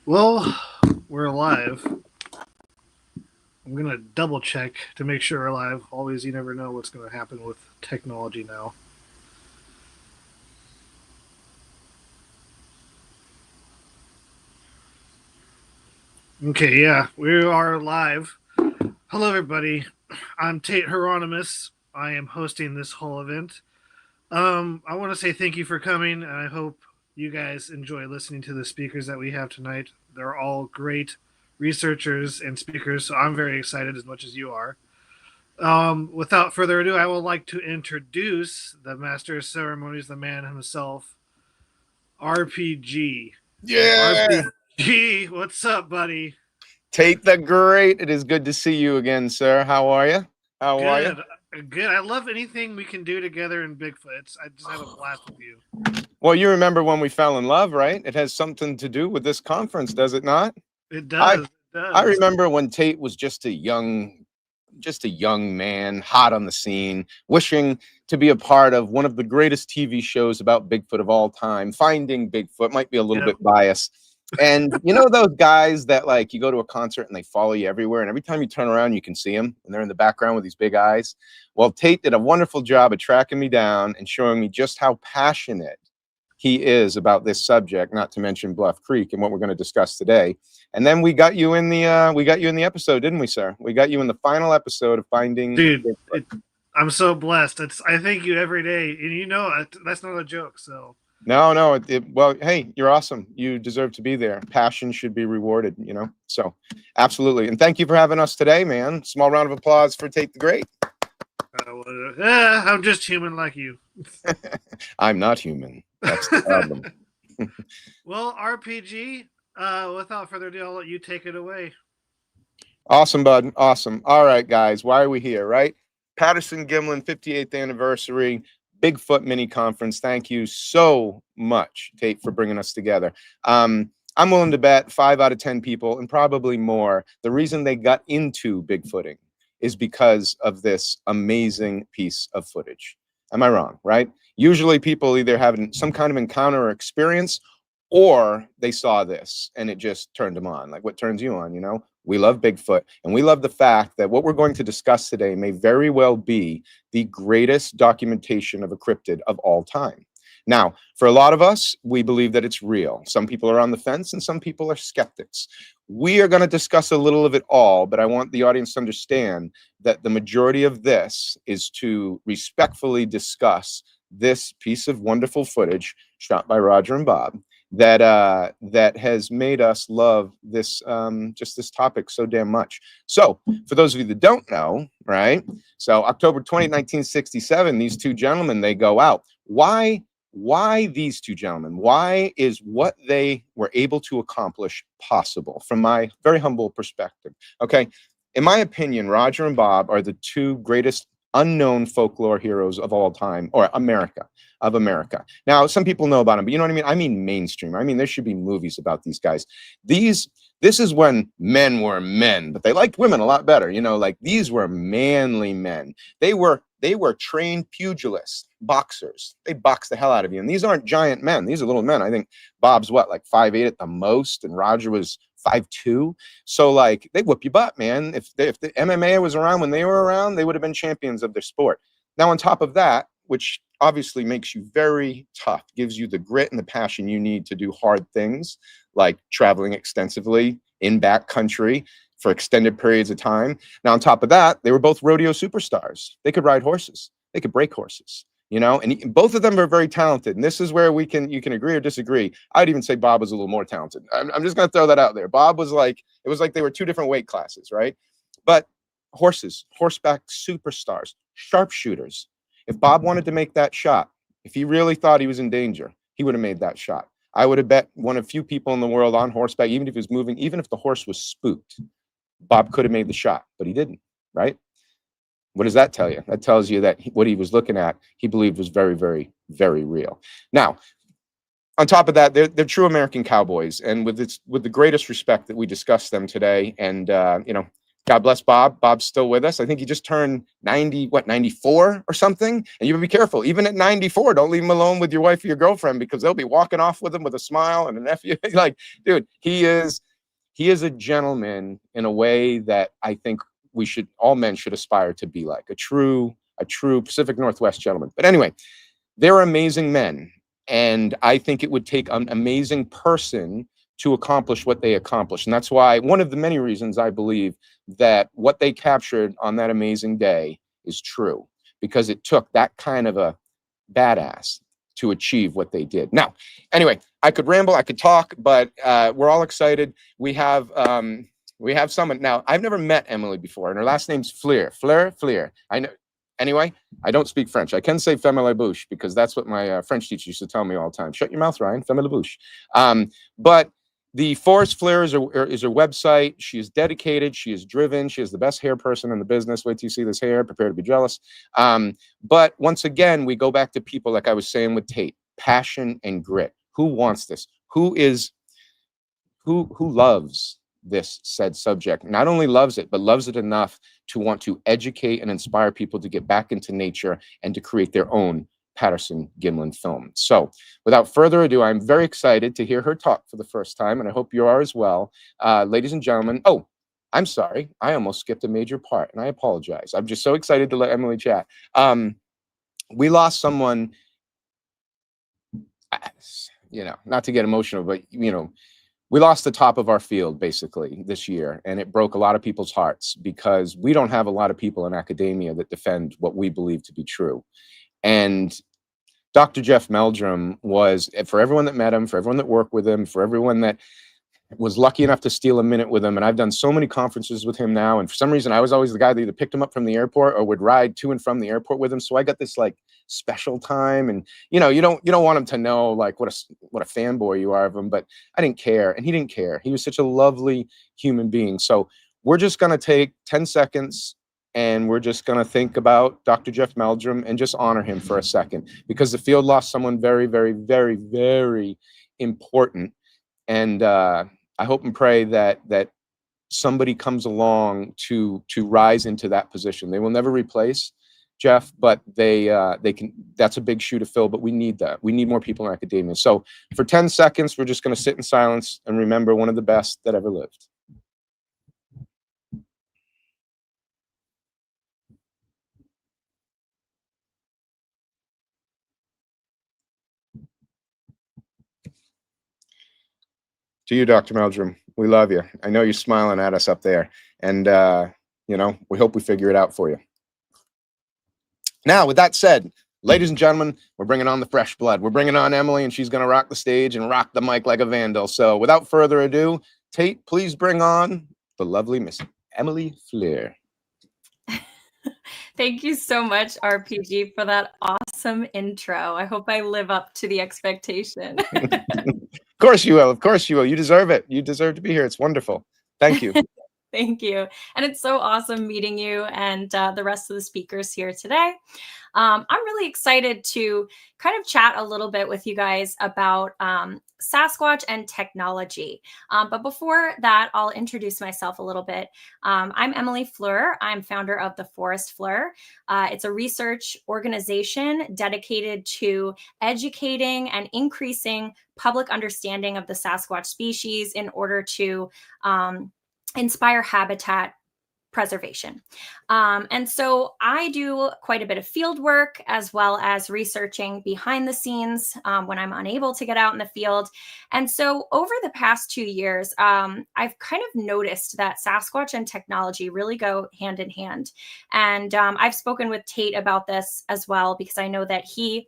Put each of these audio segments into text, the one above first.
Well, we're live. I'm gonna double check to make sure we're live. Always, you never know what's gonna happen with technology now. Okay, yeah, we are live. Hello, everybody. I'm Tate Hieronymus. I am hosting this whole event. I want to say thank you for coming, and I hope you guys enjoy listening to the speakers that we have tonight. They're all great researchers and speakers, so I'm very excited as much as you are. Without further ado, I would like to introduce the Master of Ceremonies, the man himself, RPG. Yeah. RPG, what's up, buddy? Tate the Great. It is good to see you again, sir. How are you? How are you? Good. I love anything we can do together in Bigfoot. I just have a blast with you. Well, you remember when we fell in love, right? It has something to do with this conference, does it not? It does. I remember when Tate was just a young man, hot on the scene, wishing to be a part of one of the greatest TV shows about Bigfoot of all time. Finding Bigfoot might be a little bit biased. And you know those guys that, like, you go to a concert and they follow you everywhere, and every time you turn around you can see them and they're in the background with these big eyes? Well, Tate did a wonderful job of tracking me down and showing me just how passionate he is about this subject, not to mention Bluff Creek and what we're going to discuss today. And then we got you in the episode, didn't we, sir? We got you in the final episode of Finding Dude, I'm so blessed. I thank you every day, and you know that's not a joke. So no, well, hey, you're awesome. You deserve to be there. Passion should be rewarded, you know. So, absolutely, and thank you for having us today, man. Small round of applause for Tate the Great. I'm just human like you. I'm not human. That's the problem. Well, RPG. Without further ado, I'll let you take it away. Awesome, bud. Awesome. All right, guys. Why are we here, right? Patterson Gimlin 58th anniversary Bigfoot mini conference. Thank you so much, Tate, for bringing us together. I'm willing to bet 5 out of 10 people, and probably more, the reason they got into Bigfooting is because of this amazing piece of footage. Am I wrong, right? Usually people either have some kind of encounter or experience, or they saw this and it just turned them on. Like, what turns you on, you know? We love Bigfoot, and we love the fact that what we're going to discuss today may very well be the greatest documentation of a cryptid of all time. Now, for a lot of us, we believe that it's real. Some people are on the fence and some people are skeptics. We are going to discuss a little of it all, but I want the audience to understand that the majority of this is to respectfully discuss this piece of wonderful footage shot by Roger and Bob that has made us love this just this topic so damn much. So for those of you that don't know, right, so October 20, 1967, these two gentlemen, they go out. Why these two gentlemen? Why is what they were able to accomplish possible, from my very humble perspective? Okay, in my opinion, Roger and Bob are the two greatest unknown folklore heroes of all time, or America. Now, some people know about them, but you know what I mean? I mean mainstream. I mean, there should be movies about these guys. This is when men were men, but they liked women a lot better. You know, like, these were manly men. They were trained pugilists, boxers. They boxed the hell out of you. And these aren't giant men. These are little men. I think Bob's what, like 5'8" at the most, and Roger was 5'2". So, like, they whoop your butt, man. If the MMA was around when they were around, they would have been champions of their sport. Now, on top of that, which obviously makes you very tough, gives you the grit and the passion you need to do hard things, like traveling extensively in backcountry for extended periods of time. Now, on top of that, they were both rodeo superstars. They could ride horses. They could break horses, you know, and both of them are very talented. And this is where you can agree or disagree. I'd even say Bob was a little more talented. I'm just going to throw that out there. Bob was like, it was like they were two different weight classes, right? But horses, horseback superstars, sharpshooters. If Bob wanted to make that shot, if he really thought he was in danger, he would have made that shot. I would have bet one of few people in the world on horseback, even if he was moving, even if the horse was spooked, Bob could have made the shot, but he didn't, right? What does that tell you? That tells you that what he was looking at, he believed was very, very, very real. Now, on top of that, they're true American cowboys, and with the greatest respect that we discuss them today, and you know, God bless Bob. Bob's still with us. I think he just turned 90, 94 or something. And you be careful. Even at 94, don't leave him alone with your wife or your girlfriend, because they'll be walking off with him with a smile and a nephew. Like, dude, he is a gentleman in a way that I think all men should aspire to be like, a true Pacific Northwest gentleman. But anyway, they're amazing men. And I think it would take an amazing person to accomplish what they accomplished. And that's why, one of the many reasons I believe that what they captured on that amazing day is true, because it took that kind of a badass to achieve what they did. Now, anyway, I could ramble, I could talk, but we're all excited. We have someone. Now, I've never met Emily before, and her last name's Fleer. I know. Anyway, I don't speak French. I can say femme la bouche, because that's what my French teacher used to tell me all the time. Shut your mouth, Ryan. Femme la bouche. But the Forest Flair is her website. She is dedicated. She is driven. She is the best hair person in the business. Wait till you see this hair. Prepare to be jealous. But once again, we go back to people, like I was saying with Tate, passion and grit. Who wants this? Who loves this said subject? Not only loves it, but loves it enough to want to educate and inspire people to get back into nature and to create their own Patterson Gimlin film. So without further ado, I'm very excited to hear her talk for the first time, and I hope you are as well. Ladies and gentlemen, oh, I'm sorry, I almost skipped a major part, and I apologize. I'm just so excited to let Emily chat. We lost someone, not to get emotional, but we lost the top of our field basically this year, and it broke a lot of people's hearts, because we don't have a lot of people in academia that defend what we believe to be true. And Dr. Jeff Meldrum was, for everyone that met him, for everyone that worked with him, for everyone that was lucky enough to steal a minute with him, and I've done so many conferences with him now, and for some reason I was always the guy that either picked him up from the airport or would ride to and from the airport with him. So I got this like special time, and you don't want him to know like what a fanboy you are of him, but I didn't care, and he didn't care. He was such a lovely human being. So we're just going to take 10 seconds, and we're just going to think about Dr. Jeff Meldrum and just honor him for a second, because the field lost someone very, very, very, very important. And I hope and pray that somebody comes along to rise into that position. They will never replace Jeff, but they can. That's a big shoe to fill, but we need that. We need more people in academia. So for 10 seconds, we're just going to sit in silence and remember one of the best that ever lived. To you, Dr. Meldrum, we love you. I know you're smiling at us up there, and we hope we figure it out for you. Now, with that said, ladies and gentlemen, we're bringing on the fresh blood. We're bringing on Emily, and she's going to rock the stage and rock the mic like a vandal. So without further ado, Tate, please bring on the lovely Miss Emily Fleer. Thank you so much, RPG, for that awesome intro. I hope I live up to the expectation. Of course you will. Of course you will. You deserve it. You deserve to be here. It's wonderful. Thank you. Thank you. And it's so awesome meeting you and the rest of the speakers here today. I'm really excited to kind of chat a little bit with you guys about Sasquatch and technology. But before that, I'll introduce myself a little bit. I'm Emily Fleur. I'm founder of the Forest Fleur. It's a research organization dedicated to educating and increasing public understanding of the Sasquatch species in order to inspire habitat preservation. And so I do quite a bit of field work as well as researching behind the scenes when I'm unable to get out in the field. And so over the past 2 years, I've kind of noticed that Sasquatch and technology really go hand in hand. And I've spoken with Tate about this as well, because I know that he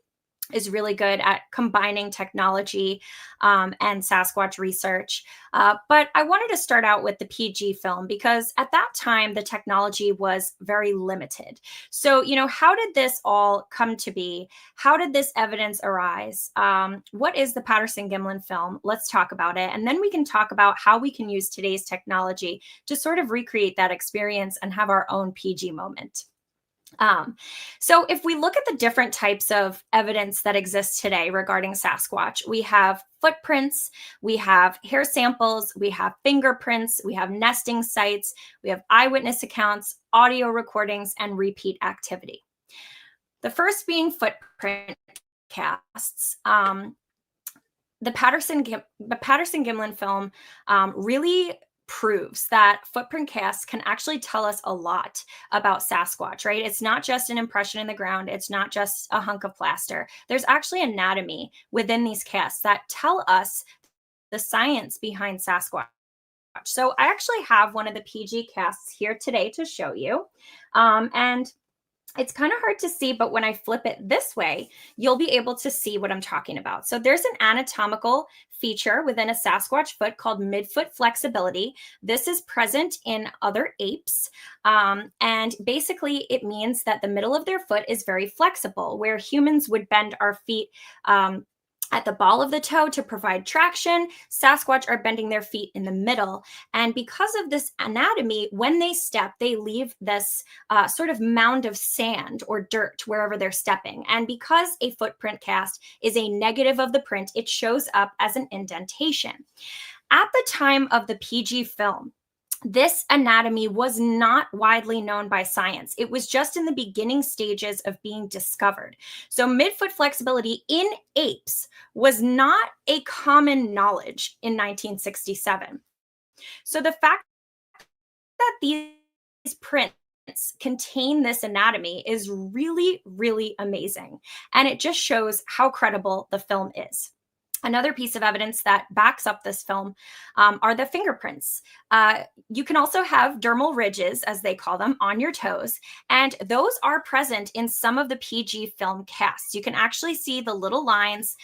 is really good at combining technology and Sasquatch research. But I wanted to start out with the PG film, because at that time, the technology was very limited. So, how did this all come to be? How did this evidence arise? What is the Patterson Gimlin film? Let's talk about it. And then we can talk about how we can use today's technology to sort of recreate that experience and have our own PG moment. So if we look at the different types of evidence that exists today regarding Sasquatch, we have footprints, we have hair samples, we have fingerprints, we have nesting sites, we have eyewitness accounts, audio recordings, and repeat activity. The first being footprint casts. The Patterson Gimlin film really proves that footprint casts can actually tell us a lot about Sasquatch, right? It's not just an impression in the ground. It's not just a hunk of plaster. There's actually anatomy within these casts that tell us the science behind Sasquatch. So I actually have one of the PG casts here today to show you. And it's kind of hard to see, but when I flip it this way, you'll be able to see what I'm talking about. So there's an anatomical feature within a Sasquatch foot called midfoot flexibility. This is present in other apes. And basically it means that the middle of their foot is very flexible, where humans would bend our feet at the ball of the toe to provide traction. Sasquatch are bending their feet in the middle. And because of this anatomy, when they step, they leave this sort of mound of sand or dirt wherever they're stepping. And because a footprint cast is a negative of the print, it shows up as an indentation. At the time of the PG film, this anatomy was not widely known by science. It was just in the beginning stages of being discovered. So midfoot flexibility in apes was not a common knowledge in 1967. So the fact that these prints contain this anatomy is really, really amazing. And it just shows how credible the film is. Another piece of evidence that backs up this film are the fingerprints. You can also have dermal ridges, as they call them, on your toes, and those are present in some of the PG film casts. You can actually see the little lines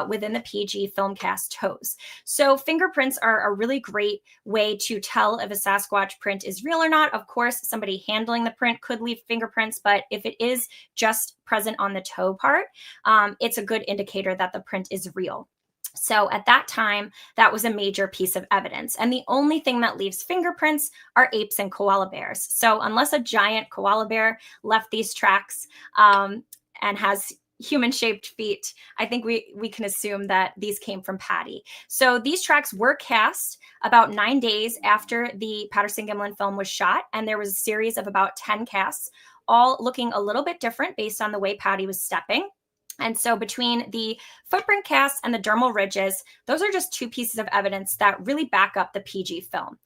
within the PG film cast toes. So fingerprints are a really great way to tell if a Sasquatch print is real or not. Of course, somebody handling the print could leave fingerprints, but if it is just present on the toe part, it's a good indicator that the print is real. So at that time, that was a major piece of evidence. And the only thing that leaves fingerprints are apes and koala bears. So unless a giant koala bear left these tracks and has human-shaped feet, I think we can assume that these came from Patty. So these tracks were cast about 9 days after the Patterson Gimlin film was shot. And there was a series of about 10 casts, all looking a little bit different based on the way Patty was stepping. And so between the footprint casts and the dermal ridges, those are just two pieces of evidence that really back up the PG film.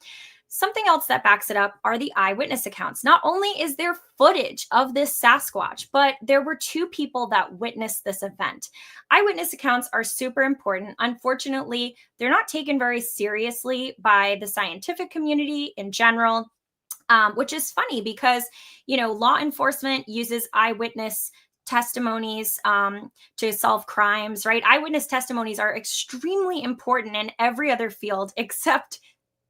Something else that backs it up are the eyewitness accounts. Not only is there footage of this Sasquatch, but there were two people that witnessed this event. Eyewitness accounts are super important. Unfortunately, they're not taken very seriously by the scientific community in general, which is funny because, you know, law enforcement uses eyewitness testimonies to solve crimes, right? Eyewitness testimonies are extremely important in every other field except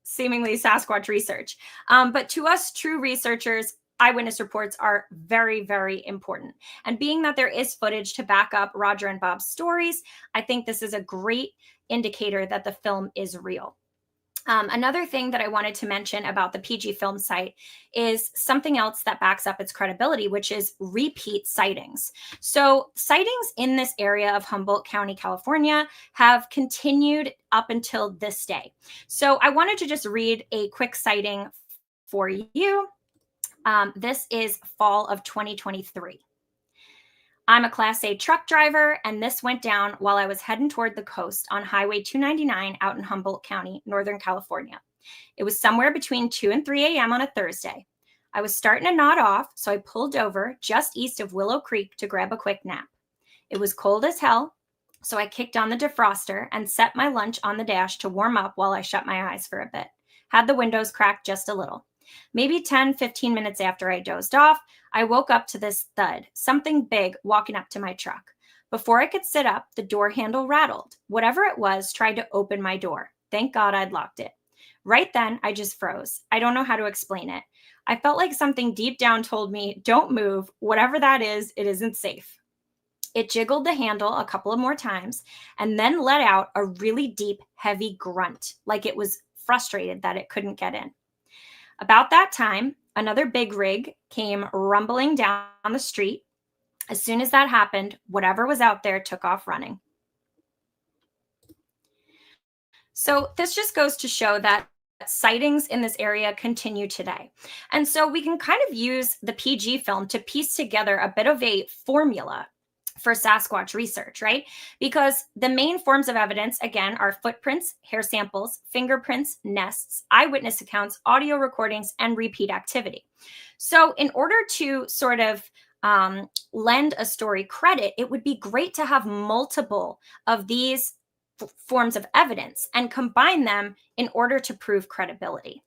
seemingly Sasquatch research. But to us true researchers, eyewitness reports are very, very important. And being that there is footage to back up Roger and Bob's stories, I think this is a great indicator that the film is real. Another thing that I wanted to mention about the PG film site is something else that backs up its credibility, which is repeat sightings. So sightings in this area of Humboldt County, California, have continued up until this day. So I wanted to just read a quick sighting for you. This is fall of 2023. I'm a Class A truck driver, and this went down while I was heading toward the coast on Highway 299 out in Humboldt County, Northern California. It was somewhere between 2 and 3 a.m. on a Thursday. I was starting to nod off, so I pulled over just east of Willow Creek to grab a quick nap. It was cold as hell, so I kicked on the defroster and set my lunch on the dash to warm up while I shut my eyes for a bit. Had the windows cracked just a little. Maybe 10-15 minutes after I dozed off, I woke up to this thud, something big walking up to my truck. Before I could sit up, the door handle rattled. Whatever it was tried to open my door. Thank God I'd locked it. Right then, I just froze. I don't know how to explain it. I felt like something deep down told me, don't move. Whatever that is, it isn't safe. It jiggled the handle a couple of more times and then let out a really deep, heavy grunt, like it was frustrated that it couldn't get in. About that time, another big rig came rumbling down the street. As soon as that happened, whatever was out there took off running. So this just goes to show that sightings in this area continue today. And so we can kind of use the PG film to piece together a bit of a formula for Sasquatch research, right? Because the main forms of evidence, again, are footprints, hair samples, fingerprints, nests, eyewitness accounts, audio recordings, and repeat activity. So in order to sort of lend a story credit, it would be great to have multiple of these forms of evidence and combine them in order to prove credibility.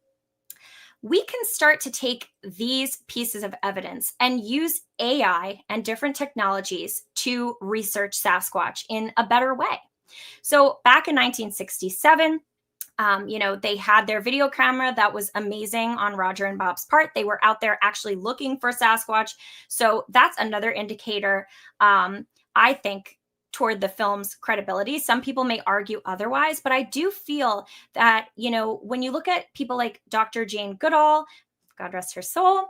We can start to take these pieces of evidence and use AI and different technologies to research Sasquatch in a better way. So back in 1967, they had their video camera that was amazing on Roger and Bob's part. They were out there actually looking for Sasquatch. So that's another indicator, I think, toward the film's credibility. Some people may argue otherwise, but I do feel that, when you look at people like Dr. Jane Goodall, God rest her soul,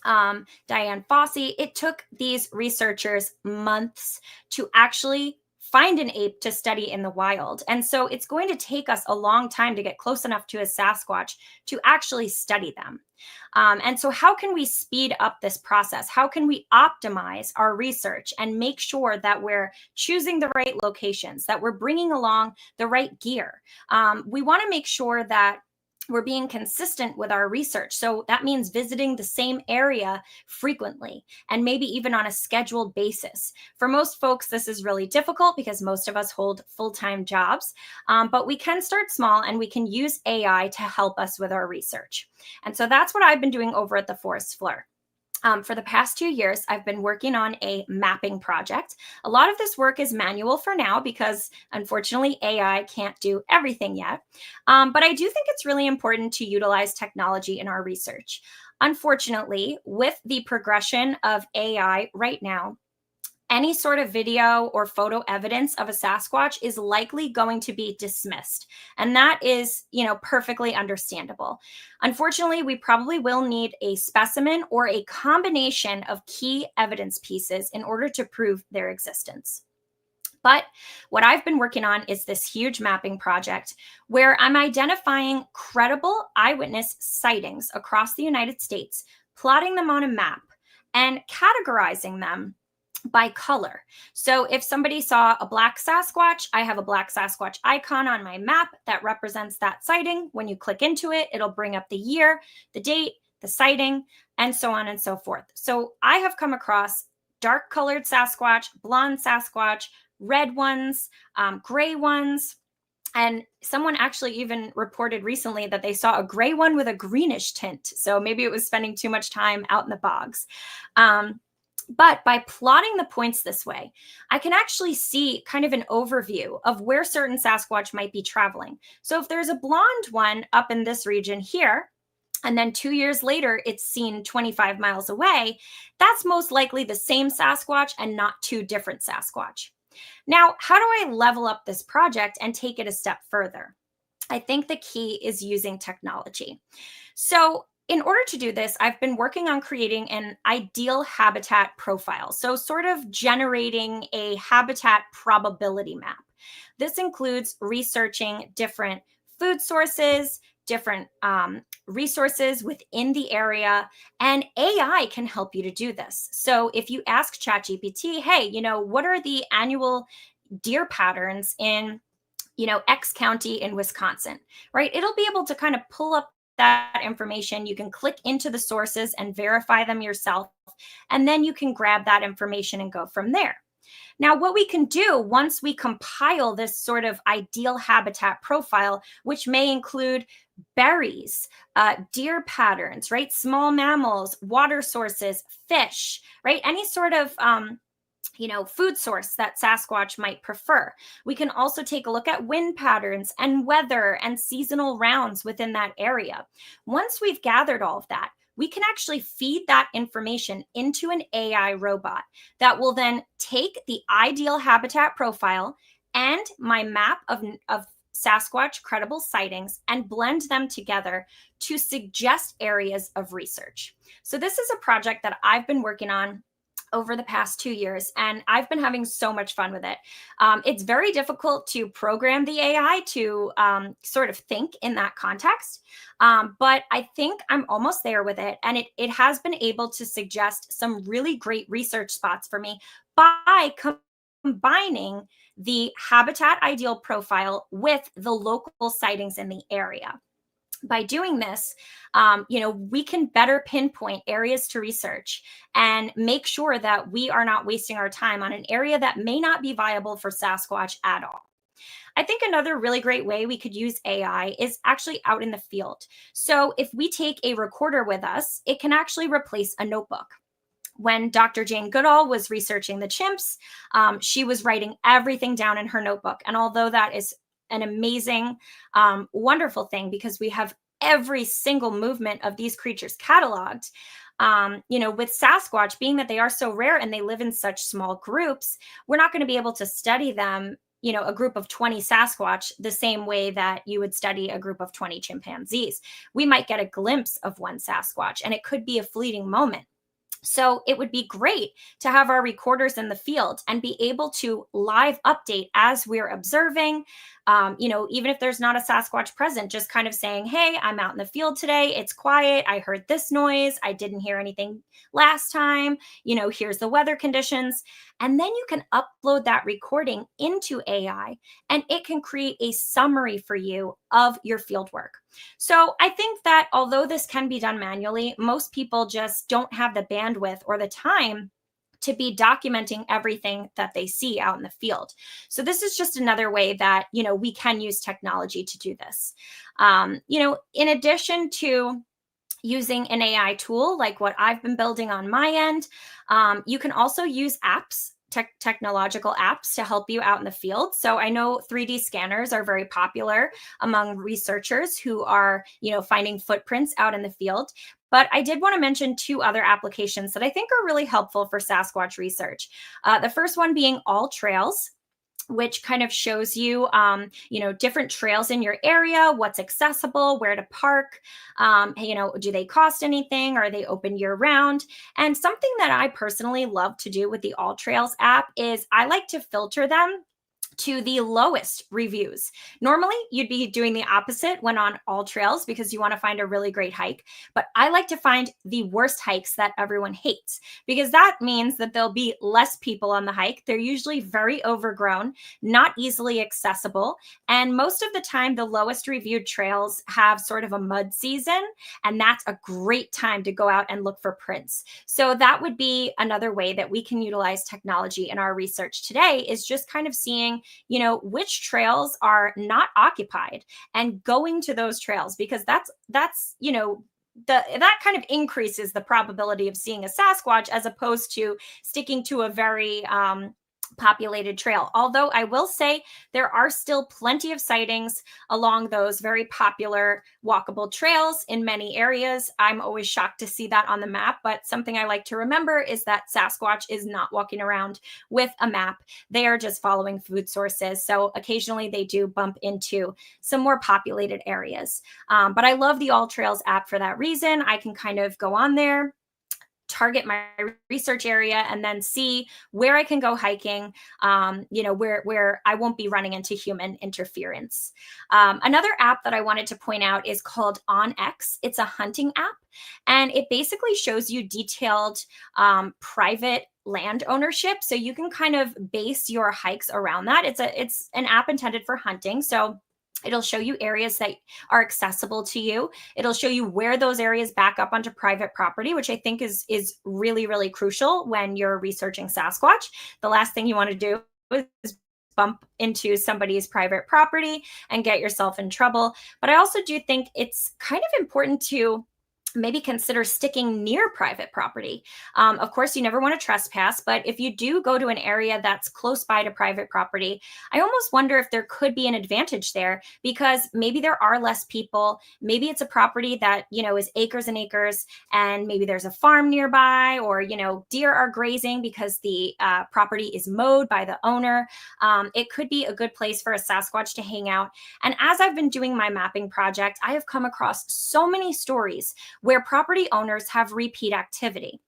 Diane Fossey, it took these researchers months to actually find an ape to study in the wild. And so it's going to take us a long time to get close enough to a Sasquatch to actually study them. And so how can we speed up this process? How can we optimize our research and make sure that we're choosing the right locations, that we're bringing along the right gear? We want to make sure that we're being consistent with our research. So that means visiting the same area frequently and maybe even on a scheduled basis. For most folks, this is really difficult because most of us hold full-time jobs, but we can start small and we can use AI to help us with our research. And so that's what I've been doing over at the Forest Fleur. For the past 2 years, I've been working on a mapping project. A lot of this work is manual for now because, unfortunately, AI can't do everything yet. But I do think it's really important to utilize technology in our research. Unfortunately, with the progression of AI right now, any sort of video or photo evidence of a Sasquatch is likely going to be dismissed. And that is, perfectly understandable. Unfortunately, we probably will need a specimen or a combination of key evidence pieces in order to prove their existence. But what I've been working on is this huge mapping project where I'm identifying credible eyewitness sightings across the United States, plotting them on a map, and categorizing them by color. So if somebody saw a black Sasquatch, I have a black Sasquatch icon on my map that represents that sighting. When you click into it, it'll bring up the year, the date, the sighting, and so on and so forth. So I have come across dark colored Sasquatch, blonde Sasquatch, red ones, gray ones. And someone actually even reported recently that they saw a gray one with a greenish tint. So maybe it was spending too much time out in the bogs. But by plotting the points this way, I can actually see kind of an overview of where certain Sasquatch might be traveling. So if there's a blonde one up in this region here, and then 2 years later, it's seen 25 miles away, that's most likely the same Sasquatch and not two different Sasquatch. Now, how do I level up this project and take it a step further? I think the key is using technology. So in order to do this, I've been working on creating an ideal habitat profile. So sort of generating a habitat probability map. This includes researching different food sources, different resources within the area, and AI can help you to do this. So if you ask ChatGPT, hey, what are the annual deer patterns in, X county in Wisconsin, right? It'll be able to kind of pull up that information. You can click into the sources and verify them yourself, and then you can grab that information and go from there. Now, what we can do once we compile this sort of ideal habitat profile, which may include berries, deer patterns, right? Small mammals, water sources, fish, right? Any sort of food source that Sasquatch might prefer. We can also take a look at wind patterns and weather and seasonal rounds within that area. Once we've gathered all of that, we can actually feed that information into an AI robot that will then take the ideal habitat profile and my map of Sasquatch credible sightings and blend them together to suggest areas of research. So this is a project that I've been working on over the past 2 years, and I've been having so much fun with it. It's very difficult to program the AI to sort of think in that context, but I think I'm almost there with it, and it has been able to suggest some really great research spots for me by combining the habitat ideal profile with the local sightings in the area. By doing this, we can better pinpoint areas to research and make sure that we are not wasting our time on an area that may not be viable for Sasquatch at all. I think another really great way we could use AI is actually out in the field. So if we take a recorder with us, it can actually replace a notebook. When Dr. Jane Goodall was researching the chimps, she was writing everything down in her notebook. And although that is an amazing, wonderful thing, because we have every single movement of these creatures cataloged, with Sasquatch, being that they are so rare and they live in such small groups, we're not going to be able to study them, a group of 20 Sasquatch the same way that you would study a group of 20 chimpanzees. We might get a glimpse of one Sasquatch, and it could be a fleeting moment. So it would be great to have our recorders in the field and be able to live update as we're observing, even if there's not a Sasquatch present, just kind of saying, hey, I'm out in the field today. It's quiet. I heard this noise. I didn't hear anything last time. Here's the weather conditions. And then you can upload that recording into AI, and it can create a summary for you of your field work. So I think that although this can be done manually, most people just don't have the bandwidth or the time to be documenting everything that they see out in the field. So this is just another way that, we can use technology to do this. In addition to using an AI tool like what I've been building on my end, you can also use apps, technological apps, to help you out in the field. So I know 3D scanners are very popular among researchers who are, finding footprints out in the field. But I did want to mention two other applications that I think are really helpful for Sasquatch research. The first one being All Trails, which kind of shows you, different trails in your area, what's accessible, where to park, do they cost anything? Are they open year round? And something that I personally love to do with the All Trails app is I like to filter them to the lowest reviews. Normally, you'd be doing the opposite when on All Trails because you want to find a really great hike. But I like to find the worst hikes that everyone hates, because that means that there'll be less people on the hike. They're usually very overgrown, not easily accessible. And most of the time, the lowest reviewed trails have sort of a mud season, and that's a great time to go out and look for prints. So that would be another way that we can utilize technology in our research today, is just kind of seeing which trails are not occupied and going to those trails, because that's that kind of increases the probability of seeing a Sasquatch as opposed to sticking to a very populated trail. Although I will say there are still plenty of sightings along those very popular walkable trails in many areas. I'm always shocked to see that on the map, but something I like to remember is that Sasquatch is not walking around with a map. They are just following food sources. So occasionally they do bump into some more populated areas. But I love the All Trails app for that reason. I can kind of go on there, target my research area, and then see where I can go hiking, where I won't be running into human interference. Another app that I wanted to point out is called OnX. It's a hunting app, and it basically shows you detailed private land ownership. So you can kind of base your hikes around that. It's an app intended for hunting. So it'll show you areas that are accessible to you. It'll show you where those areas back up onto private property, which I think is really, really crucial when you're researching Sasquatch. The last thing you want to do is bump into somebody's private property and get yourself in trouble. But I also do think it's kind of important to maybe consider sticking near private property. Of course, you never want to trespass, but if you do go to an area that's close by to private property, I almost wonder if there could be an advantage there, because maybe there are less people. Maybe it's a property that, is acres and acres, and maybe there's a farm nearby, or, deer are grazing because the property is mowed by the owner. It could be a good place for a Sasquatch to hang out. And as I've been doing my mapping project, I have come across so many stories where property owners have repeat activity.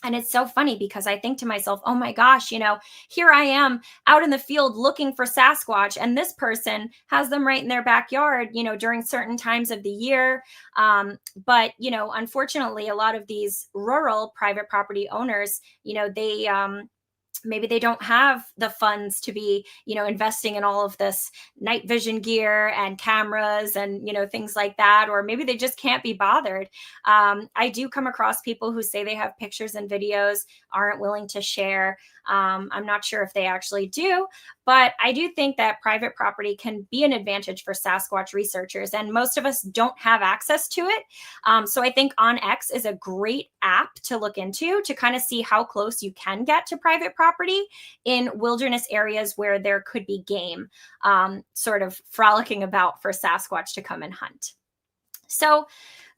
And it's so funny because I think to myself, oh my gosh, here I am out in the field looking for Sasquatch, and this person has them right in their backyard, during certain times of the year. But, unfortunately, a lot of these rural private property owners, they, maybe they don't have the funds to be, investing in all of this night vision gear and cameras and, things like that. Or maybe they just can't be bothered. I do come across people who say they have pictures and videos, aren't willing to share. I'm not sure if they actually do, but I do think that private property can be an advantage for Sasquatch researchers, and most of us don't have access to it. So I think OnX is a great app to look into to kind of see how close you can get to private property in wilderness areas where there could be game sort of frolicking about for Sasquatch to come and hunt. So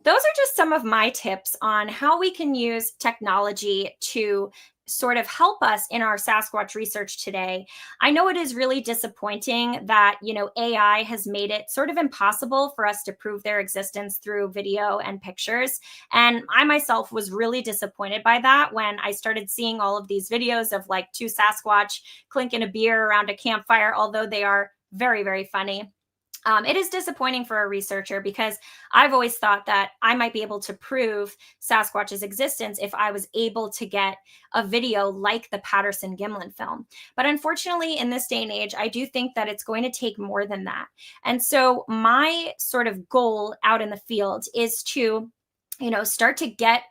those are just some of my tips on how we can use technology to sort of help us in our Sasquatch research today. I know it is really disappointing that, AI has made it sort of impossible for us to prove their existence through video and pictures. And I myself was really disappointed by that when I started seeing all of these videos of like two Sasquatch clinking a beer around a campfire, although they are very, very funny. It is disappointing for a researcher because I've always thought that I might be able to prove Sasquatch's existence if I was able to get a video like the Patterson Gimlin film. But unfortunately, in this day and age, I do think that it's going to take more than that. And so my sort of goal out in the field is to, start to get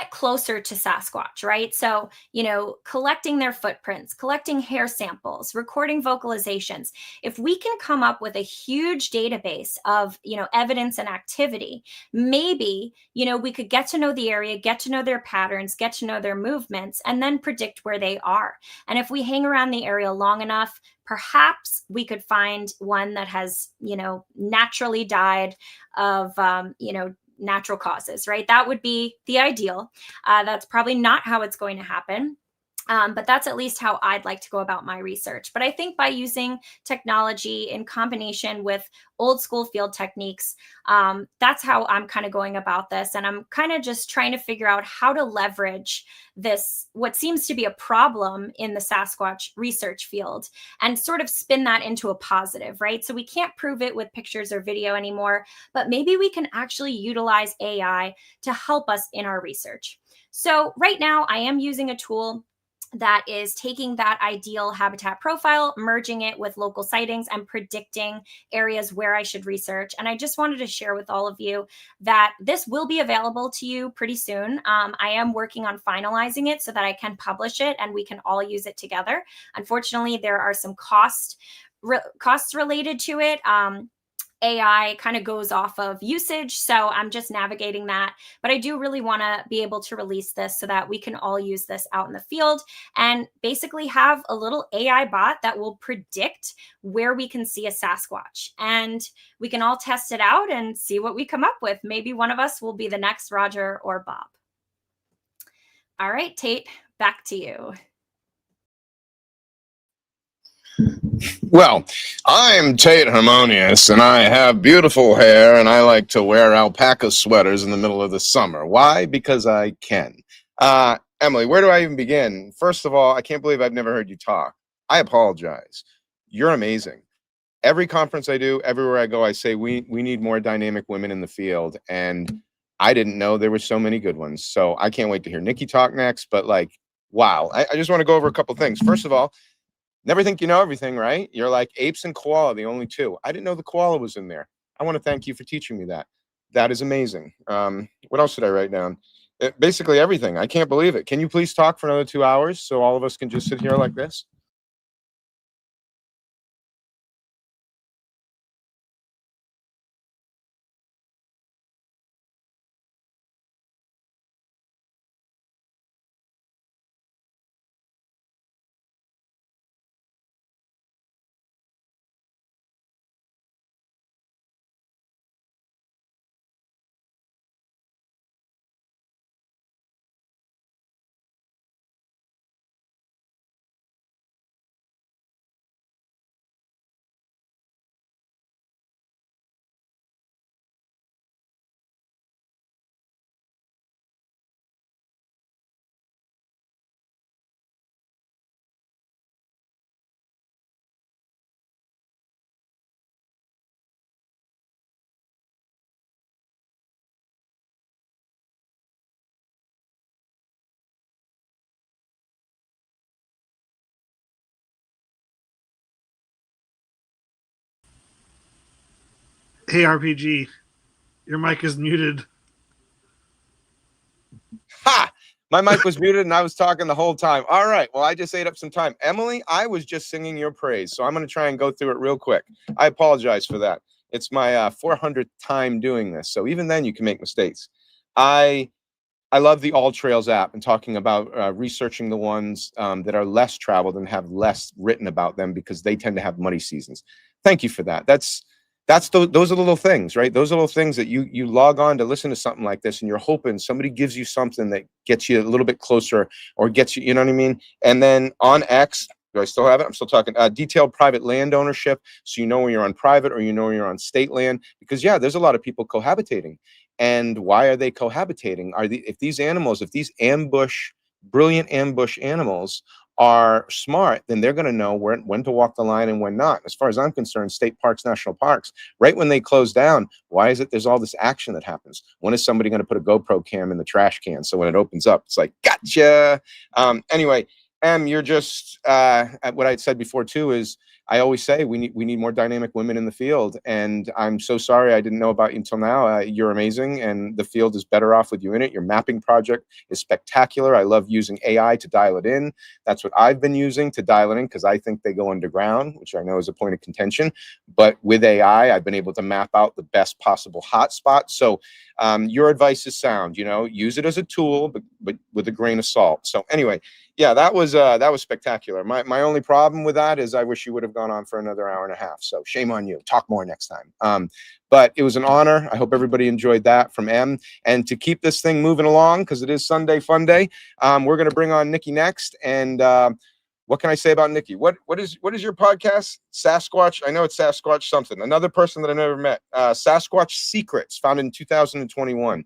closer to Sasquatch, right? So, collecting their footprints, collecting hair samples, recording vocalizations. If we can come up with a huge database of, evidence and activity, maybe, we could get to know the area, get to know their patterns, get to know their movements, and then predict where they are. And if we hang around the area long enough, perhaps we could find one that has, naturally died of, natural causes, right? That would be the ideal. That's probably not how it's going to happen. But that's at least how I'd like to go about my research. But I think by using technology in combination with old school field techniques, that's how I'm kind of going about this. And I'm kind of just trying to figure out how to leverage this, what seems to be a problem in the Sasquatch research field, and sort of spin that into a positive, right? So we can't prove it with pictures or video anymore, but maybe we can actually utilize AI to help us in our research. So right now I am using a tool that is taking that ideal habitat profile, merging it with local sightings, and predicting areas where I should research. And I just wanted to share with all of you that this will be available to you pretty soon. I am working on finalizing it so that I can publish it and we can all use it together. Unfortunately, there are some costs related to it. AI kind of goes off of usage. So I'm just navigating that. But I do really want to be able to release this so that we can all use this out in the field and basically have a little AI bot that will predict where we can see a Sasquatch. And we can all test it out and see what we come up with. Maybe one of us will be the next Roger or Bob. All right, Tate, back to you. Well, I'm Tate Harmonious, and I have beautiful hair, and I like to wear alpaca sweaters in the middle of the summer. Why? Because I can. Emily, where do I even begin? First of all, I can't believe I've never heard you talk. I apologize. You're amazing. Every conference I do, everywhere I go, I say we need more dynamic women in the field, and I didn't know there were so many good ones. So I can't wait to hear Nikki talk next, but like, wow. I just want to go over a couple things. First of all, never think you know everything, right? You're like apes and koala, the only two. I didn't know the koala was in there. I want to thank you for teaching me that. That is amazing. What else did I write down? Basically everything. I can't believe it. Can you please talk for another 2 hours so all of us can just sit here like this? Hey, RPG, your mic is muted. Ha! My mic was muted and I was talking the whole time. All right. Well, I just ate up some time. Emily, I was just singing your praise. So I'm going to try and go through it real quick. I apologize for that. It's my 400th time doing this. So even then you can make mistakes. I love the All Trails app and talking about researching the ones that are less traveled and have less written about them because they tend to have muddy seasons. Thank you for that. Those are little things, right? Those are little things that you log on to listen to something like this, and you're hoping somebody gives you something that gets you a little bit closer or gets you, you know what I mean? And then on X, do I still have it? I'm still talking detailed private land ownership, so you know when you're on private or you know when you're on state land. Because yeah, there's a lot of people cohabitating. And why are they cohabitating? If these brilliant ambush animals are smart, then they're going to know when to walk the line and when not. As far as I'm concerned, state parks, national parks, right when they close down, why is it there's all this action that happens? When is somebody going to put a GoPro cam in the trash can? So when it opens up, it's like, gotcha. Anyway, you're just what I said before too is I always say we need more dynamic women in the field, and I'm so sorry I didn't know about you until now. You're amazing, and the field is better off with you in it. Your mapping project is spectacular. I love using AI to dial it in. That's what I've been using to dial it in because I think they go underground, which I know is a point of contention. But with AI, I've been able to map out the best possible hotspot. So your advice is sound. You know, use it as a tool, but with a grain of salt. So anyway. Yeah, that was spectacular. My only problem with that is I wish you would have gone on for another hour and a half. So shame on you. Talk more next time. But it was an honor. I hope everybody enjoyed that from M. And to keep this thing moving along, because it is Sunday Fun Day, we're going to bring on Nikki next. And what can I say about Nikki? What is your podcast? Sasquatch. I know it's Sasquatch something. Another person that I never met. Sasquatch Secrets, founded in 2021.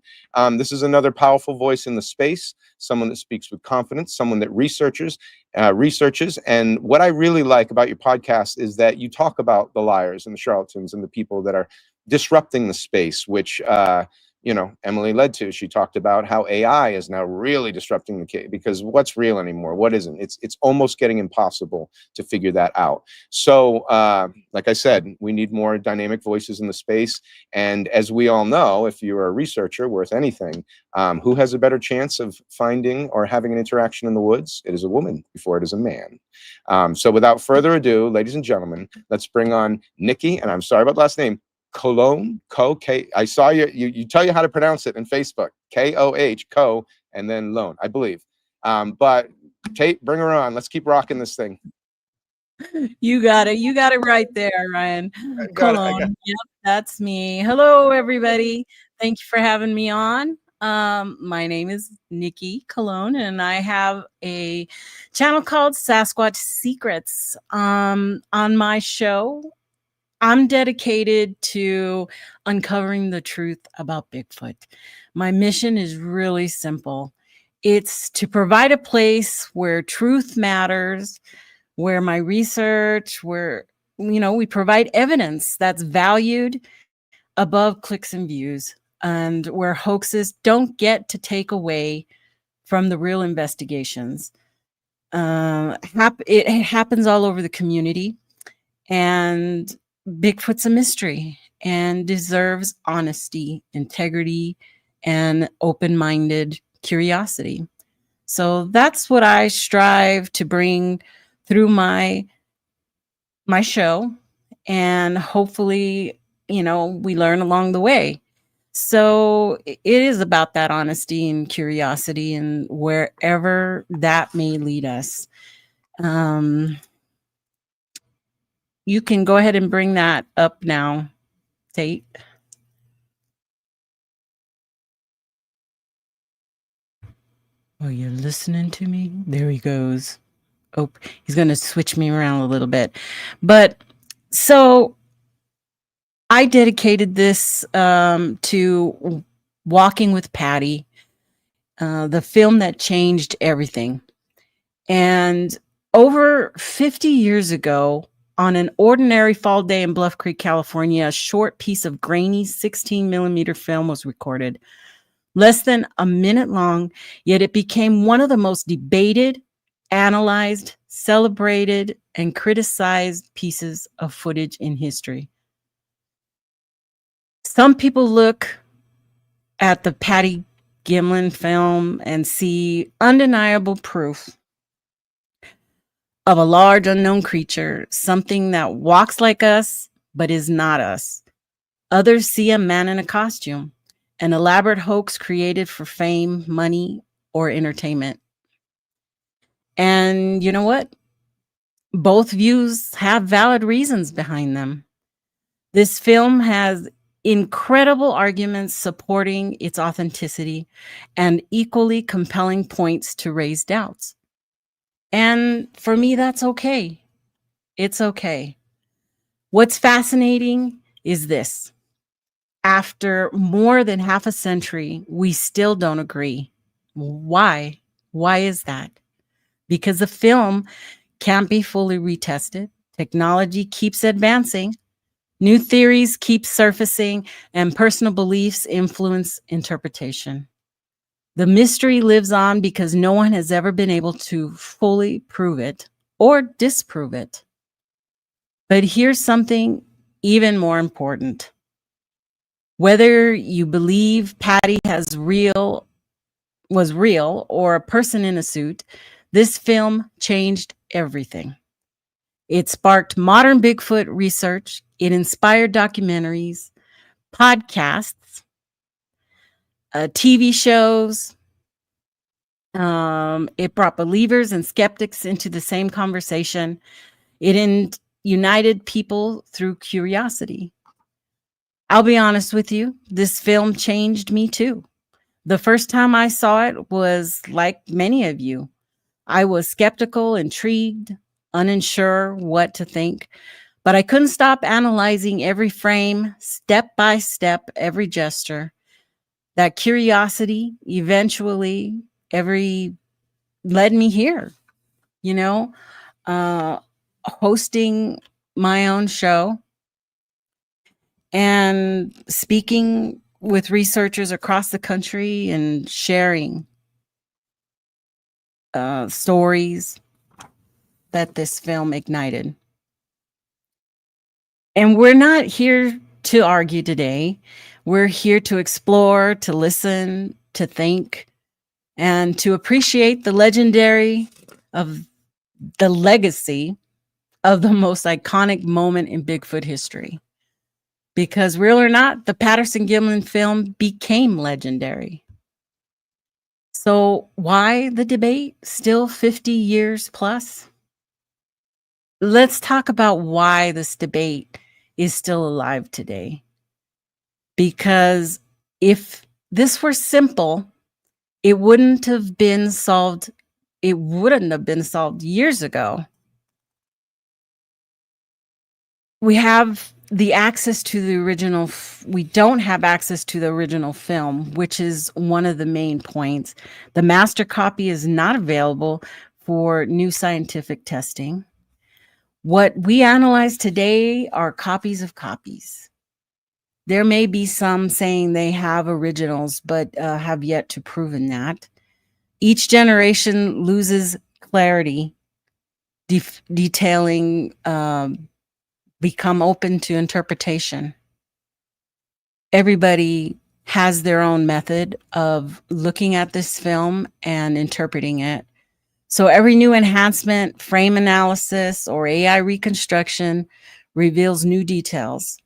This is another powerful voice in the space. Someone that speaks with confidence. Someone that researches. And what I really like about your podcast is that you talk about the liars and the charlatans and the people that are disrupting the space, which Emily led to. She talked about how AI is now really disrupting the case because what's real anymore? What isn't? It's almost getting impossible to figure that out. So, like I said, we need more dynamic voices in the space. And as we all know, if you're a researcher worth anything, who has a better chance of finding or having an interaction in the woods? It is a woman before it is a man. So without further ado, ladies and gentlemen, let's bring on Nikki, and I'm sorry about last name, Cologne, K. I saw you tell you how to pronounce it in Facebook. Koh, Co, and then Lone, I believe. But Tate, bring her on. Let's keep rocking this thing. You got it. You got it right there, Ryan. Cologne. Yep, that's me. Hello, everybody. Thank you for having me on. My name is Nikki Cologne, and I have a channel called Sasquatch Secrets. On my show, I'm dedicated to uncovering the truth about Bigfoot. My mission is really simple. It's to provide a place where truth matters, where my research, where, we provide evidence that's valued above clicks and views, and where hoaxes don't get to take away from the real investigations. It happens all over the community, and Bigfoot's a mystery and deserves honesty, integrity, and open-minded curiosity. So that's what I strive to bring through my show, and hopefully, we learn along the way. So it is about that honesty and curiosity, and wherever that may lead us. You can go ahead and bring that up now, Tate. Oh, you're listening to me? There he goes. Oh, he's going to switch me around a little bit. But so I dedicated this to Walking with Patty, the film that changed everything. And over 50 years ago, on an ordinary fall day in Bluff Creek, California, a short piece of grainy 16 millimeter film was recorded. Less than a minute long, yet it became one of the most debated, analyzed, celebrated, and criticized pieces of footage in history. Some people look at the Patty Gimlin film and see undeniable proof of a large unknown creature, something that walks like us but is not us. Others see a man in a costume, an elaborate hoax created for fame, money, or entertainment. And you know what? Both views have valid reasons behind them. This film has incredible arguments supporting its authenticity and equally compelling points to raise doubts. And for me, that's okay. It's okay. What's fascinating is this. After more than half a century, we still don't agree. Why? Why is that? Because the film can't be fully retested. Technology keeps advancing. New theories keep surfacing, and personal beliefs influence interpretation. The mystery lives on because no one has ever been able to fully prove it or disprove it. But here's something even more important. Whether you believe Patty was real or a person in a suit, this film changed everything. It sparked modern Bigfoot research. It inspired documentaries, podcasts, TV shows. It brought believers and skeptics into the same conversation. It united people through curiosity. I'll be honest with you, this film changed me too. The first time I saw it was like many of you. I was skeptical, intrigued, unsure what to think, but I couldn't stop analyzing every frame, step by step, every gesture. That curiosity eventually led me here, you know, hosting my own show and speaking with researchers across the country and sharing stories that this film ignited. And we're not here to argue today. We're here to explore, to listen, to think, and to appreciate the legacy of the most iconic moment in Bigfoot history. Because real or not, the Patterson Gimlin film became legendary. So why the debate still 50 years plus? Let's talk about why this debate is still alive today. Because if this were simple, it wouldn't have been solved. It wouldn't have been solved years ago. We have the access to the original. We don't have access to the original film, which is one of the main points. The master copy is not available for new scientific testing. What we analyze today are copies of copies. There may be some saying they have originals, but have yet to proven that. Each generation loses clarity, detailing become open to interpretation. Everybody has their own method of looking at this film and interpreting it. So every new enhancement, frame analysis, or AI reconstruction reveals new details.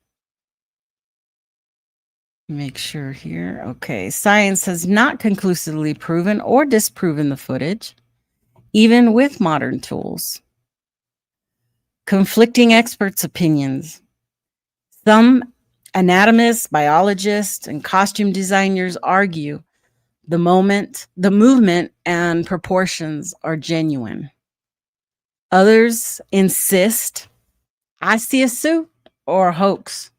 Make sure here. Okay. Science has not conclusively proven or disproven the footage, even with modern tools. Conflicting experts' opinions. Some anatomists, biologists, and costume designers argue the movement and proportions are genuine. Others insist, I see a suit or a hoax.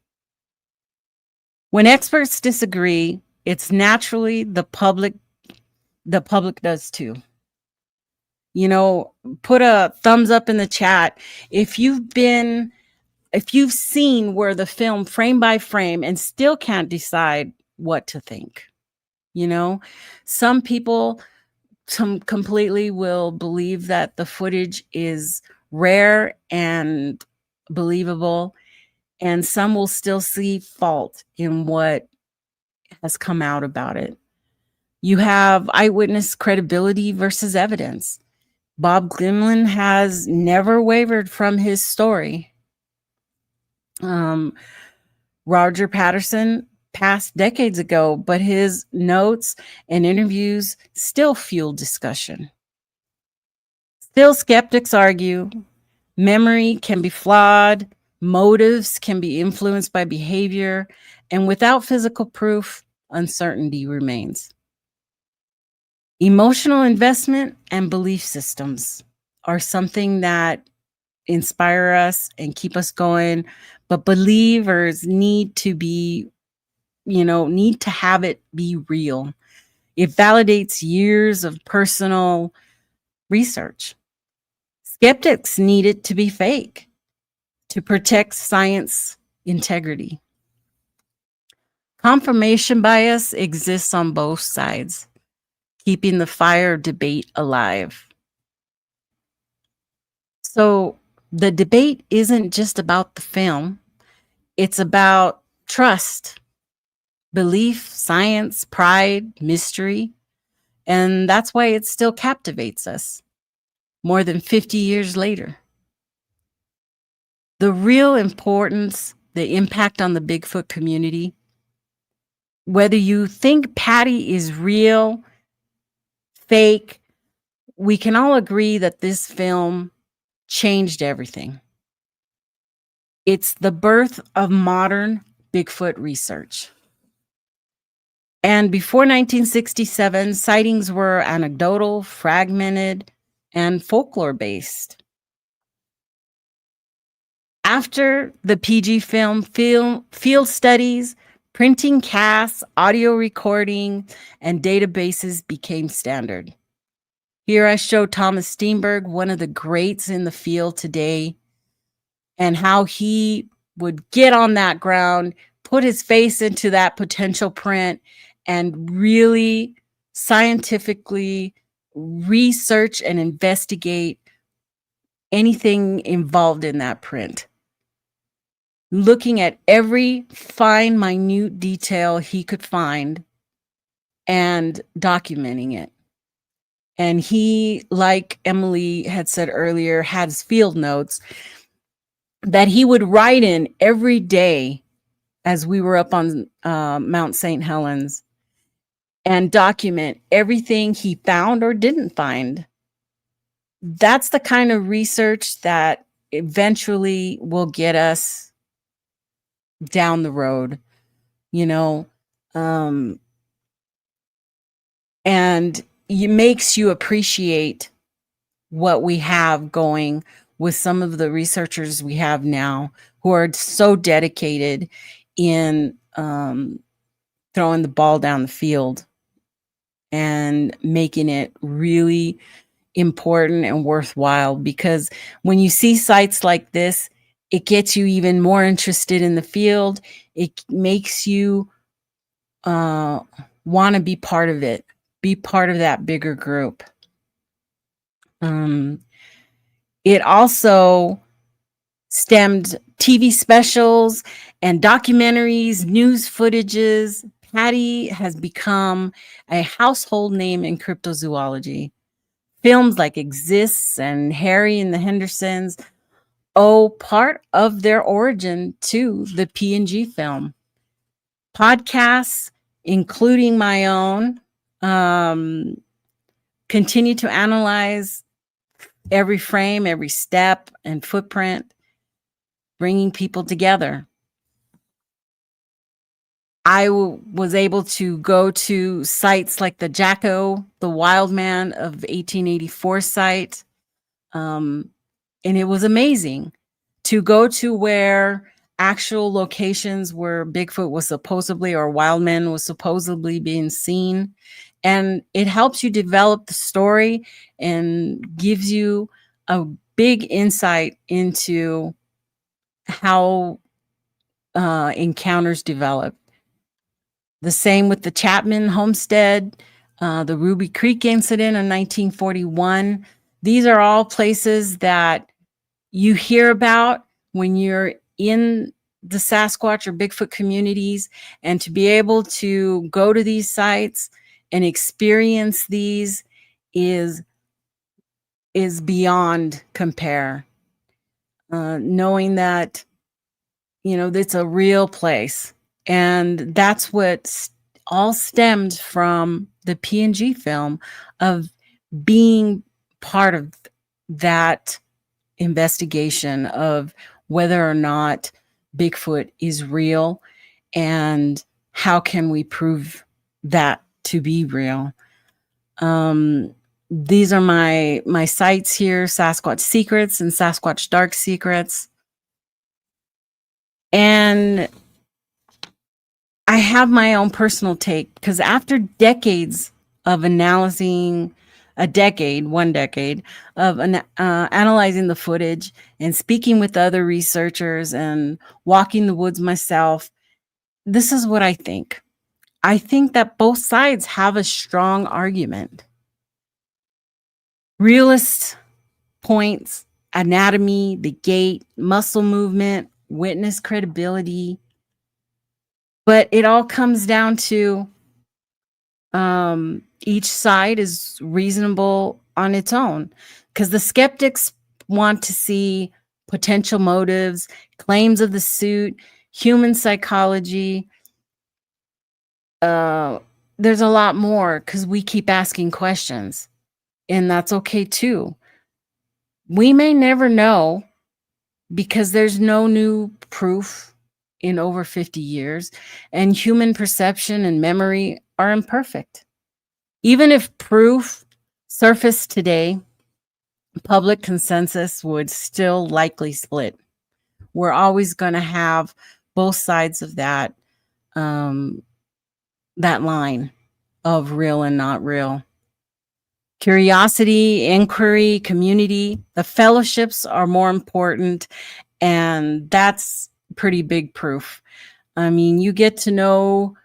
When experts disagree, it's naturally the public does too. You know, put a thumbs up in the chat if you've seen where the film frame by frame and still can't decide what to think. You know, some people completely will believe that the footage is rare and believable, and some will still see fault in what has come out about it. You have eyewitness credibility versus evidence. Bob Gimlin has never wavered from his story. Roger Patterson passed decades ago, but his notes and interviews still fuel discussion. Still, skeptics argue memory can be flawed, motives can be influenced by behavior, and without physical proof, uncertainty remains. Emotional investment and belief systems are something that inspire us and keep us going, but believers need to have it be real. It validates years of personal research. Skeptics need it to be fake to protect science integrity. Confirmation bias exists on both sides, keeping the fire of debate alive. So the debate isn't just about the film. It's about trust, belief, science, pride, mystery. And that's why it still captivates us more than 50 years later. The real importance, the impact on the Bigfoot community, whether you think Patty is real, fake, we can all agree that this film changed everything. It's the birth of modern Bigfoot research. And before 1967, sightings were anecdotal, fragmented, and folklore-based. After the PG film, field studies, printing casts, audio recording, and databases became standard. Here I show Thomas Steenberg, one of the greats in the field today, and how he would get on that ground, put his face into that potential print, and really scientifically research and investigate anything involved in that print. Looking at every fine, minute detail he could find and documenting it. And he, like Emily had said earlier, had his field notes that he would write in every day as we were up on Mount St. Helens and document everything he found or didn't find. That's the kind of research that eventually will get us down the road, and it makes you appreciate what we have going with some of the researchers we have now who are so dedicated in throwing the ball down the field and making it really important and worthwhile. Because when you see sites like this, it gets you even more interested in the field. It makes you want to be part of it, be part of that bigger group. It also stemmed TV specials and documentaries, news footages. Patty has become a household name in cryptozoology. Films like Exists and Harry and the Hendersons owe part of their origin to the P&G film. Podcasts, including my own, continue to analyze every frame, every step and footprint, bringing people together. I was able to go to sites like the Jacko, the Wild Man of 1884 site. And it was amazing to go to where actual locations where Bigfoot was supposedly, or wild man was supposedly being seen. And it helps you develop the story and gives you a big insight into how encounters develop. The same with the Chapman homestead, the Ruby Creek incident in 1941. These are all places that you hear about when you're in the Sasquatch or Bigfoot communities, and to be able to go to these sites and experience these is beyond compare. Knowing that, it's a real place. And that's what all stemmed from the PNG film of being part of that investigation of whether or not Bigfoot is real and how can we prove that to be real. These are my sites here, Sasquatch Secrets and Sasquatch Dark Secrets. And I have my own personal take, because after decades of analyzing, one decade of analyzing the footage and speaking with other researchers and walking the woods myself, this is what I think. I think that both sides have a strong argument. Realist points, anatomy, the gait, muscle movement, witness credibility. But it all comes down to each side is reasonable on its own, because the skeptics want to see potential motives, claims of the suit, human psychology. There's a lot more, because we keep asking questions, and that's okay too. We may never know, because there's no new proof in over 50 years, and human perception and memory are imperfect. Even if proof surfaced today, public consensus would still likely split. We're always going to have both sides of that line of real and not real. Curiosity, inquiry, community, the fellowships are more important, and that's pretty big proof. I mean, you get to know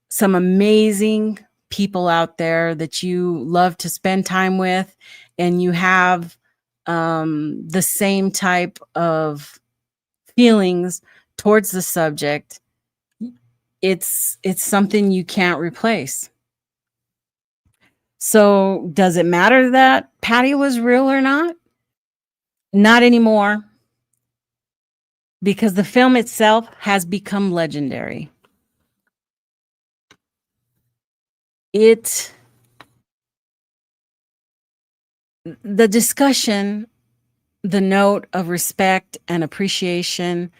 some amazing people out there that you love to spend time with, and you have the same type of feelings towards the subject. It's something you can't replace. So does it matter that Patty was real or not? Not anymore, because the film itself has become legendary. The discussion, the note of respect and appreciation,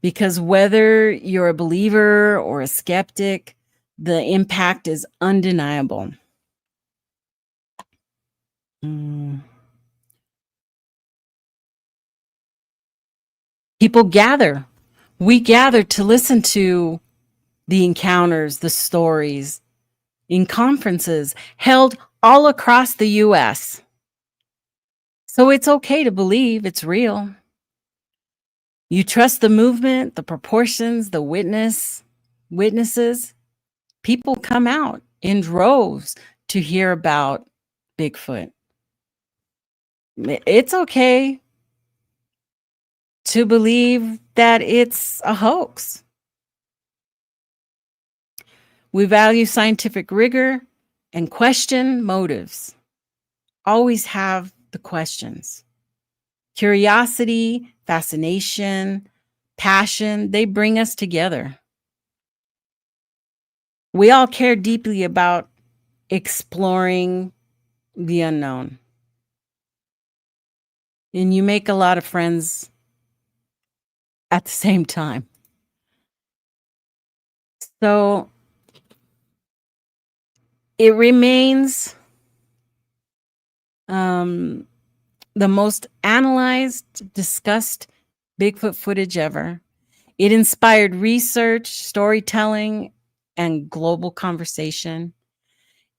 because whether you're a believer or a skeptic, the impact is undeniable. People gather. We gather to listen to the encounters, the stories, in conferences held all across the U.S. So it's okay to believe it's real. You trust the movement, the proportions, the witnesses. People come out in droves to hear about Bigfoot. It's okay to believe that it's a hoax. We value scientific rigor and question motives. Always have the questions. Curiosity, fascination, passion, they bring us together. We all care deeply about exploring the unknown. And you make a lot of friends at the same time. So it remains the most analyzed, discussed Bigfoot footage ever. It inspired research, storytelling, and global conversation.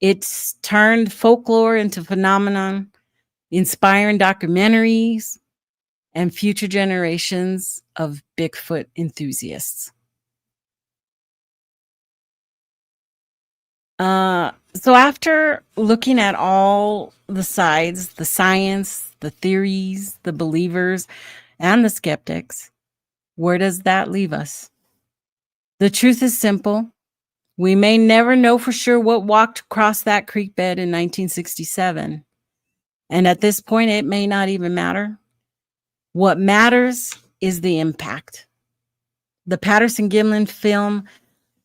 It's turned folklore into phenomenon, inspiring documentaries and future generations of Bigfoot enthusiasts. So after looking at all the sides, the science, the theories, the believers, and the skeptics, Where does that leave us? The truth is simple. We may never know for sure what walked across that creek bed in 1967. And at this point, it may not even matter. What matters is the impact. The Patterson Gimlin film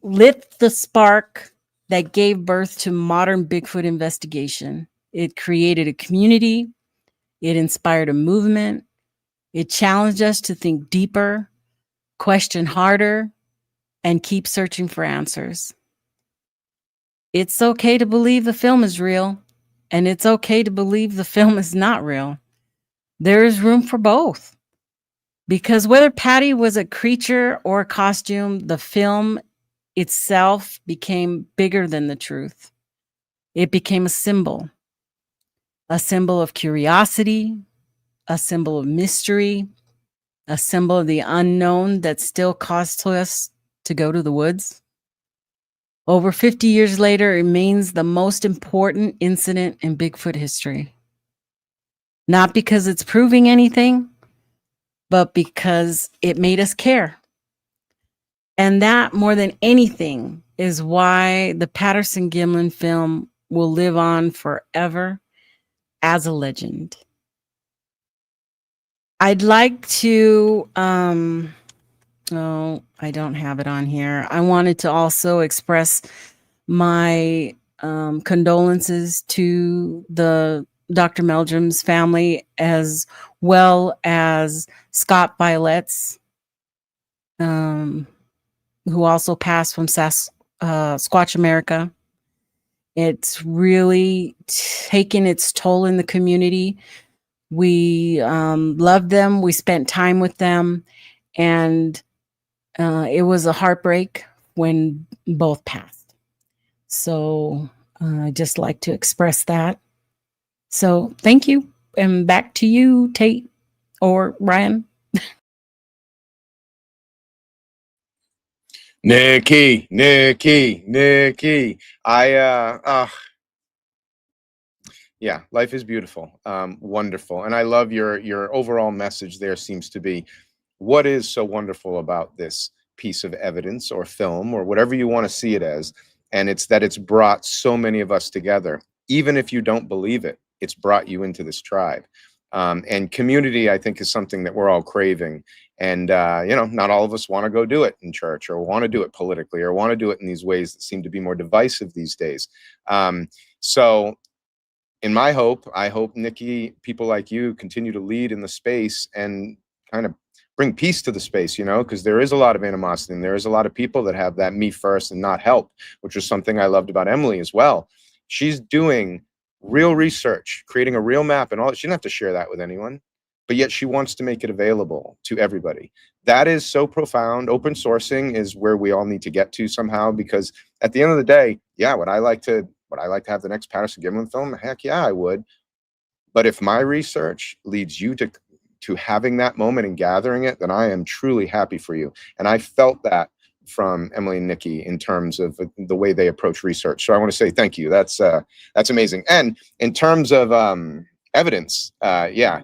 lit the spark that gave birth to modern Bigfoot investigation. It created a community. It inspired a movement. It challenged us to think deeper, question harder, and keep searching for answers. It's okay to believe the film is real, and it's okay to believe the film is not real. There is room for both. Because whether Patty was a creature or a costume, the film itself became bigger than the truth. It became a symbol of curiosity, a symbol of mystery, a symbol of the unknown that still costs us to go to the woods. Over 50 years later, it remains the most important incident in Bigfoot history. Not because it's proving anything, but because it made us care. And that, more than anything, is why the Patterson Gimlin film will live on forever as a legend. I'd like to, oh, I don't have it on here. I wanted to also express my condolences to the Dr. Meldrum's family, as well as Scott Violet's, who also passed from Squatch America. It's really taken its toll in the community. We loved them. We spent time with them. And it was a heartbreak when both passed. So I'd just like to express that. So thank you. And back to you, Tate or Ryan. Nikki. Yeah, life is beautiful, wonderful. And I love your overall message there seems to be, what is so wonderful about this piece of evidence or film or whatever you want to see it as? And it's that it's brought so many of us together. Even if you don't believe it, it's brought you into this tribe. And community, I think, is something that we're all craving. And, you know, not all of us want to go do it in church or want to do it politically or want to do it in these ways that seem to be more divisive these days. So in my hope, I hope, Nikki, people like you continue to lead in the space and kind of bring peace to the space, you know, because there is a lot of animosity and there is a lot of people that have that me first and not help, which is something I loved about Emily as well. She's doing real research, creating a real map and all. She didn't have to share that with anyone, but yet she wants to make it available to everybody. That is so profound. Open sourcing is where we all need to get to somehow, because at the end of the day, yeah, would I like to have the next Patterson Gimlin film? Heck yeah, I would. But if my research leads you to having that moment and gathering it, then I am truly happy for you. And I felt that from Emily and Nikki in terms of the way they approach research. So I want to say thank you. That's amazing. And in terms of evidence, yeah,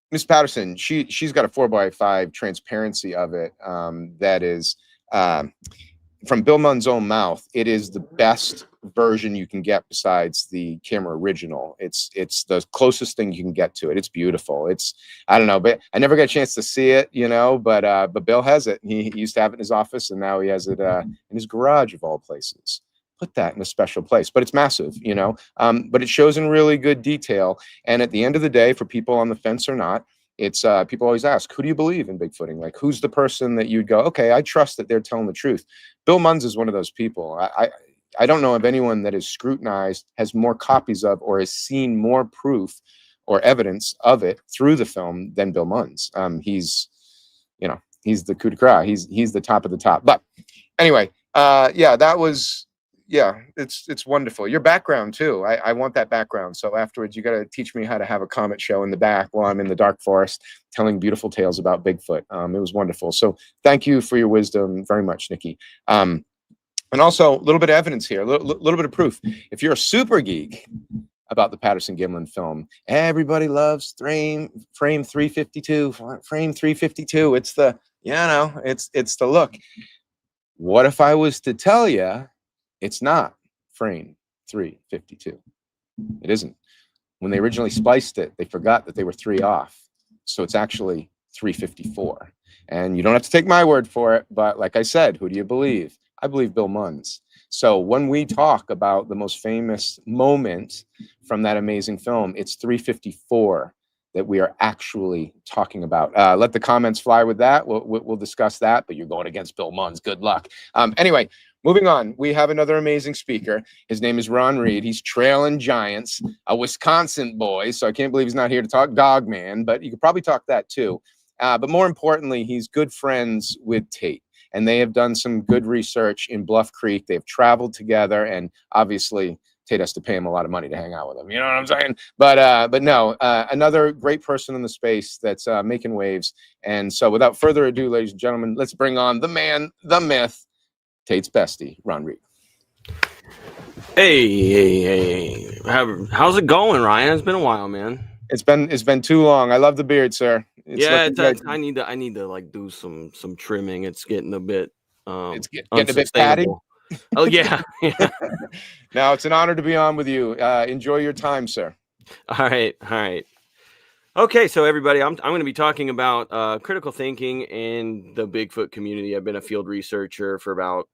Miss Patterson, she's got a 4x5 transparency of it that is from Bill Munn's own mouth. It is the best version you can get besides the camera original. It's the closest thing you can get to it. It's beautiful. It's, I don't know, but I never got a chance to see it, you know, but Bill has it. He used to have it in his office, and now he has it in his garage of all places. Put that in a special place, but it's massive, you know, but it shows in really good detail. And at the end of the day, for people on the fence or not, it's people always ask, who do you believe in Bigfooting? Like, who's the person that you'd go, okay, I trust that they're telling the truth. Bill Munns is one of those people. I don't know of anyone that is scrutinized, has more copies of, or has seen more proof or evidence of it through the film than Bill Munns. He's, you know, he's the coup de grace. He's the top of the top. But anyway, yeah, that was, yeah, it's wonderful. Your background too. I want that background. So afterwards, you got to teach me how to have a comet show in the back while I'm in the dark forest telling beautiful tales about Bigfoot. It was wonderful. So thank you for your wisdom very much, Nikki. And also a little bit of evidence here, a little bit of proof. If you're a super geek about the Patterson Gimlin film, everybody loves frame 352. Frame 352. It's the, You know, it's the look. What if I was to tell you it's not frame 352? It isn't. When they originally spliced it, they forgot that they were 3 off. So it's actually 354. And you don't have to take my word for it, but like I said, who do you believe? I believe Bill Munns. So when we talk about the most famous moment from that amazing film, it's 354 that we are actually talking about. Let the comments fly with that. We'll discuss that, but you're going against Bill Munns. Good luck. Anyway, moving on, we have another amazing speaker. His name is Ron Reed. He's trailing giants, a Wisconsin boy, so I can't believe he's not here to talk Dogman, but you could probably talk that too. But more importantly, he's good friends with Tate, and they have done some good research in Bluff Creek. They've traveled together, and obviously Tate has to pay him a lot of money to hang out with him. You know what I'm saying? But no, another great person in the space that's making waves. And so without further ado, ladies and gentlemen, let's bring on the man, the myth, Tate's bestie, Ron Reed. Hey. How's it going, Ryan? It's been a while, man. It's been too long. I love the beard, sir. I need to like do some trimming. It's getting a bit it's getting a bit patty. Oh yeah. Now it's an honor to be on with you. Enjoy your time, sir. All right. Okay, so everybody, I'm going to be talking about critical thinking in the Bigfoot community. I've been a field researcher for about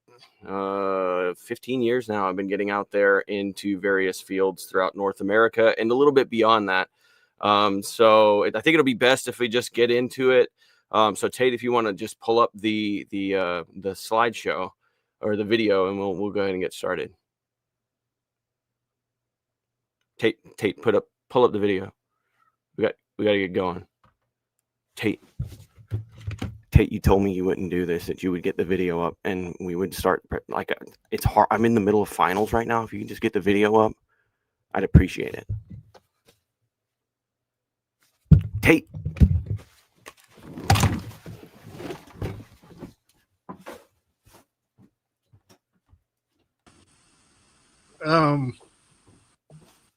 15 years now. I've been getting out there into various fields throughout North America and a little bit beyond that. So I think it'll be best if we just get into it. So Tate, if you want to just pull up the slideshow or the video, and we'll go ahead and get started. Tate, pull up the video. We got to get going. Tate, you told me you wouldn't do this, that you would get the video up and we would start like it's hard. I'm in the middle of finals right now. If you can just get the video up, I'd appreciate it. Tate.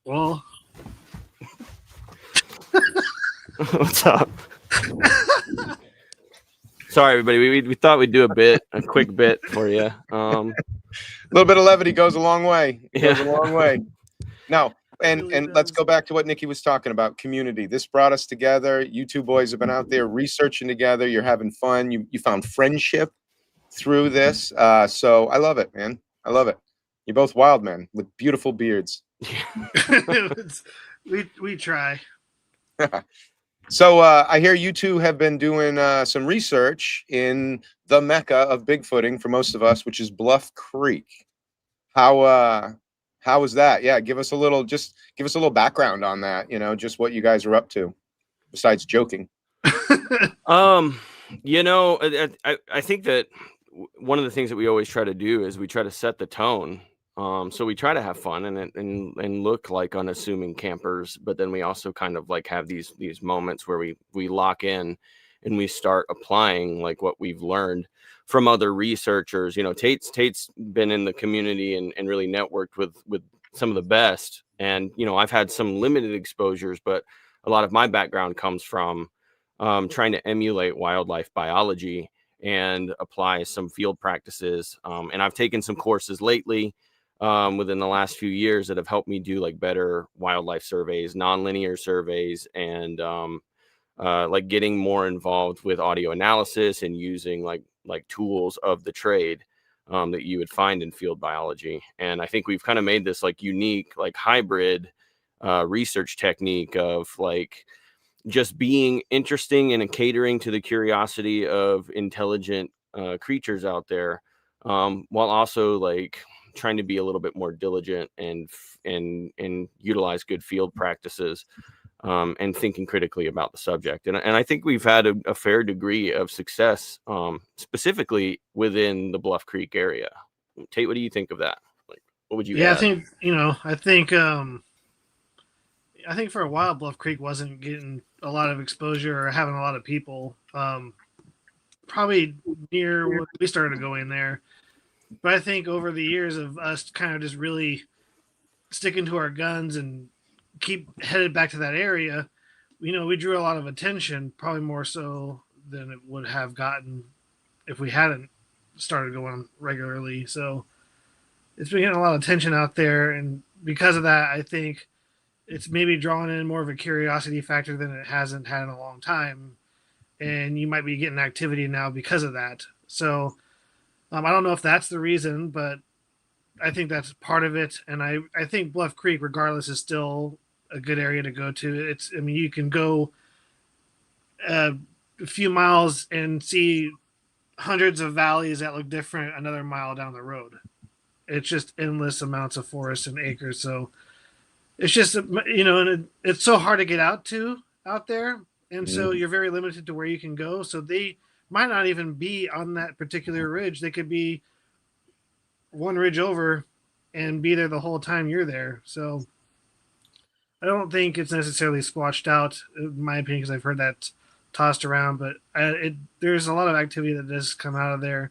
Well, What's up? Sorry, everybody. We thought we'd do a quick bit for you. A little bit of levity goes a long way. Goes a long way. No, and let's go back to what Nikki was talking about. Community. This brought us together. You two boys have been out there researching together. You're having fun. You found friendship through this. So I love it, man. I love it. You're both wild men with beautiful beards. we try. So I hear you two have been doing some research in the mecca of Bigfooting for most of us, which is Bluff Creek. How was that? Yeah, give us a little background on that. You know, just what you guys are up to, besides joking. You know, I think that one of the things that we always try to do is we try to set the tone. So we try to have fun and look like unassuming campers, but then we also kind of like have these moments where we lock in and we start applying like what we've learned from other researchers. You know, Tate's been in the community and really networked with some of the best. And, you know, I've had some limited exposures, but a lot of my background comes from trying to emulate wildlife biology and apply some field practices. And I've taken some courses lately within the last few years that have helped me do like better wildlife surveys, nonlinear surveys, and like getting more involved with audio analysis and using like tools of the trade that you would find in field biology. And I think we've kind of made this like unique, like hybrid research technique of like just being interesting and catering to the curiosity of intelligent creatures out there, while also like trying to be a little bit more diligent and utilize good field practices, and thinking critically about the subject. And I think we've had a fair degree of success, specifically within the Bluff Creek area. Tate, what do you think of that? Like, what would you add? I think for a while Bluff Creek wasn't getting a lot of exposure or having a lot of people. Probably near when we started going there. But I think over the years of us kind of just really sticking to our guns and keep headed back to that area, you know, we drew a lot of attention, probably more so than it would have gotten if we hadn't started going regularly. So it's been getting a lot of attention out there, and because of that, I think it's maybe drawing in more of a curiosity factor than it hasn't had in a long time, and you might be getting activity now because of that. So I don't know if that's the reason, but I think that's part of it. And I think Bluff Creek, regardless, is still a good area to go to. I mean, you can go a few miles and see hundreds of valleys that look different another mile down the road. It's just endless amounts of forest and acres. So it's just, and it's so hard to get out there. And so you're very limited to where you can go. So they might not even be on that particular ridge. They could be one ridge over and be there the whole time you're there. So I don't think it's necessarily squatched out, in my opinion, because I've heard that tossed around. But there's a lot of activity that does come out of there.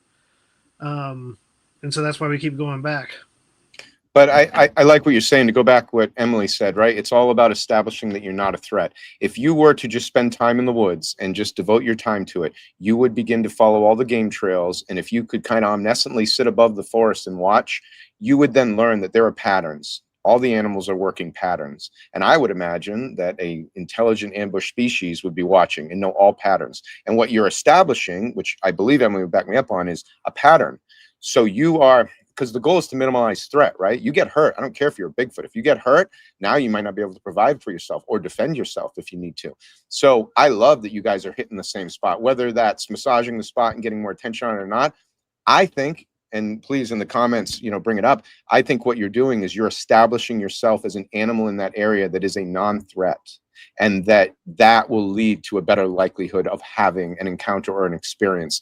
And so that's why we keep going back. But I like what you're saying, to go back what Emily said, right? It's all about establishing that you're not a threat. If you were to just spend time in the woods and just devote your time to it, you would begin to follow all the game trails. And if you could kind of omnisciently sit above the forest and watch, you would then learn that there are patterns. All the animals are working patterns. And I would imagine that a intelligent ambush species would be watching and know all patterns. And what you're establishing, which I believe Emily would back me up on, is a pattern. So you are, because the goal is to minimize threat, right? You get hurt. I don't care if you're a Bigfoot. If you get hurt, now you might not be able to provide for yourself or defend yourself if you need to. So I love that you guys are hitting the same spot, whether that's massaging the spot and getting more attention on it or not. I think, and please in the comments, bring it up. I think what you're doing is you're establishing yourself as an animal in that area that is a non-threat, and that will lead to a better likelihood of having an encounter or an experience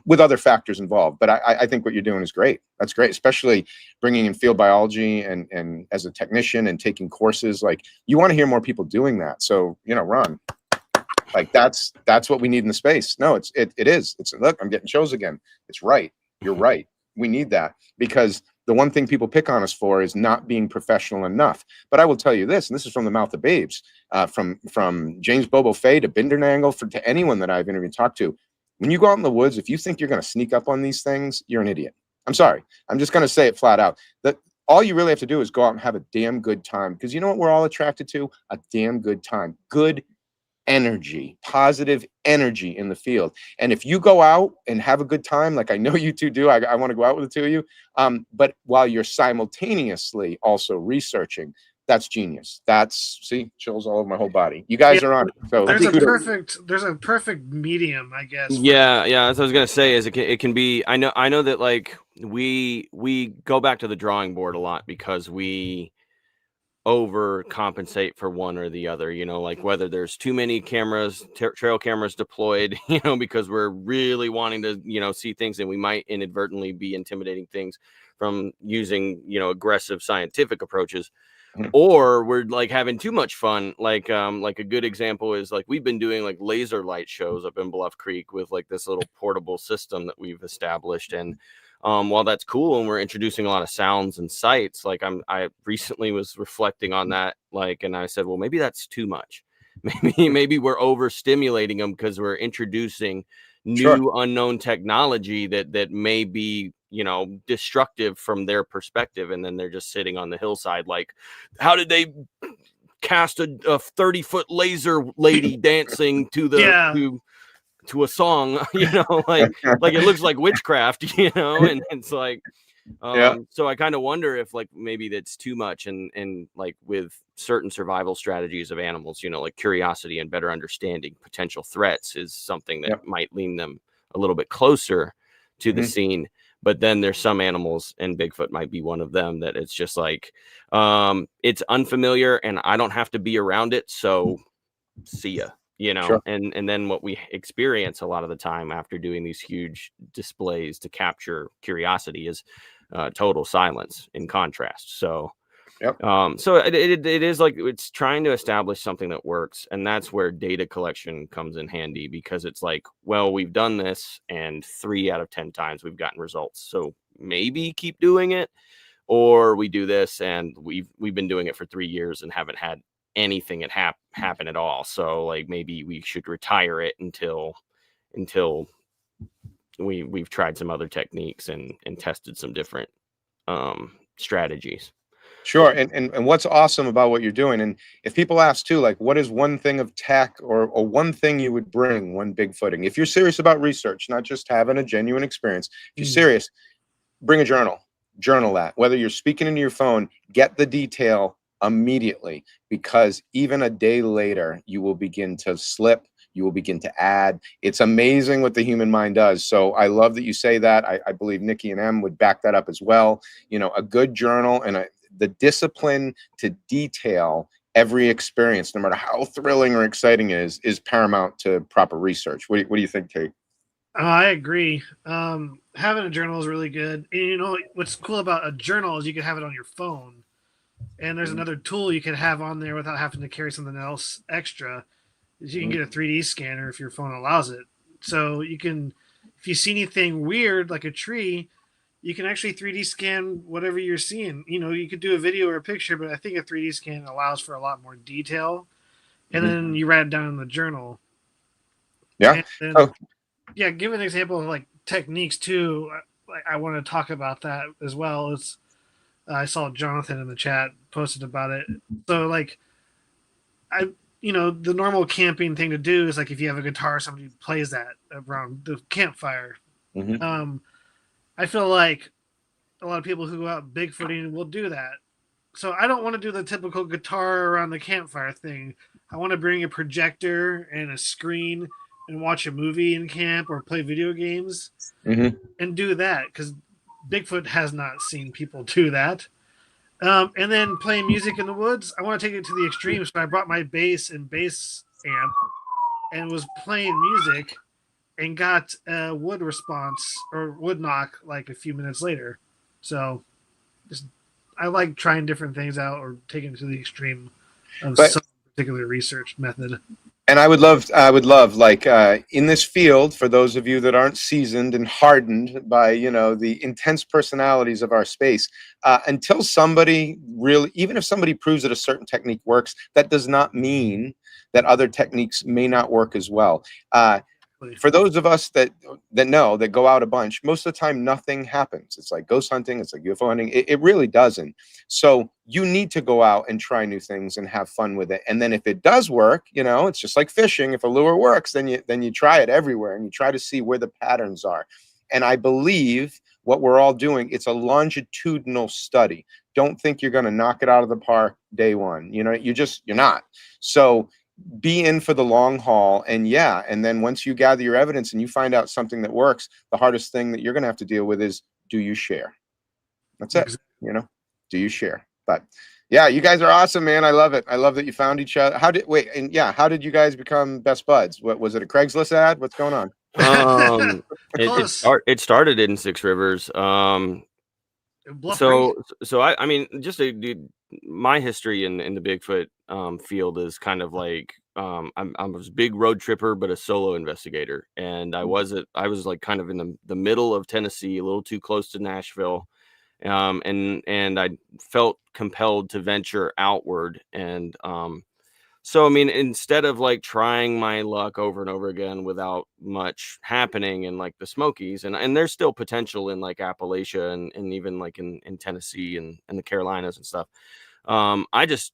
with other factors involved. But I think what you're doing is great. That's great, especially bringing in field biology and as a technician and taking courses. Like, you want to hear more people doing that. So, Ron, like that's what we need in the space. No, it is. Look, I'm getting chills again. It's right. You're right. We need that, because the one thing people pick on us for is not being professional enough. But I will tell you this, and this is from the mouth of babes, from James Bobo Fay to Bindernagel, to anyone that I've interviewed and talked to. When you go out in the woods, if you think you're going to sneak up on these things, you're an idiot. I'm sorry. I'm just going to say it flat out. That all you really have to do is go out and have a damn good time. Because you know what we're all attracted to? A damn good time. Good energy, positive energy in the field. And if you go out and have a good time, like I know you two do, I want to go out with the two of you, but while you're simultaneously also researching, that's genius. See, chills all over my whole body. You guys are on it. So there's a perfect medium, I guess. Yeah. As I was gonna say, is it can be. I know that, like, we go back to the drawing board a lot because we overcompensate for one or the other, like whether there's too many cameras, trail cameras deployed, because we're really wanting to, see things, and we might inadvertently be intimidating things from using, aggressive scientific approaches, or we're like having too much fun. Like a good example is, like, we've been doing like laser light shows up in Bluff Creek with like this little portable system that we've established. And while that's cool and we're introducing a lot of sounds and sights, like I recently was reflecting on that, like, and I said, well, maybe that's too much. Maybe we're overstimulating them because we're introducing new unknown technology that may be, destructive from their perspective. And then they're just sitting on the hillside. Like, how did they cast a 30-foot laser lady dancing to the, to a song, like it looks like witchcraft, and it's like, so I kind of wonder if, like, maybe that's too much, and like with certain survival strategies of animals, like curiosity and better understanding potential threats is something that might lean them a little bit closer to the scene. But then there's some animals, and Bigfoot might be one of them, that it's just like, it's unfamiliar and I don't have to be around it, so see ya. And then what we experience a lot of the time after doing these huge displays to capture curiosity is total silence, in contrast. So so it is like, it's trying to establish something that works, and that's where data collection comes in handy, because it's like, well, we've done this and 3 out of 10 times we've gotten results, so maybe keep doing it, or we do this and we've been doing it for 3 years and haven't had anything happen at all. So, like, maybe we should retire it until until we've tried some other techniques and tested some different strategies. Sure. And what's awesome about what you're doing, and if people ask too, like, what is one thing of tech or one thing you would bring when Bigfooting? If you're serious about research, not just having a genuine experience, if you're serious, bring a journal. Journal that. Whether you're speaking into your phone, get the detail immediately, because even a day later, you will begin to slip. You will begin to add. It's amazing what the human mind does. So I love that you say that. I believe Nikki and Em would back that up as well. You know, a good journal and the discipline to detail every experience, no matter how thrilling or exciting it is paramount to proper research. What do you think, Tate? I agree. Having a journal is really good. And you know what's cool about a journal is you can have it on your phone, and there's another tool you can have on there without having to carry something else extra. Is you can get a 3D scanner if your phone allows it. So you can, if you see anything weird like a tree, you can actually 3D scan whatever you're seeing. You know, you could do a video or a picture, but I think a 3D scan allows for a lot more detail. And then you write it down in the journal. Yeah. And then, yeah, give an example of like techniques too. I want to talk about that as well. It's I saw Jonathan in the chat posted about it. So like, the normal camping thing to do is like if you have a guitar, somebody plays that around the campfire. I feel like a lot of people who go out bigfooting will do that. So I don't want to do the typical guitar around the campfire thing. I want to bring a projector and a screen and watch a movie in camp or play video games and do that, because Bigfoot has not seen people do that. And then playing music in the woods, I want to take it to the extreme. So I brought my bass and bass amp and was playing music and got a wood response or wood knock like a few minutes later. So I like trying different things out or taking it to the extreme of some particular research method. And I would love, like, in this field, for those of you that aren't seasoned and hardened by, the intense personalities of our space, until somebody really, even if somebody proves that a certain technique works, that does not mean that other techniques may not work as well. For those of us that go out a bunch, most of the time nothing happens. It's like ghost hunting, it's like UFO hunting. It really doesn't. So you need to go out and try new things and have fun with it. And then if it does work, it's just like fishing. If a lure works, then you try it everywhere and you try to see where the patterns are. And I believe what we're all doing, it's a longitudinal study. Don't think you're going to knock it out of the park day one. You're not. So be in for the long haul. And then once you gather your evidence and you find out something that works, the hardest thing that you're going to have to deal with is, do you share? That's it. Do you share? But yeah, you guys are awesome, man. I love it. I love that you found each other. How did you guys become best buds? What was it, a Craigslist ad? What's going on? It started in Six Rivers. So I mean, just my history in the Bigfoot field is kind of like I'm a big road tripper, but a solo investigator, and I was like kind of in the middle of Tennessee, a little too close to Nashville, and I felt compelled to venture outward, and so I mean, instead of like trying my luck over and over again without much happening in like the Smokies, and there's still potential in like Appalachia and even like in Tennessee and the Carolinas and stuff. I just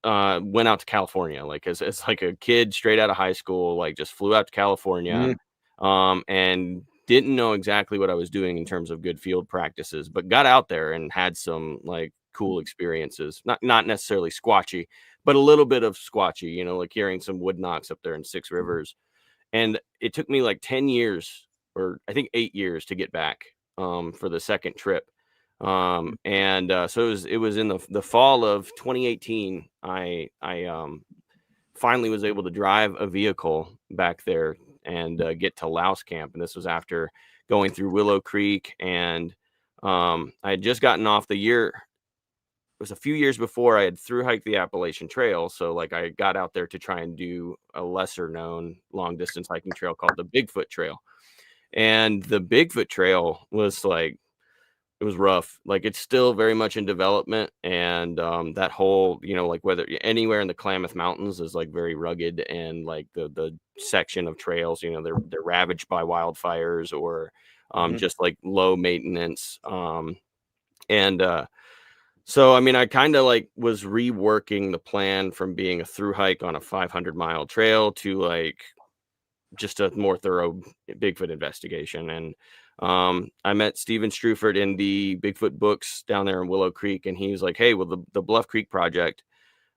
went out to California, like as like a kid straight out of high school, like just flew out to California, and didn't know exactly what I was doing in terms of good field practices, but got out there and had some like cool experiences, not necessarily squatchy, but a little bit of squatchy, like hearing some wood knocks up there in Six Rivers. And it took me like 10 years, or I think 8 years to get back for the second trip. So it was in the fall of 2018. I finally was able to drive a vehicle back there and get to Louse Camp. And this was after going through Willow Creek, and I had just gotten off the year. It was a few years before I had thru hiked the Appalachian Trail. So like I got out there to try and do a lesser known long distance hiking trail called the Bigfoot Trail. And the Bigfoot Trail was like rough. Like, it's still very much in development, and that whole, you know, like whether anywhere in the Klamath Mountains is like very rugged, and like the section of trails, you know, they're ravaged by wildfires or just like low maintenance. And so I mean, I kind of like was reworking the plan from being a through hike on a 500-mile trail to like just a more thorough Bigfoot investigation. And I met Steven Struford in the Bigfoot books down there in Willow Creek, and he was like, hey, well, the Bluff Creek Project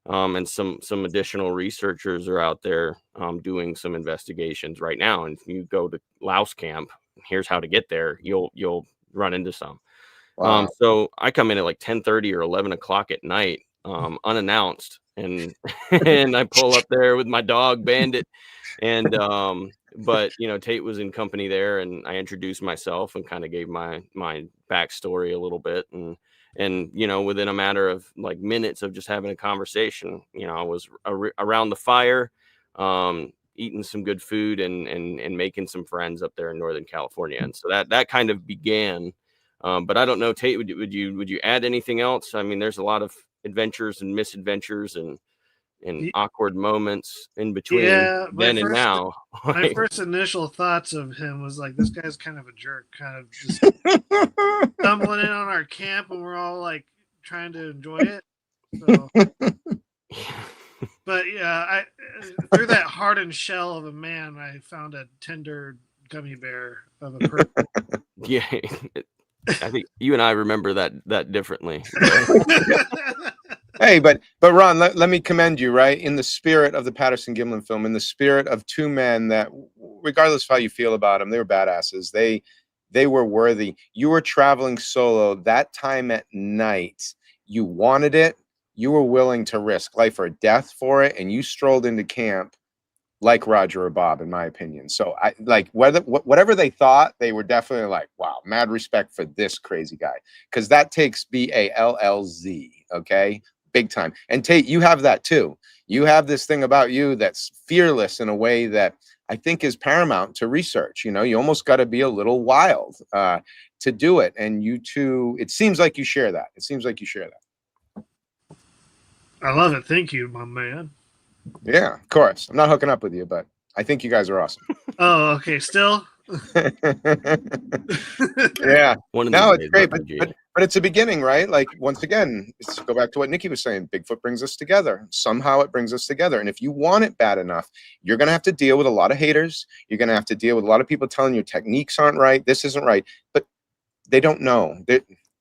and some additional researchers are out there doing some investigations right now, and if you go to Louse Camp, here's how to get there, you'll run into some. Wow. So I come in at like 10:30 or 11 o'clock at night, unannounced, and and I pull up there with my dog Bandit, and but you know, Tate was in company there, and I introduced myself and kind of gave my backstory a little bit, and you know, within a matter of like minutes of just having a conversation, you know, I was around the fire, eating some good food and making some friends up there in Northern California, and so that kind of began. But I don't know, Tate, would you add anything else? I mean, there's a lot of adventures and misadventures and awkward moments in between then and now. My first initial thoughts of him was like, this guy's kind of a jerk, kind of just stumbling in on our camp, and we're all like trying to enjoy it. So, but yeah, through that hardened shell of a man, I found a tender gummy bear of a person. Yeah. I think you and I remember that differently. Hey, but Ron, let me commend you, right? In the spirit of the Patterson Gimlin film, in the spirit of two men that, regardless of how you feel about them, they were badasses. They were worthy. You were traveling solo that time at night. You wanted it. You were willing to risk life or death for it, and you strolled into camp like Roger or Bob, in my opinion. So I like whatever they thought, they were definitely like, wow, mad respect for this crazy guy, because that takes BALLZ, okay, big time. And Tate, you have that too. You have this thing about you that's fearless in a way that I think is paramount to research. You know, you almost got to be a little wild to do it. And you two, it seems like you share that. It seems like you share that. I love it. Thank you, my man. Yeah, of course. I'm not hooking up with you, but I think you guys are awesome. Oh, okay. Still? Yeah. No, it's great, but it's a beginning, right? Like, once again, let's go back to what Nikki was saying. Bigfoot brings us together. Somehow it brings us together. And if you want it bad enough, you're going to have to deal with a lot of haters. You're going to have to deal with a lot of people telling you techniques aren't right. This isn't right. But they don't know.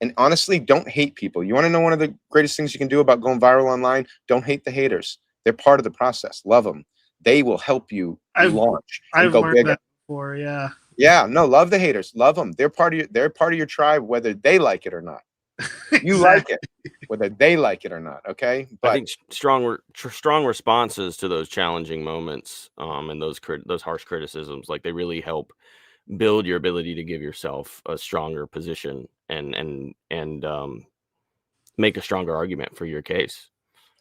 And honestly, don't hate people. You want to know one of the greatest things you can do about going viral online? Don't hate the haters. They're part of the process. Love them. They will help you launch. I've learned that before. Yeah. Yeah. No, love the haters. Love them. They're part of your tribe, whether they like it or not. You like it, whether they like it or not. Okay. But I think strong responses to those challenging moments, and those harsh criticisms, like, they really help build your ability to give yourself a stronger position and make a stronger argument for your case.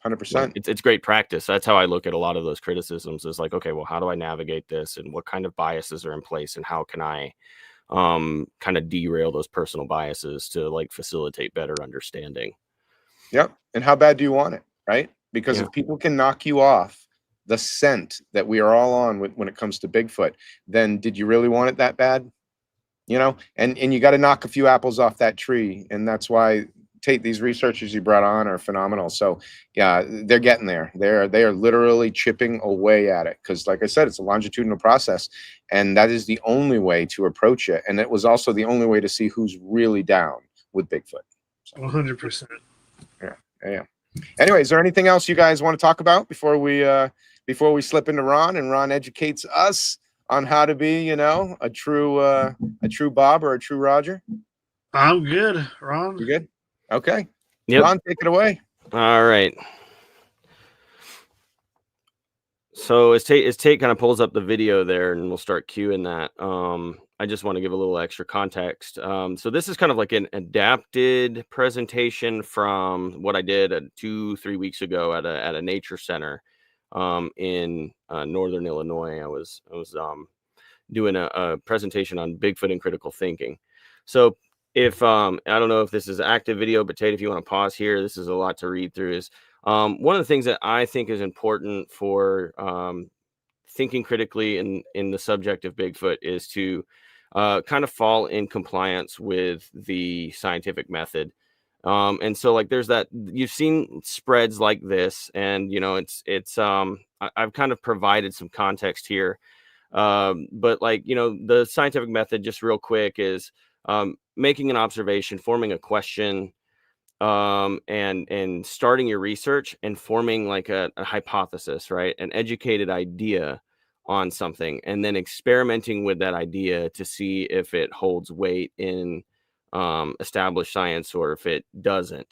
100%. It's great practice. That's how I look at a lot of those criticisms, is like, okay, well, how do I navigate this, and what kind of biases are in place, and how can I kind of derail those personal biases to like facilitate better understanding. Yep. And how bad do you want it, right? Because if people can knock you off the scent that we are all on when it comes to Bigfoot, then did you really want it that bad? You know, and you got to knock a few apples off that tree. And that's why, Tate, these researchers you brought on are phenomenal. So yeah, they're getting there. They are literally chipping away at it, because like I said, it's a longitudinal process, and that is the only way to approach it. And it was also the only way to see who's really down with Bigfoot. So, 100%. Yeah. Anyway, is there anything else you guys want to talk about before we slip into Ron, and Ron educates us on how to be, you know, a true Bob or a true Roger? I'm good, Ron. You good? Okay. Yep. Ron, take it away. All right. So as Tate kind of pulls up the video there, and we'll start cueing that, I just want to give a little extra context. So this is kind of like an adapted presentation from what I did 2-3 weeks ago at a nature center in northern Illinois. I was doing a presentation on Bigfoot and critical thinking. So if I don't know if this is active video, but Tate, if you want to pause here, this is a lot to read through. Is one of the things that I think is important for thinking critically in the subject of Bigfoot is to kind of fall in compliance with the scientific method. And so like there's that, you've seen spreads like this, and you know I've kind of provided some context here. But like, you know, the scientific method, just real quick, is making an observation, forming a question, and starting your research and forming like a hypothesis, right? An educated idea on something, and then experimenting with that idea to see if it holds weight in established science or if it doesn't.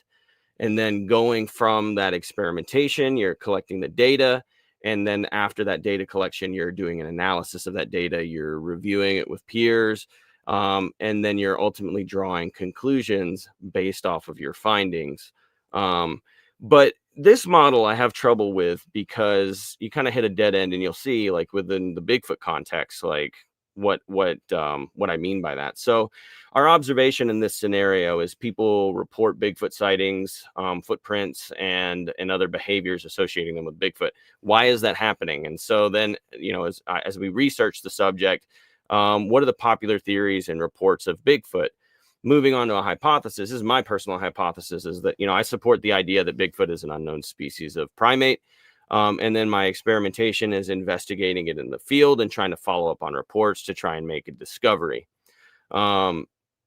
And then going from that experimentation, you're collecting the data. And then after that data collection, you're doing an analysis of that data, you're reviewing it with peers, and then you're ultimately drawing conclusions based off of your findings. But this model I have trouble with, because you kind of hit a dead end, and you'll see like within the Bigfoot context, like what I mean by that. So our observation in this scenario is people report Bigfoot sightings, footprints, and other behaviors associating them with Bigfoot. Why is that happening? And so then, you know, as we research the subject, what are the popular theories and reports of Bigfoot? Moving on to a hypothesis, this is my personal hypothesis, is that, you know, I support the idea that Bigfoot is an unknown species of primate. And then my experimentation is investigating it in the field and trying to follow up on reports to try and make a discovery.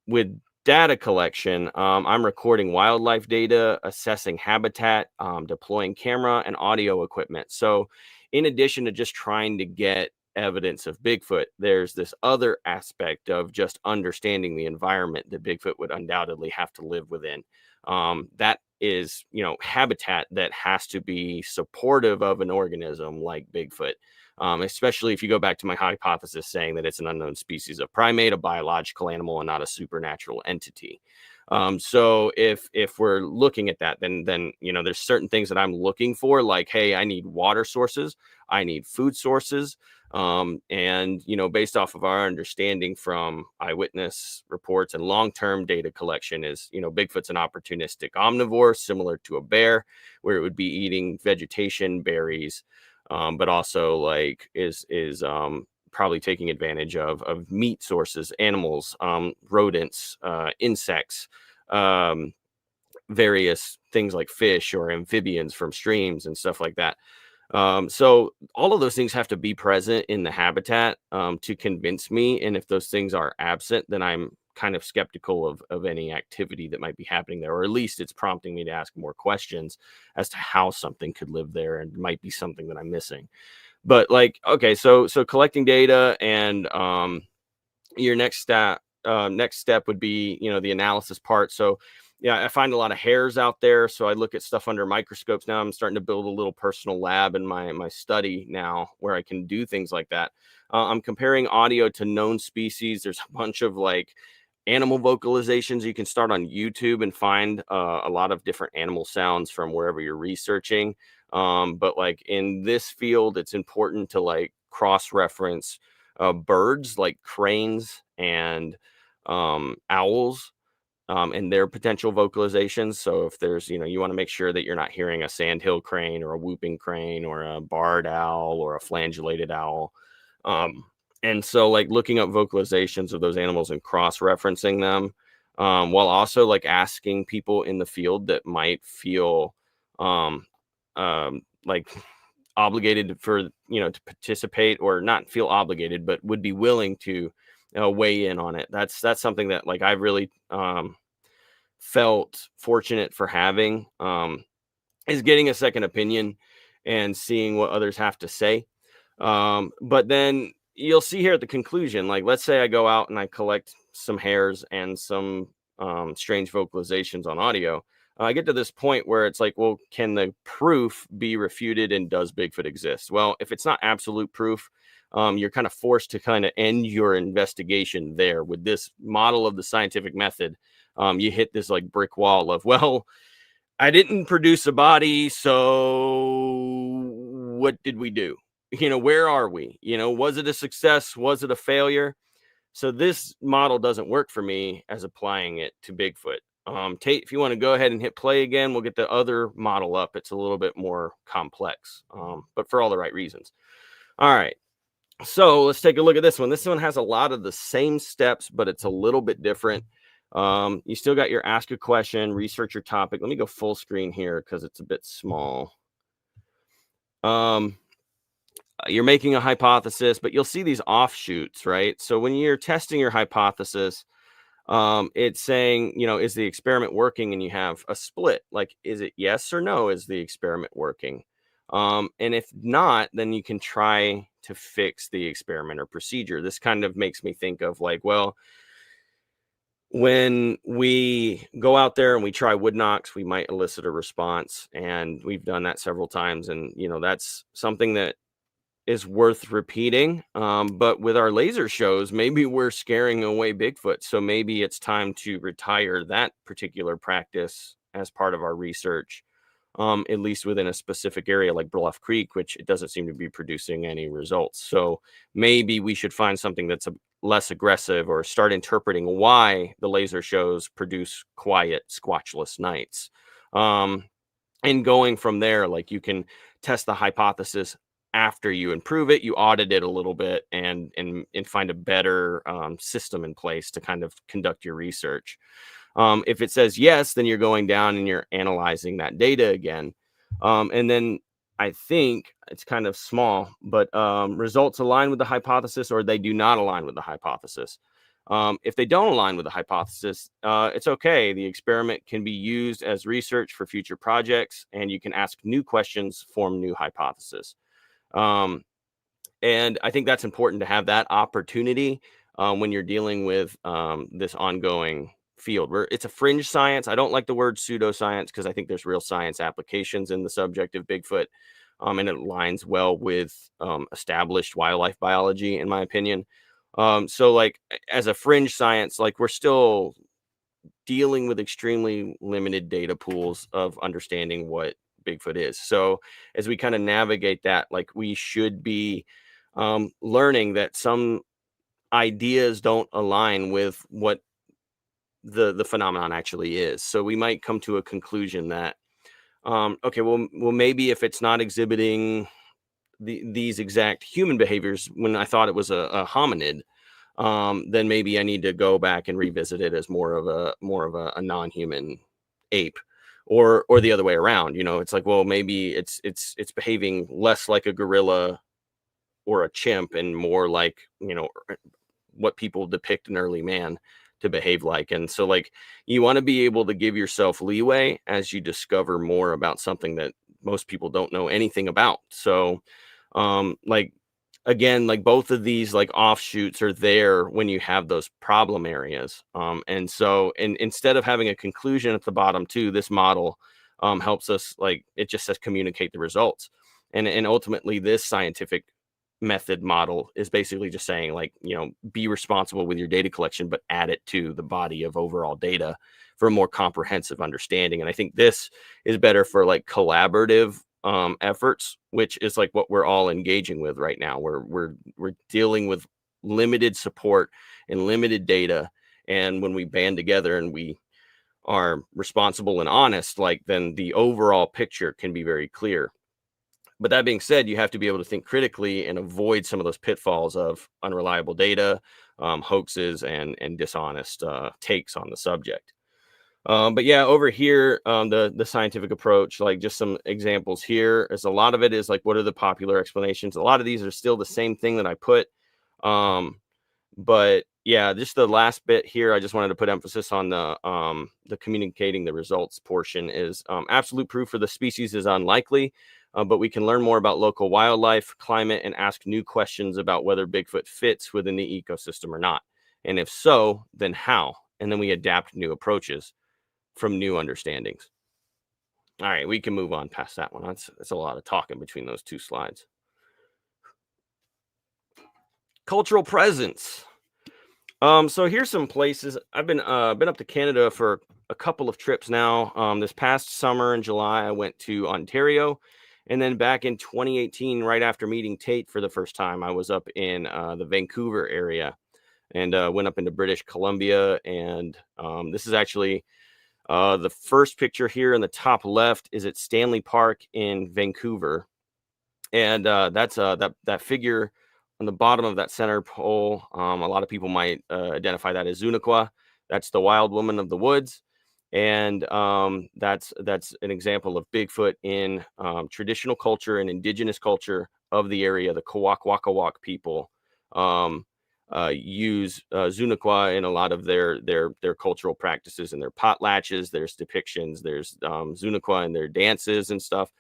With data collection, I'm recording wildlife data, assessing habitat, deploying camera and audio equipment. So in addition to just trying to get evidence of Bigfoot, there's this other aspect of just understanding the environment that Bigfoot would undoubtedly have to live within. That is, you know, habitat that has to be supportive of an organism like Bigfoot, especially if you go back to my hypothesis saying that it's an unknown species of primate, a biological animal, and not a supernatural entity. So if we're looking at that, then you know, there's certain things that I'm looking for, like, hey, I need water sources, I need food sources. And, you know, based off of our understanding from eyewitness reports and long-term data collection is, you know, Bigfoot's an opportunistic omnivore, similar to a bear, where it would be eating vegetation, berries, but also like is probably taking advantage of meat sources, animals, rodents, insects, various things like fish or amphibians from streams and stuff like that. So all of those things have to be present in the habitat to convince me. And if those things are absent, then I'm kind of skeptical of any activity that might be happening there, or at least it's prompting me to ask more questions as to how something could live there, and might be something that I'm missing. But like, okay, so collecting data, and your next step would be, you know, the analysis part. So yeah, I find a lot of hairs out there, so I look at stuff under microscopes. Now I'm starting to build a little personal lab in my study now, where I can do things like that. I'm comparing audio to known species. There's a bunch of like animal vocalizations. You can start on YouTube and find a lot of different animal sounds from wherever you're researching. But like in this field, it's important to like cross-reference birds like cranes and owls, and their potential vocalizations. So if there's, you know, you want to make sure that you're not hearing a sandhill crane or a whooping crane or a barred owl or a flagellated owl. And so like looking up vocalizations of those animals and cross-referencing them, while also like asking people in the field that might feel like obligated for, you know, to participate, or not feel obligated, but would be willing to weigh in on it. That's something that like I really felt fortunate for having, is getting a second opinion and seeing what others have to say. But then you'll see here at the conclusion, like let's say I go out and I collect some hairs and some strange vocalizations on audio. I get to this point where it's like, well, can the proof be refuted, and does Bigfoot exist? Well, if it's not absolute proof, you're kind of forced to kind of end your investigation there. With this model of the scientific method, you hit this like brick wall of, well, I didn't produce a body, so what did we do? You know, where are we? You know, was it a success? Was it a failure? So this model doesn't work for me as applying it to Bigfoot. Tate, if you want to go ahead and hit play again, we'll get the other model up. It's a little bit more complex, but for all the right reasons. All right. So let's take a look at this one. This one has a lot of the same steps, but it's a little bit different. You still got your ask a question, research your topic. Let me go full screen here because it's a bit small. You're making a hypothesis, but you'll see these offshoots, right? So when you're testing your hypothesis, it's saying, is the experiment working? And you have a split, like, is it yes or no? Is the experiment working? And if not, then you can try to fix the experiment or procedure. This kind of makes me think of like, well, when we go out there and we try wood knocks, we might elicit a response, and we've done that several times. And, that's something that is worth repeating. But with our laser shows, maybe we're scaring away Bigfoot. So maybe it's time to retire that particular practice as part of our research, at least within a specific area like Bluff Creek, which it doesn't seem to be producing any results. So maybe we should find something that's less aggressive, or start interpreting why the laser shows produce quiet, squatchless nights. And going from there, like, you can test the hypothesis after you improve it, you audit it a little bit, and find a better system in place to kind of conduct your research. If it says yes, then you're going down and you're analyzing that data again. And then I think it's kind of small, but results align with the hypothesis, or they do not align with the hypothesis. If they don't align with the hypothesis, it's okay. The experiment can be used as research for future projects, and you can ask new questions, form new hypothesis. And I think that's important to have that opportunity when you're dealing with this ongoing field where it's a fringe science. I don't like the word pseudoscience because I think there's real science applications in the subject of Bigfoot, and it aligns well with established wildlife biology, in my opinion. So like, as a fringe science, like, we're still dealing with extremely limited data pools of understanding what Bigfoot is. So as we kind of navigate that, like, we should be learning that some ideas don't align with what the phenomenon actually is. So we might come to a conclusion that okay, well maybe if it's not exhibiting these exact human behaviors when I thought it was a hominid, then maybe I need to go back and revisit it as more of a non-human ape. Or the other way around, it's like, well, maybe it's behaving less like a gorilla or a chimp and more like, what people depict an early man to behave like. And so, like, you want to be able to give yourself leeway as you discover more about something that most people don't know anything about. So, like, again, like, both of these like offshoots are there when you have those problem areas. And so, instead of having a conclusion at the bottom too, this model helps us, like, it just says communicate the results. And ultimately this scientific method model is basically just saying, like, be responsible with your data collection, but add it to the body of overall data for a more comprehensive understanding. And I think this is better for like collaborative efforts, which is like what we're all engaging with right now. We're dealing with limited support and limited data, and when we band together and we are responsible and honest, like, then the overall picture can be very clear. But that being said, you have to be able to think critically and avoid some of those pitfalls of unreliable data, hoaxes, and dishonest takes on the subject. But yeah, over here, the scientific approach, like, just some examples here, is a lot of it is like, what are the popular explanations? A lot of these are still the same thing that I put. But yeah, just the last bit here, I just wanted to put emphasis on the communicating the results portion is absolute proof for the species is unlikely. But we can learn more about local wildlife, climate, and ask new questions about whether Bigfoot fits within the ecosystem or not. And if so, then how? And then we adapt new approaches from new understandings. All right, we can move on past that one. That's a lot of talking between those two slides. Cultural presence. So here's some places. I've been up to Canada for a couple of trips now. This past summer in July, I went to Ontario. And then back in 2018, right after meeting Tate for the first time, I was up in the Vancouver area. and went up into British Columbia. And this is actually the first picture here in the top left is at Stanley Park in Vancouver. And that's that figure on the bottom of that center pole. A lot of people might identify that as Zunaqua. That's the wild woman of the woods. And that's an example of Bigfoot in traditional culture and indigenous culture of the area. The Kawak people use Zunaqua in a lot of their cultural practices and their potlatches. There's depictions. There's Zunaqua in their dances and stuff.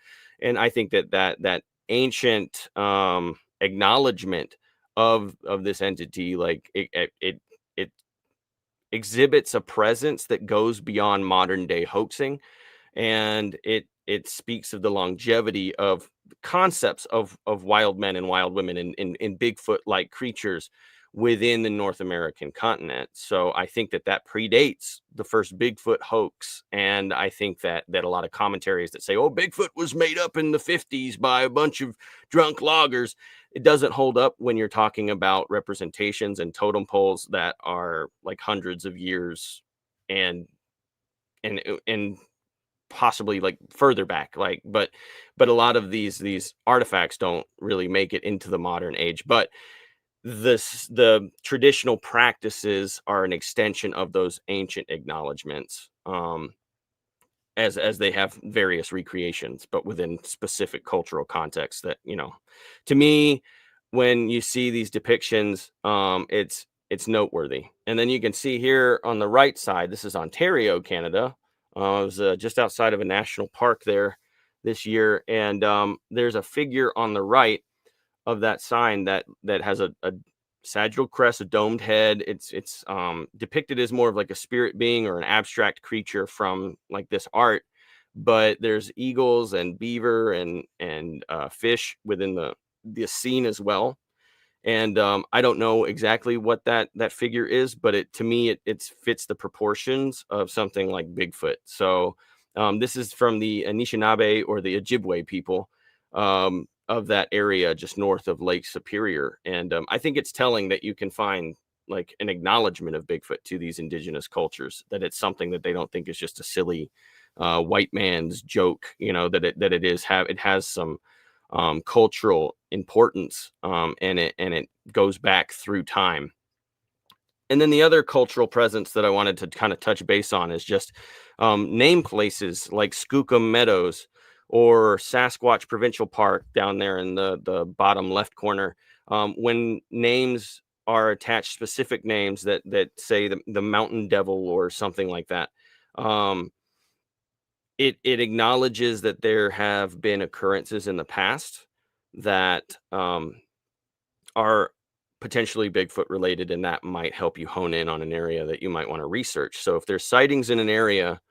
And I think that ancient acknowledgement of this entity, like it exhibits a presence that goes beyond modern day hoaxing, and it speaks of the longevity of concepts of wild men and wild women in Bigfoot like creatures within the North American continent. So I think that predates the first Bigfoot hoax. And I think that a lot of commentaries that say, oh, Bigfoot was made up in the 50s by a bunch of drunk loggers, it doesn't hold up when you're talking about representations and totem poles that are like hundreds of years and possibly like further back, like, but a lot of these artifacts don't really make it into the modern age. But the traditional practices are an extension of those ancient acknowledgments, as they have various recreations, but within specific cultural contexts that, to me, when you see these depictions, it's noteworthy. And then you can see here on the right side, this is Ontario, Canada. I was just outside of a national park there this year, and there's a figure on the right of that sign that has a sagittal crest, a domed head. It's depicted as more of like a spirit being or an abstract creature from like this art, but there's eagles and beaver and fish within the scene as well. And I don't know exactly what that figure is, but to me it fits the proportions of something like Bigfoot. So this is from the Anishinaabe or the Ojibwe people of that area just north of Lake Superior. And I think it's telling that you can find like an acknowledgement of Bigfoot to these indigenous cultures, that it's something that they don't think is just a silly white man's joke, it has some cultural importance, and it goes back through time. And then the other cultural presence that I wanted to kind of touch base on is just name places like Skookum Meadows or Sasquatch Provincial Park down there in the bottom left corner. When names are attached, specific names that say the Mountain Devil or something like that, it acknowledges that there have been occurrences in the past that are potentially Bigfoot related, and that might help you hone in on an area that you might want to research. So if there's sightings in an area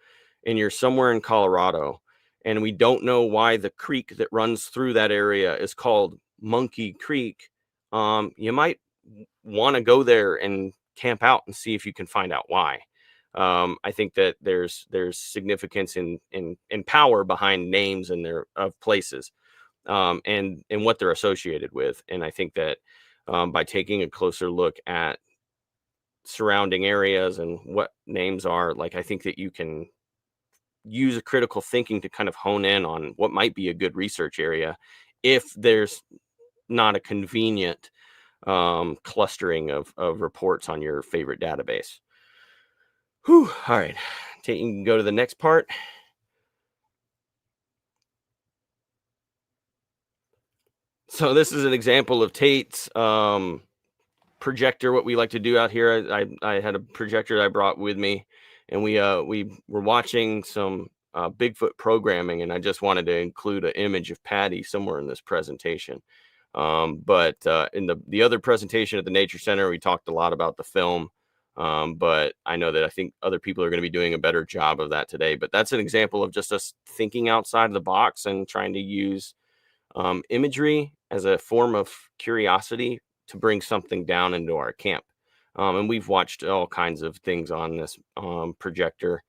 and you're somewhere in Colorado and we don't know why the creek that runs through that area is called Monkey Creek, you might want to go there and camp out and see if you can find out why. I think that there's significance in power behind names and of places, and what they're associated with. And I think that by taking a closer look at surrounding areas and what names are, like, I think that you can use a critical thinking to kind of hone in on what might be a good research area if there's not a convenient clustering of reports on your favorite database. Whew. All right, you can go to the next part. So this is an example of Tate's projector. What we like to do out here, I had a projector that I brought with me, and we were watching some Bigfoot programming, and I just wanted to include an image of Patty somewhere in this presentation. But in the other presentation at the Nature Center, we talked a lot about the film. But I know that I think other people are going to be doing a better job of that today. But that's an example of just us thinking outside the box and trying to use imagery as a form of curiosity to bring something down into our camp. And we've watched all kinds of things on this projector,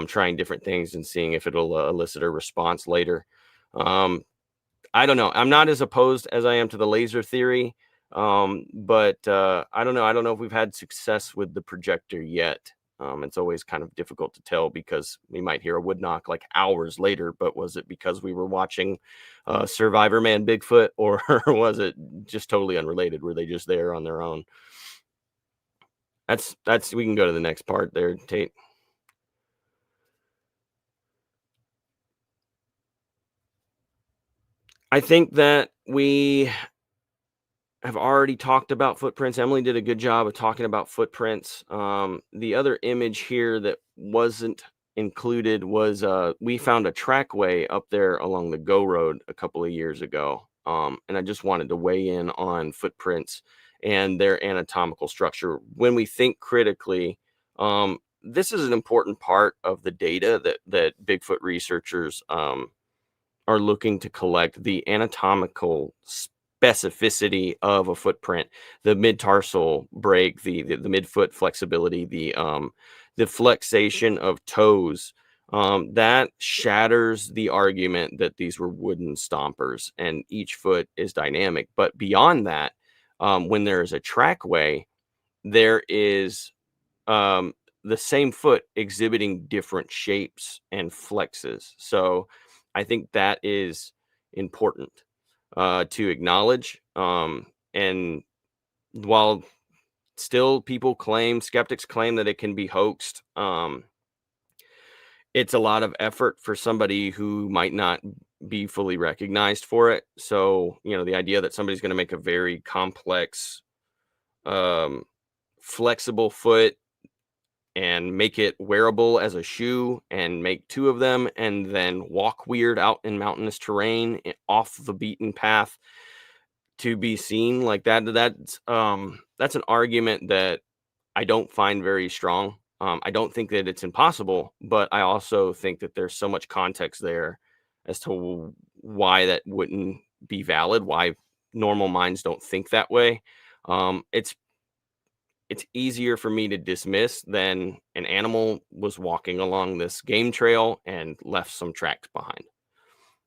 trying different things and seeing if it'll elicit a response later. I don't know. I'm not as opposed as I am to the laser theory. But I don't know. I don't know if we've had success with the projector yet. It's always kind of difficult to tell because we might hear a wood knock like hours later, but was it because we were watching Survivor Man Bigfoot, or was it just totally unrelated? Were they just there on their own? That's we can go to the next part there, Tate. I think that we have already talked about footprints. Emily did a good job of talking about footprints. The other image here that wasn't included was we found a trackway up there along the Go Road a couple of years ago. And I just wanted to weigh in on footprints and their anatomical structure. When we think critically, this is an important part of the data that Bigfoot researchers are looking to collect, the anatomical specificity of a footprint, the mid-tarsal break, the midfoot flexibility, the flexation of toes. That shatters the argument that these were wooden stompers and each foot is dynamic. But beyond that, when there is a trackway, there is the same foot exhibiting different shapes and flexes. So I think that is important to acknowledge. And while still skeptics claim that it can be hoaxed, it's a lot of effort for somebody who might not be fully recognized for it. So, the idea that somebody's going to make a very complex, flexible foot and make it wearable as a shoe and make two of them and then walk weird out in mountainous terrain off the beaten path to be seen like that's an argument that I don't find very strong. I don't think that it's impossible, but I also think that there's so much context there as to why that wouldn't be valid, why normal minds don't think that way. It's easier for me to dismiss than an animal was walking along this game trail and left some tracks behind.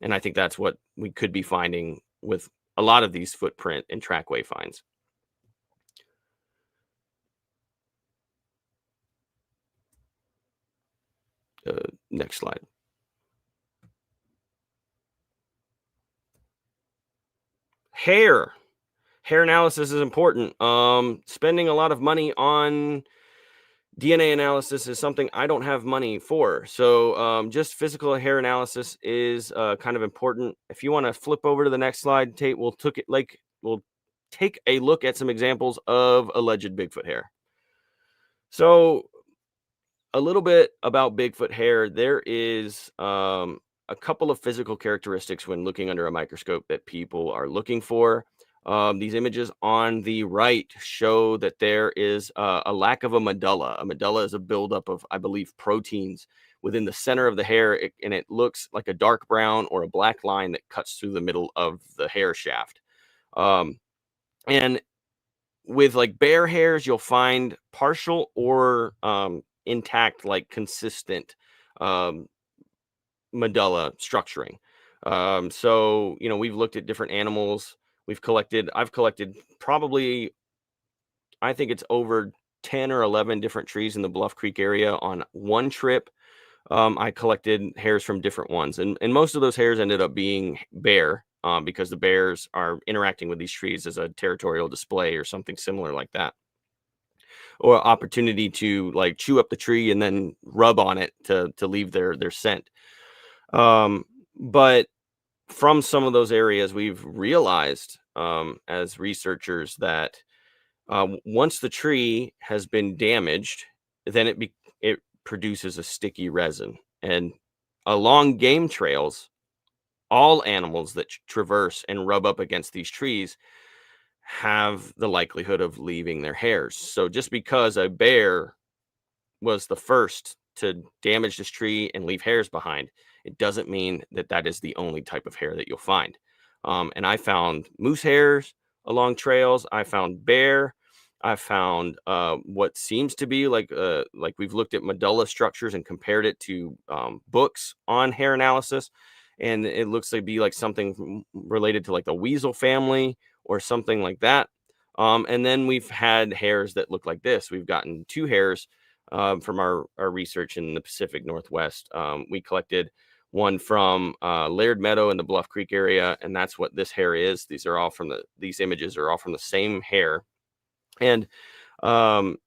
And I think that's what we could be finding with a lot of these footprint and trackway finds. Next slide. Hair analysis is important. Spending a lot of money on DNA analysis is something I don't have money for. So just physical hair analysis is kind of important. If you want to flip over to the next slide, Tate, we'll take a look at some examples of alleged Bigfoot hair. So a little bit about Bigfoot hair. There is a couple of physical characteristics when looking under a microscope that people are looking for. These images on the right show that there is a lack of a medulla. A medulla is a buildup of, I believe, proteins within the center of the hair, and it looks like a dark brown or a black line that cuts through the middle of the hair shaft. And with like bare hairs, you'll find partial or intact, like consistent medulla structuring. So, we've looked at different animals. I've collected probably, I think it's over 10 or 11 different trees in the Bluff Creek area on one trip. I collected hairs from different ones, and most of those hairs ended up being bare because the bears are interacting with these trees as a territorial display or something similar like that, or opportunity to like chew up the tree and then rub on it to leave their scent. But from some of those areas, we've realized as researchers that once the tree has been damaged, then it produces a sticky resin. And along game trails, all animals that traverse and rub up against these trees have the likelihood of leaving their hairs. So just because a bear was the first to damage this tree and leave hairs behind, it doesn't mean that that is the only type of hair that you'll find. And I found moose hairs along trails. I found bear. I found what seems to be like we've looked at medulla structures and compared it to books on hair analysis. And it looks to be like something related to like the weasel family or something like that. And then we've had hairs that look like this. We've gotten 2 hairs from our research in the Pacific Northwest. We collected one from Laird Meadow in the Bluff Creek area, and that's what this hair is. These images are all from the same hair. And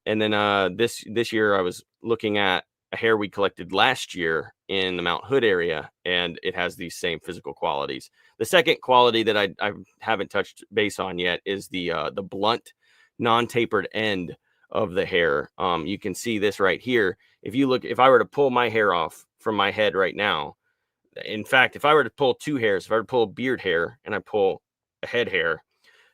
then this year I was looking at a hair we collected last year in the Mount Hood area, and it has these same physical qualities. The second quality that I haven't touched base on yet is the blunt, non-tapered end of the hair. You can see this right here. If I were to pull my hair off from my head right now, in fact, if I were to pull 2 hairs, if I were to pull a beard hair and I pull a head hair,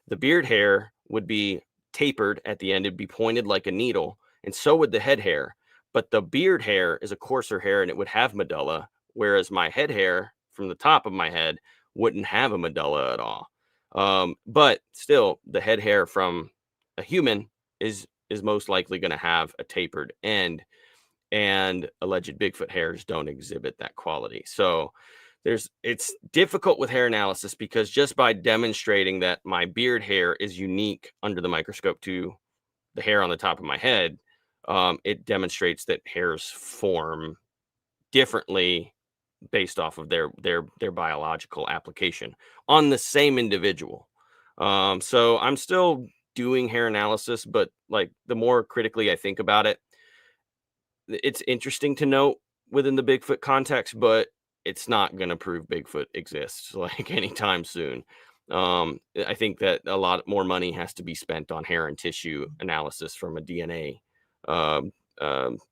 the beard hair would be tapered at the end. It'd be pointed like a needle, and so would the head hair. But the beard hair is a coarser hair and it would have medulla, whereas my head hair from the top of my head wouldn't have a medulla at all. But still, the head hair from a human is most likely going to have a tapered end, and alleged Bigfoot hairs don't exhibit that quality. So it's difficult with hair analysis, because just by demonstrating that my beard hair is unique under the microscope to the hair on the top of my head, it demonstrates that hairs form differently based off of their biological application on the same individual. So I'm still doing hair analysis, but like the more critically I think about it, it's interesting to note within the Bigfoot context, but it's not going to prove Bigfoot exists like anytime soon. I think that a lot more money has to be spent on hair and tissue analysis from a DNA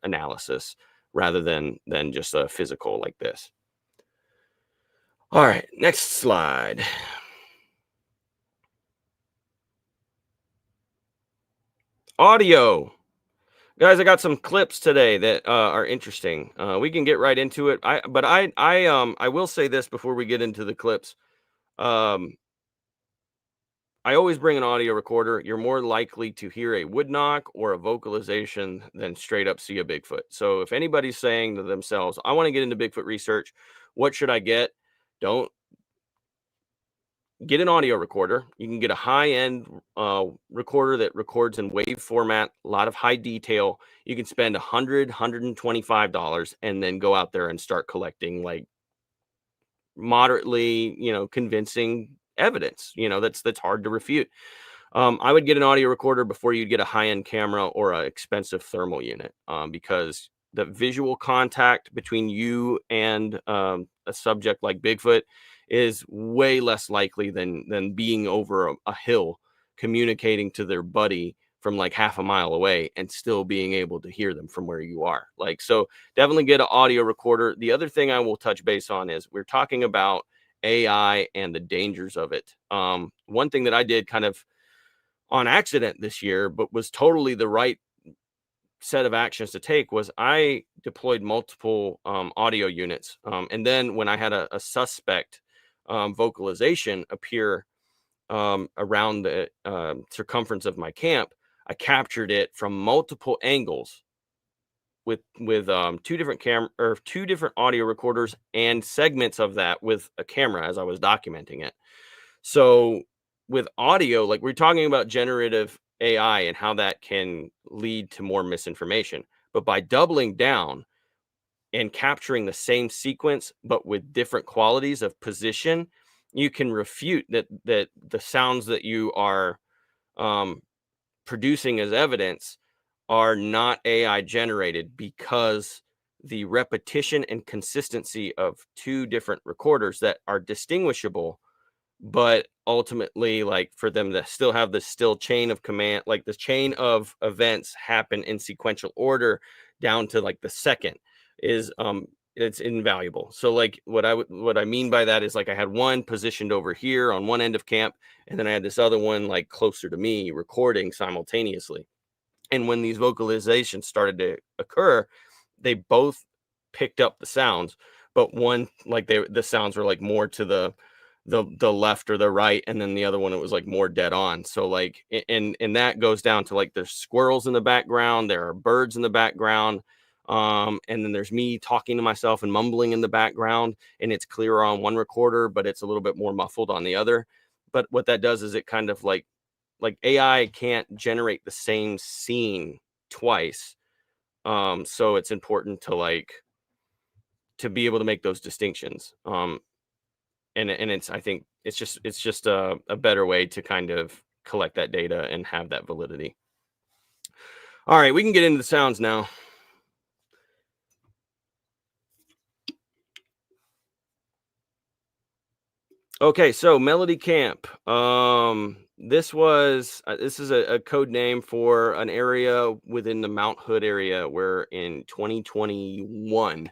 analysis rather than just a physical like this. All right, next slide. Audio. Guys, I got some clips today that are interesting. We can get right into it. I will say this before we get into the clips. I always bring an audio recorder. You're more likely to hear a wood knock or a vocalization than straight up see a Bigfoot. So if anybody's saying to themselves, I want to get into Bigfoot research, what should I get? Don't get an audio recorder. You can get a high-end recorder that records in WAV format, a lot of high detail. You can spend $100, $125 and then go out there and start collecting like moderately, convincing evidence, that's hard to refute. I would get an audio recorder before you'd get a high-end camera or an expensive thermal unit, because the visual contact between you and a subject like Bigfoot is way less likely than being over a hill communicating to their buddy from like half a mile away and still being able to hear them from where you are. Like, so definitely get an audio recorder. The other thing I will touch base on is we're talking about AI and the dangers of it. One thing that I did kind of on accident this year, but was totally the right set of actions to take, was I deployed multiple audio units. And then when I had a suspect vocalization appear around the circumference of my camp, I captured it from multiple angles with two different audio recorders and segments of that with a camera as I was documenting it. So with audio, like we're talking about generative AI and how that can lead to more misinformation, but by doubling down and capturing the same sequence but with different qualities of position, you can refute that the sounds that you are producing as evidence are not AI generated, because the repetition and consistency of two different recorders that are distinguishable, but ultimately, like, for them to still have the chain of command, like the chain of events happen in sequential order down to like the second, is it's invaluable. So like what I mean by that is, like, I had one positioned over here on one end of camp, and then I had this other one like closer to me recording simultaneously. And when these vocalizations started to occur, they both picked up the sounds, but one, like, the sounds were like more to the left or the right, and then the other one, it was like more dead on. So like, and that goes down to like there's squirrels in the background, there are birds in the background, and then there's me talking to myself and mumbling in the background, and it's clearer on one recorder, but it's a little bit more muffled on the other. But what that does is it kind of like like AI can't generate the same scene twice. So it's important to be able to make those distinctions. And it's, I think it's just a better way to kind of collect that data and have that validity. All right, we can get into the sounds now. Okay, so Melody Camp. This is a code name for an area within the Mount Hood area where in 2021,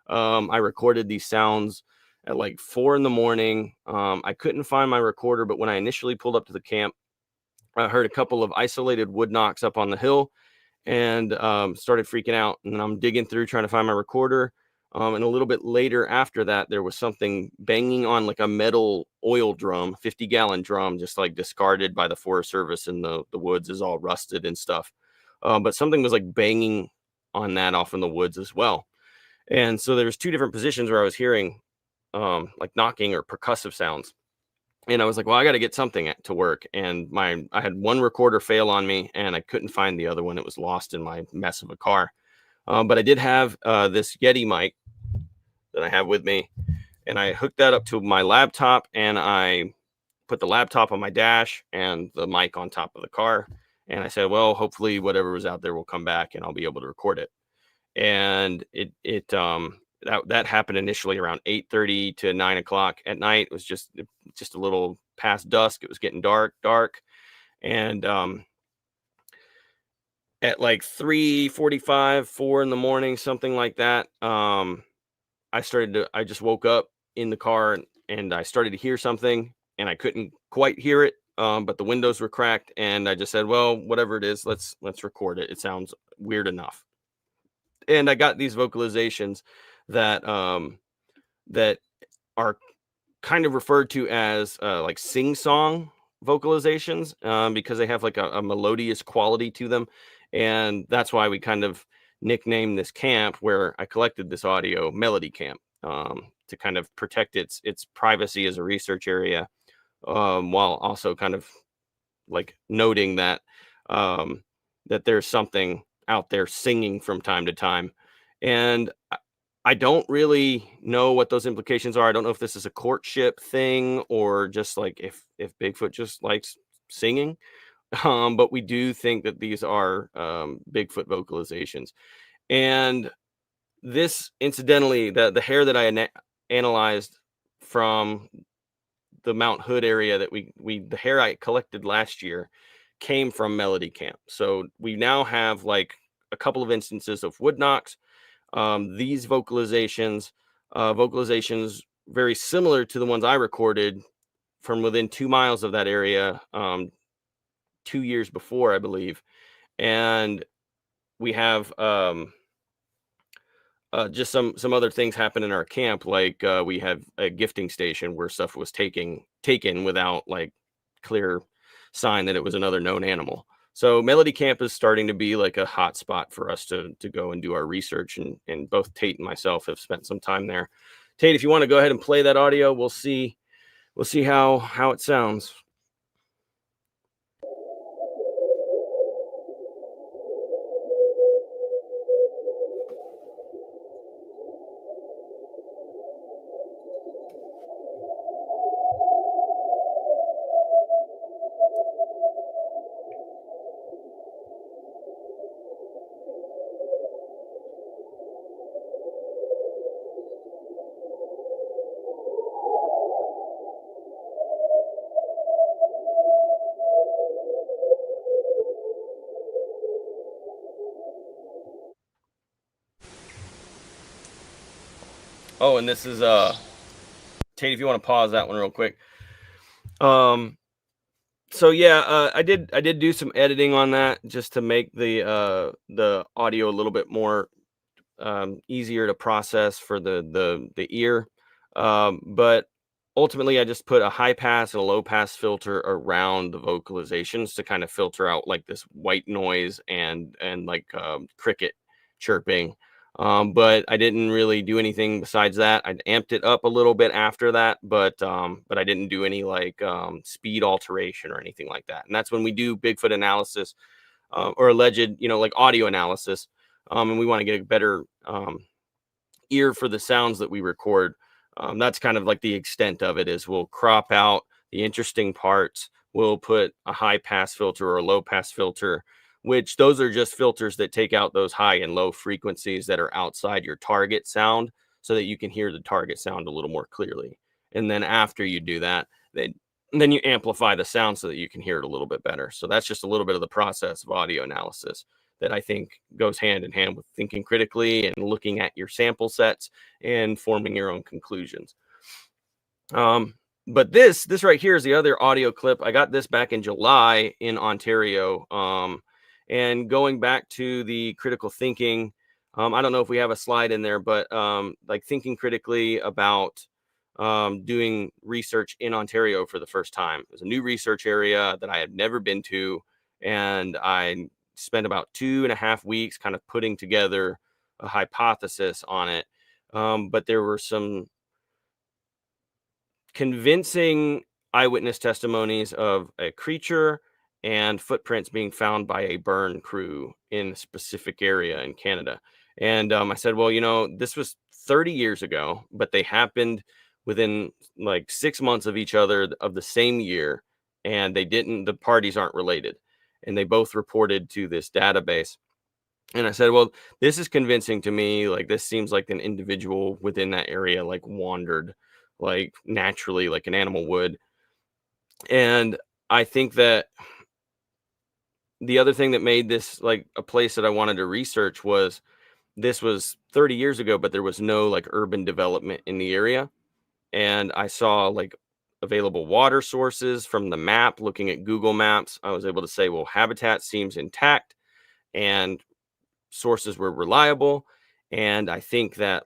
I recorded these sounds at like 4 a.m. I couldn't find my recorder, but when I initially pulled up to the camp, I heard a couple of isolated wood knocks up on the hill and started freaking out. And then I'm digging through trying to find my recorder. And a little bit later after that, there was something banging on like a metal oil drum, 50-gallon drum, just like discarded by the Forest Service, and the woods is all rusted and stuff. But something was like banging on that off in the woods as well. And so there was 2 different positions where I was hearing like knocking or percussive sounds. And I was like, well, I got to get something to work. And I had one recorder fail on me, and I couldn't find the other one. It was lost in my mess of a car. But I did have this Yeti mic that I have with me, and I hooked that up to my laptop, and I put the laptop on my dash and the mic on top of the car. And I said, well, hopefully whatever was out there will come back and I'll be able to record it. And that happened initially around 8:30 to 9 o'clock at night. It was just a little past dusk. It was getting dark. And at like 3:45, 4 a.m, something like that, I just woke up in the car and I started to hear something, and I couldn't quite hear it. But the windows were cracked, and I just said, well, whatever it is, let's record it. It sounds weird enough. And I got these vocalizations that that are kind of referred to as like sing-song vocalizations, because they have like a melodious quality to them. And that's why we kind of nicknamed this camp where I collected this audio Melody Camp, to kind of protect its privacy as a research area, while also kind of like noting that that there's something out there singing from time to time. And I don't really know what those implications are. I don't know if this is a courtship thing or just like if Bigfoot just likes singing. But we do think that these are Bigfoot vocalizations. And this, incidentally, the hair that I analyzed from the Mount Hood area, that the hair I collected last year came from Melody Camp. So we now have like a couple of instances of wood knocks. These vocalizations very similar to the ones I recorded from within 2 miles of that area 2 years before, I believe. And we have just some other things happen in our camp, like we have a gifting station where stuff was taken without like clear sign that it was another known animal. So Melody Camp is starting to be like a hot spot for us to go and do our research, and both Tate and myself have spent some time there. Tate, if you want to go ahead and play that audio, we'll see how it sounds. Oh, and this is Tate, if you want to pause that one real quick. So yeah, I did do some editing on that just to make the audio a little bit more easier to process for the ear. But ultimately I just put a high pass and a low pass filter around the vocalizations to kind of filter out like this white noise and like cricket chirping. But I didn't really do anything besides that. I amped it up a little bit after that, but I didn't do any like speed alteration or anything like that. And that's when we do Bigfoot analysis or alleged, like audio analysis, and we want to get a better ear for the sounds that we record. That's kind of like the extent of it. Is we'll crop out the interesting parts. We'll put a high pass filter or a low pass filter, which those are just filters that take out those high and low frequencies that are outside your target sound so that you can hear the target sound a little more clearly. And then after you do that, then you amplify the sound so that you can hear it a little bit better. So that's just a little bit of the process of audio analysis that I think goes hand in hand with thinking critically and looking at your sample sets and forming your own conclusions. But this right here is the other audio clip. I got this back in July in Ontario. And going back to the critical thinking, I don't know if we have a slide in there, but like thinking critically about doing research in Ontario for the first time. It was a new research area that I had never been to, and I spent about 2.5 weeks kind of putting together a hypothesis on it. But there were some convincing eyewitness testimonies of a creature and footprints being found by a burn crew in a specific area in Canada. And I said, well, this was 30 years ago, but they happened within like 6 months of each other of the same year. And the parties aren't related. And they both reported to this database. And I said, well, this is convincing to me. Like, this seems like an individual within that area, like wandered, like naturally, like an animal would. And I think that the other thing that made this like a place that I wanted to research was this was 30 years ago, but there was no like urban development in the area. And I saw like available water sources from the map. Looking at Google Maps, I was able to say, well, habitat seems intact and sources were reliable. And I think that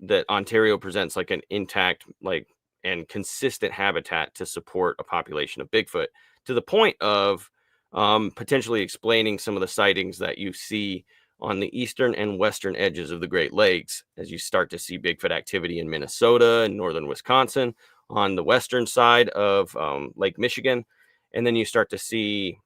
that Ontario presents like an intact, like, and consistent habitat to support a population of Bigfoot, to the point of potentially explaining some of the sightings that you see on the eastern and western edges of the Great Lakes, as you start to see Bigfoot activity in Minnesota and northern Wisconsin on the western side of Lake Michigan. And then you start to see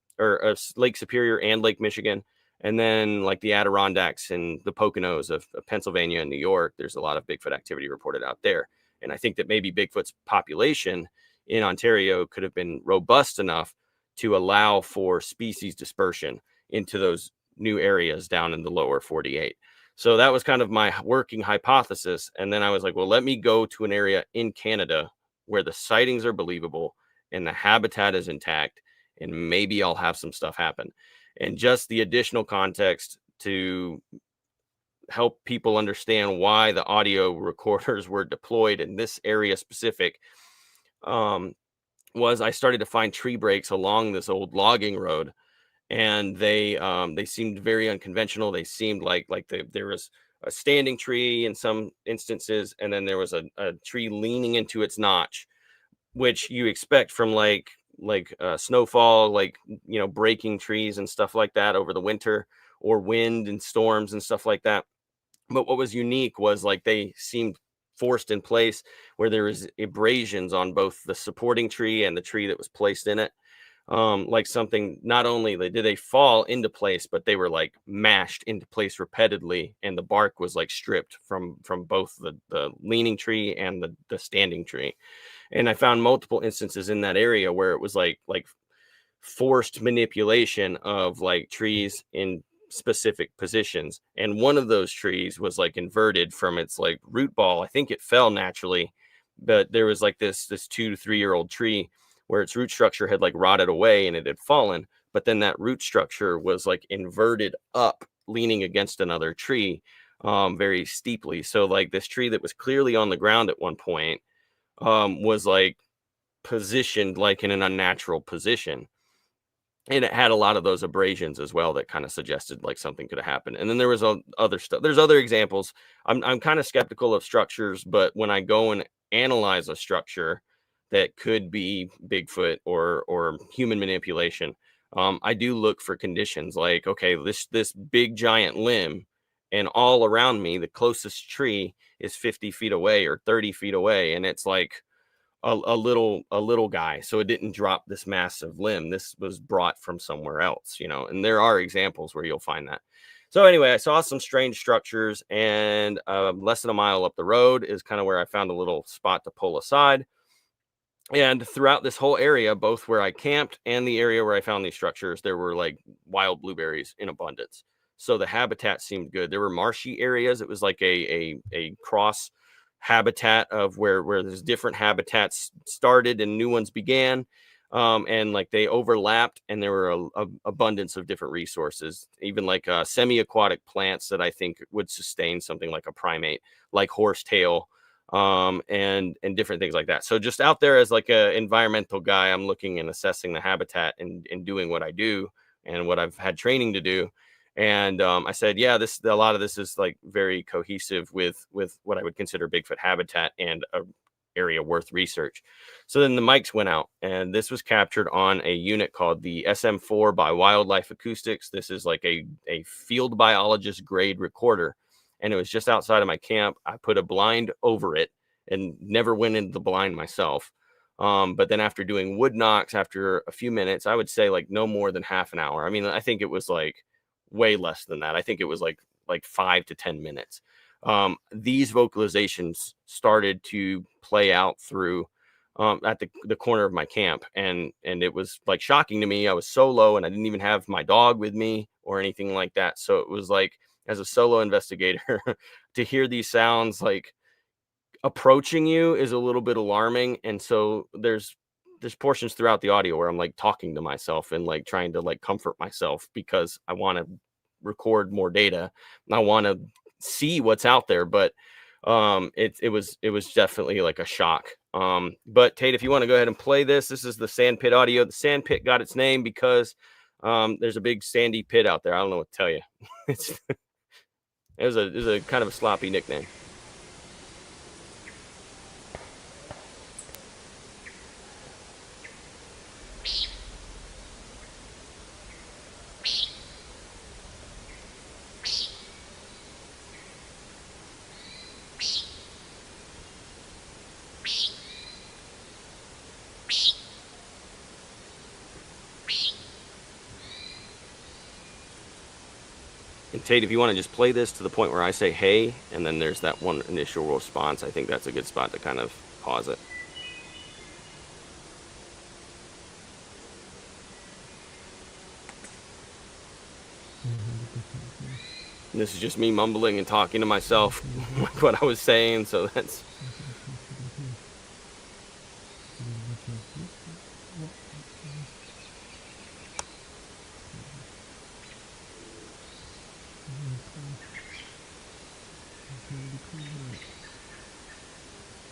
Lake Superior and Lake Michigan. And then like the Adirondacks and the Poconos of Pennsylvania and New York, there's a lot of Bigfoot activity reported out there. And I think that maybe Bigfoot's population in Ontario could have been robust enough to allow for species dispersion into those new areas down in the lower 48. So that was kind of my working hypothesis. And then I was like, well, let me go to an area in Canada where the sightings are believable and the habitat is intact, and maybe I'll have some stuff happen. And just the additional context to help people understand why the audio recorders were deployed in this area specific was I started to find tree breaks along this old logging road, and they seemed very unconventional. They seemed like there was a standing tree in some instances, and then there was a tree leaning into its notch, which you expect from like snowfall, like, breaking trees and stuff like that over the winter, or wind and storms and stuff like that. But what was unique was like they seemed forced in place where there was abrasions on both the supporting tree and the tree that was placed in it. Like something, not only did they fall into place, but they were like mashed into place repeatedly, and the bark was like stripped from both the leaning tree and the standing tree. And I found multiple instances in that area where it was like forced manipulation of like trees in specific positions. And one of those trees was like inverted from its like root ball. I think it fell naturally, but there was like this 2 to 3 year old tree where its root structure had like rotted away and it had fallen. But then that root structure was like inverted up, leaning against another tree very steeply. So like this tree that was clearly on the ground at one point was like positioned like in an unnatural position. And it had a lot of those abrasions as well that kind of suggested like something could have happened. And then there was other stuff. There's other examples. I'm kind of skeptical of structures, but when I go and analyze a structure that could be Bigfoot or human manipulation, I do look for conditions like, okay, this big giant limb and all around me, the closest tree is 50 feet away or 30 feet away, and it's like a little guy. So it didn't drop this massive limb. This was brought from somewhere else, you know, and there are examples where you'll find that. So anyway, I saw some strange structures, and less than a mile up the road is kind of where I found a little spot to pull aside. And throughout this whole area, both where I camped and the area where I found these structures, there were like wild blueberries in abundance. So the habitat seemed good. There were marshy areas. It was like a cross habitat of where there's different habitats started and new ones began. And like they overlapped, and there were a abundance of different resources, even like semi-aquatic plants that I think would sustain something like a primate, like horsetail, and different things like that. So just out there as like a environmental guy, I'm looking and assessing the habitat and doing what I do and what I've had training to do. And I said, yeah, a lot of this is like very cohesive with what I would consider Bigfoot habitat and a area worth research. So then the mics went out, and this was captured on a unit called the SM4 by Wildlife Acoustics. This is like a field biologist grade recorder, and it was just outside of my camp. I put a blind over it and never went into the blind myself. But then after doing wood knocks, after a few minutes, I would say like no more than half an hour. I mean, I think it was like way less than that. I think it was like 5 to 10 minutes. These vocalizations started to play out through at the corner of my camp, and it was like shocking to me. I was solo, and I didn't even have my dog with me or anything like that. So it was like, as a solo investigator, to hear these sounds like approaching you is a little bit alarming. And so there's portions throughout the audio where I'm like talking to myself and like trying to like comfort myself, because I want to record more data and I want to see what's out there. But it was definitely like a shock. But Tate, if you want to go ahead and play this is the sand pit audio. The sand pit got its name because there's a big sandy pit out there. I don't know what to tell you. It was a kind of a sloppy nickname. And Tate, if you want to just play this to the point where I say, hey, and then there's that one initial response, I think that's a good spot to kind of pause it. And this is just me mumbling and talking to myself, like what I was saying, so that's...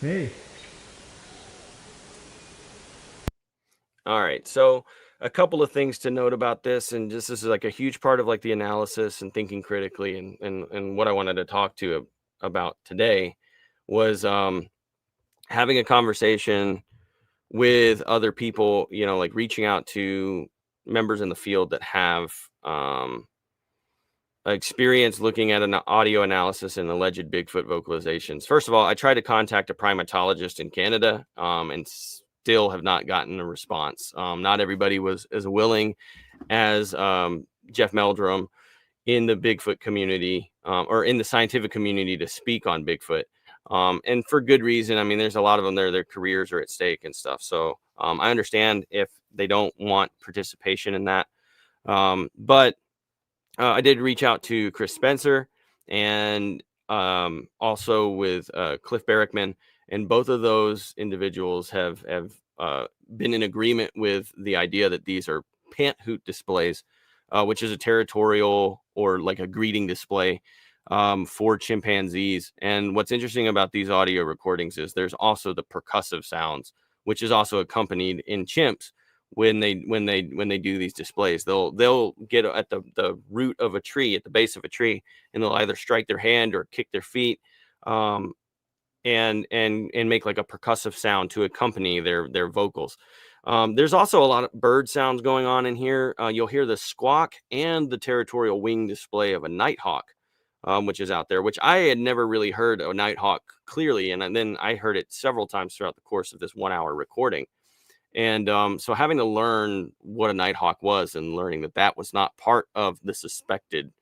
Hey. All right. So a couple of things to note about this, and just this is like a huge part of like the analysis and thinking critically, and what I wanted to talk to about today was having a conversation with other people, you know, like reaching out to members in the field that have experience looking at an audio analysis and alleged Bigfoot vocalizations. First of all, I tried to contact a primatologist in Canada, and still have not gotten a response. Not everybody was as willing as Jeff Meldrum in the Bigfoot community, or in the scientific community, to speak on Bigfoot. And for good reason. I mean, there's a lot of them there, their careers are at stake and stuff. So I understand if they don't want participation in that. But I did reach out to Chris Spencer and also with Cliff Barrickman, and both of those individuals have been in agreement with the idea that these are pant hoot displays, which is a territorial or like a greeting display for chimpanzees. And what's interesting about these audio recordings is there's also the percussive sounds, which is also accompanied in chimps when they do these displays. They'll get at the root of a tree, at the base of a tree, and they'll either strike their hand or kick their feet, and make like a percussive sound to accompany their vocals. There's also a lot of bird sounds going on in here. You'll hear the squawk and the territorial wing display of a nighthawk. which is out there, which I had never really heard a nighthawk clearly. And then I heard it several times throughout the course of this 1 hour recording. And so having to learn what a nighthawk was and learning that that was not part of the suspected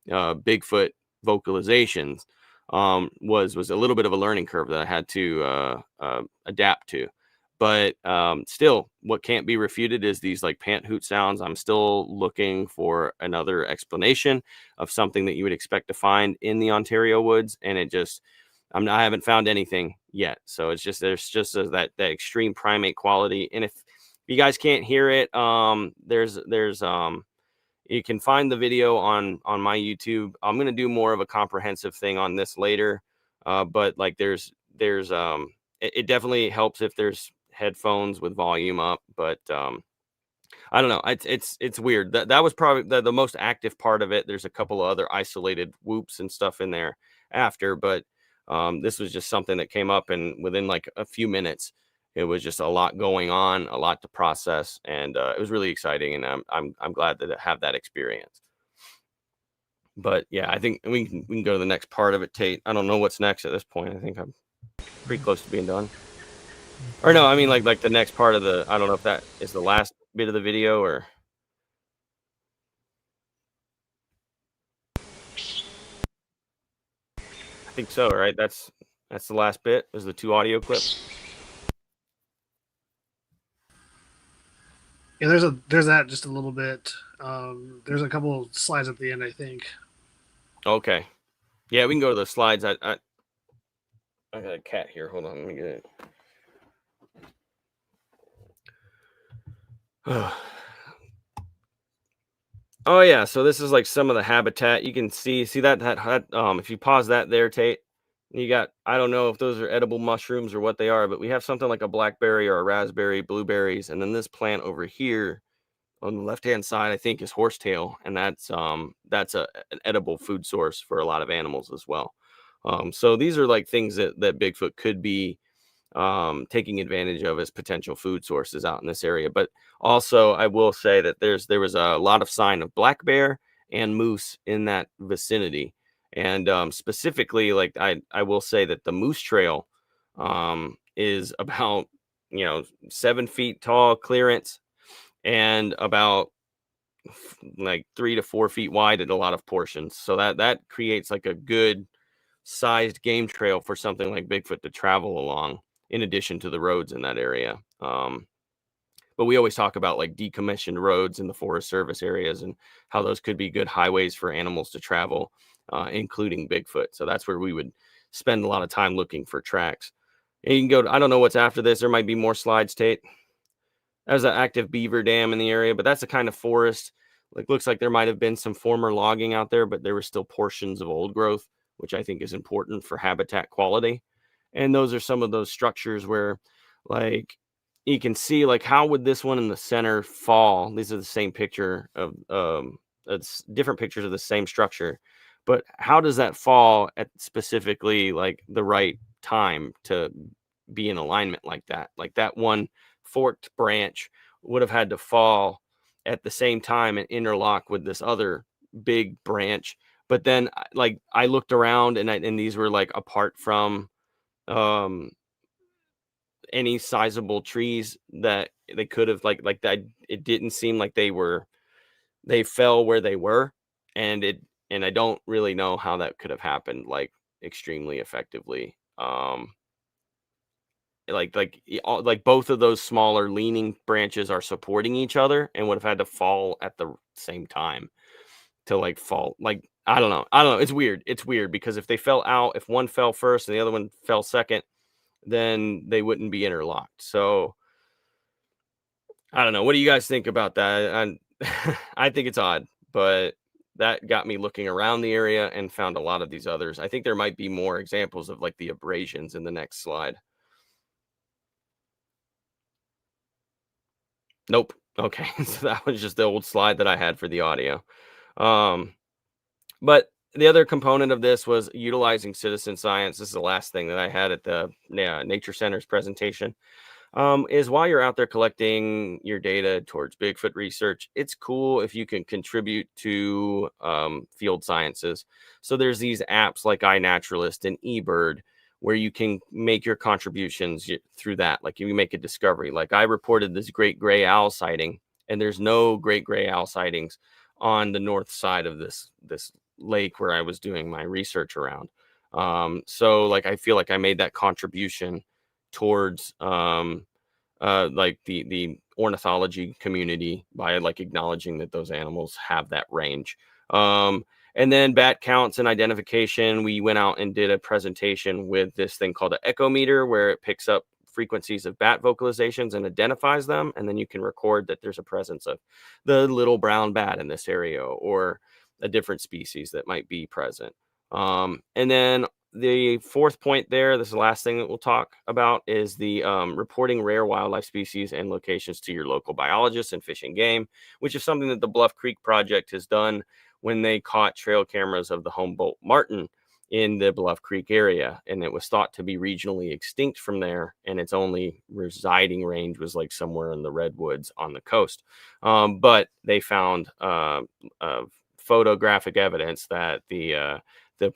Bigfoot vocalizations was a little bit of a learning curve that I had to adapt to. But still, what can't be refuted is these like pant hoot sounds. I'm still looking for another explanation of something that you would expect to find in the Ontario woods, and I haven't found anything yet. So it's just there's just that extreme primate quality. And if you guys can't hear it, there's you can find the video on my YouTube. I'm gonna do more of a comprehensive thing on this later, but like there's it definitely helps if there's headphones with volume up. But I don't know. It's weird. That was probably the most active part of it. There's a couple of other isolated whoops and stuff in there after, but this was just something that came up, and within like a few minutes, it was just a lot going on, a lot to process, and it was really exciting. And I'm glad that I have that experience. But yeah, I think we can go to the next part of it, Tate. I don't know what's next at this point. I think I'm pretty close to being done. Or no, I mean like the next part of I don't know if that is the last bit of the video or. I think so, right? That's the last bit. Was the 2 audio clips. Yeah, there's that just a little bit. There's a couple of slides at the end, I think. Okay. Yeah, we can go to the slides. I got a cat here. Hold on, let me get it. Oh yeah, so this is like some of the habitat. You can see that if you pause that there, Tate, you got, I don't know if those are edible mushrooms or what they are, but we have something like a blackberry or a raspberry, blueberries, and then this plant over here on the left-hand side, I think, is horsetail, and that's an edible food source for a lot of animals as well. So these are like things that Bigfoot could be taking advantage of as potential food sources out in this area. But also, I will say that there was a lot of sign of black bear and moose in that vicinity. And specifically, like I will say that the moose trail is about 7 feet tall clearance and about like 3 to 4 feet wide at a lot of portions. So that creates like a good sized game trail for something like Bigfoot to travel along, in addition to the roads in that area. But we always talk about like decommissioned roads in the Forest Service areas and how those could be good highways for animals to travel, including Bigfoot. So that's where we would spend a lot of time looking for tracks. And you can go to, I don't know what's after this. There might be more slides, Tate. There's an active beaver dam in the area, but that's a kind of forest. Like, looks like there might have been some former logging out there, but there were still portions of old growth, which I think is important for habitat quality. And those are some of those structures where, like, you can see, like, how would this one in the center fall? These are the same picture of it's different pictures of the same structure, but how does that fall at specifically like the right time to be in alignment like that? Like, that one forked branch would have had to fall at the same time and interlock with this other big branch. But then, like, I looked around and these were like apart from any sizable trees that they could have like that. It didn't seem like they fell where they were, and I don't really know how that could have happened like extremely effectively. Like both of those smaller leaning branches are supporting each other and would have had to fall at the same time to like fall. Like, I don't know. It's weird because if they fell out, if one fell first and the other one fell second, then they wouldn't be interlocked. So I don't know. What do you guys think about that? I think it's odd, but that got me looking around the area and found a lot of these others. I think there might be more examples of like the abrasions in the next slide. Nope. Okay. So that was just the old slide that I had for the audio. But the other component of this was utilizing citizen science. This is the last thing that I had at the Nature Center's presentation. is while you're out there collecting your data towards Bigfoot research, it's cool if you can contribute to field sciences. So there's these apps like iNaturalist and eBird where you can make your contributions through that. Like you make a discovery. Like I reported this great gray owl sighting, and there's no great gray owl sightings on the north side of this lake where I was doing my research around. So like I feel like I made that contribution towards like the ornithology community by like acknowledging that those animals have that range. And then bat counts and identification. We went out and did a presentation with this thing called an echo meter, where it picks up frequencies of bat vocalizations and identifies them. And then you can record that there's a presence of the little brown bat in this area or a different species that might be present. And then the fourth point there, this is the last thing that we'll talk about, is the reporting rare wildlife species and locations to your local biologists and Fish and Game, which is something that the Bluff Creek Project has done when they caught trail cameras of the Humboldt martin in the Bluff Creek area. And it was thought to be regionally extinct from there. And its only residing range was like somewhere in the redwoods on the coast. But they found photographic evidence that the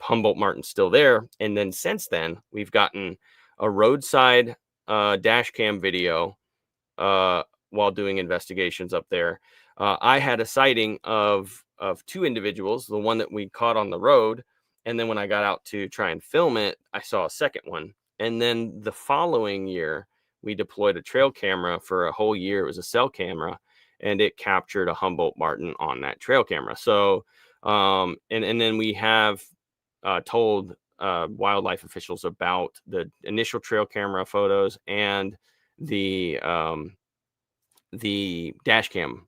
Humboldt martin's still there. And then since then, we've gotten a roadside dash cam video while doing investigations up there. I had a sighting of two individuals, the one that we caught on the road. And then when I got out to try and film it, I saw a second one. And then the following year, we deployed a trail camera for a whole year. It was a cell camera, and it captured a Humboldt martin on that trail camera. So, and then we have told wildlife officials about the initial trail camera photos and the dash cam